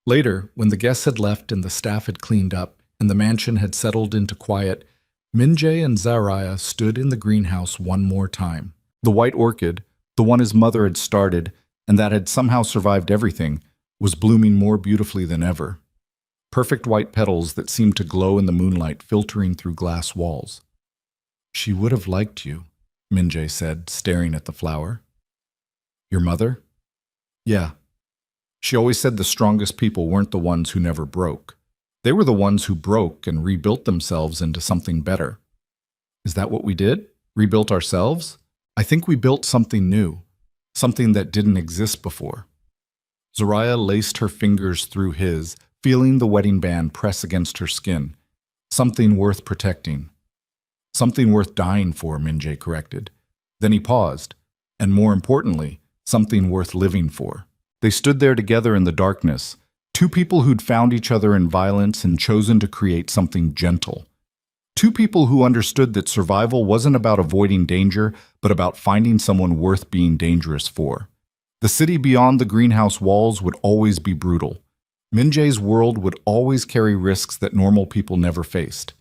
Later, when the guests had left and the staff had cleaned up and the mansion had settled into quiet, Min-jae and Zariah stood in the greenhouse one more time. The white orchid, the one his mother had started and that had somehow survived everything, was blooming more beautifully than ever. Perfect white petals that seemed to glow in the moonlight filtering through glass walls. She would have liked you, Min-jae said, staring at the flower. Your mother? Yeah. She always said the strongest people weren't the ones who never broke. They were the ones who broke and rebuilt themselves into something better. Is that what we did? Rebuilt ourselves? I think we built something new, something that didn't exist before. Zariah laced her fingers through his, feeling the wedding band press against her skin. Something worth protecting. Something worth dying for, Min-jae corrected. Then he paused, and more importantly, something worth living for. They stood there together in the darkness, two people who'd found each other in violence and chosen to create something gentle. Two people who understood that survival wasn't about avoiding danger, but about finding someone worth being dangerous for. The city beyond the greenhouse walls would always be brutal. Min-jae's world would always carry risks that normal people never faced.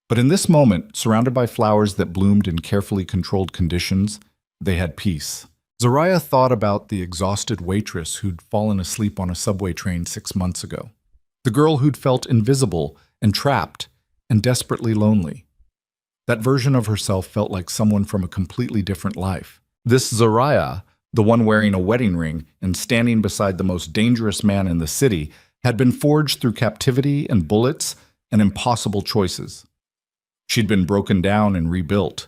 But in this moment, surrounded by flowers that bloomed in carefully controlled conditions, they had peace. Zariah thought about the exhausted waitress who'd fallen asleep on a subway train 6 months ago. The girl who'd felt invisible and trapped and desperately lonely. That version of herself felt like someone from a completely different life. This Zariah, the one wearing a wedding ring and standing beside the most dangerous man in the city, had been forged through captivity and bullets and impossible choices. She'd been broken down and rebuilt,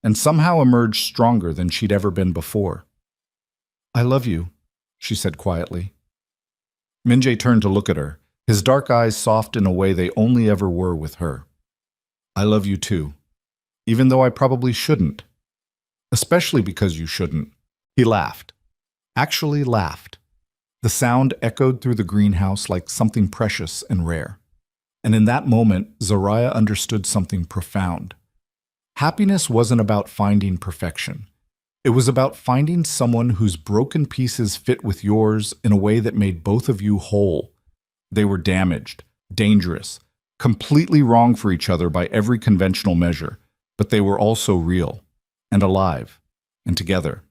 and somehow emerged stronger than she'd ever been before. "I love you," she said quietly. Minjae turned to look at her, his dark eyes soft in a way they only ever were with her. "I love you too, even though I probably shouldn't. Especially because you shouldn't." He laughed. Actually laughed. The sound echoed through the greenhouse like something precious and rare. And in that moment, Zariah understood something profound. Happiness wasn't about finding perfection. It was about finding someone whose broken pieces fit with yours in a way that made both of you whole. They were damaged, dangerous, completely wrong for each other by every conventional measure, but they were also real, and alive, and together.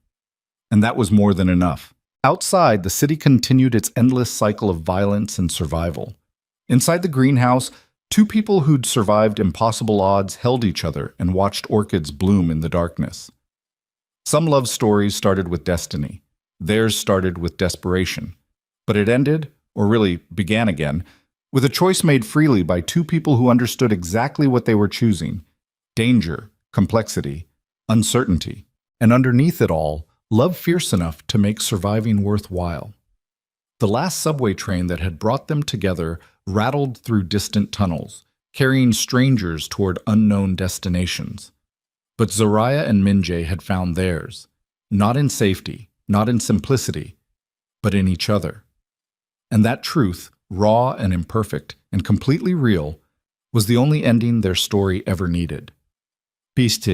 And that was more than enough. Outside, the city continued its endless cycle of violence and survival. Inside the greenhouse, two people who'd survived impossible odds held each other and watched orchids bloom in the darkness. Some love stories started with destiny. Theirs started with desperation. But it ended, or really began again, with a choice made freely by two people who understood exactly what they were choosing: danger, complexity, uncertainty, and underneath it all, love fierce enough to make surviving worthwhile. The last subway train that had brought them together rattled through distant tunnels, carrying strangers toward unknown destinations. But Zariah and Minjae had found theirs, not in safety, not in simplicity, but in each other. And that truth, raw and imperfect and completely real, was the only ending their story ever needed. Peace to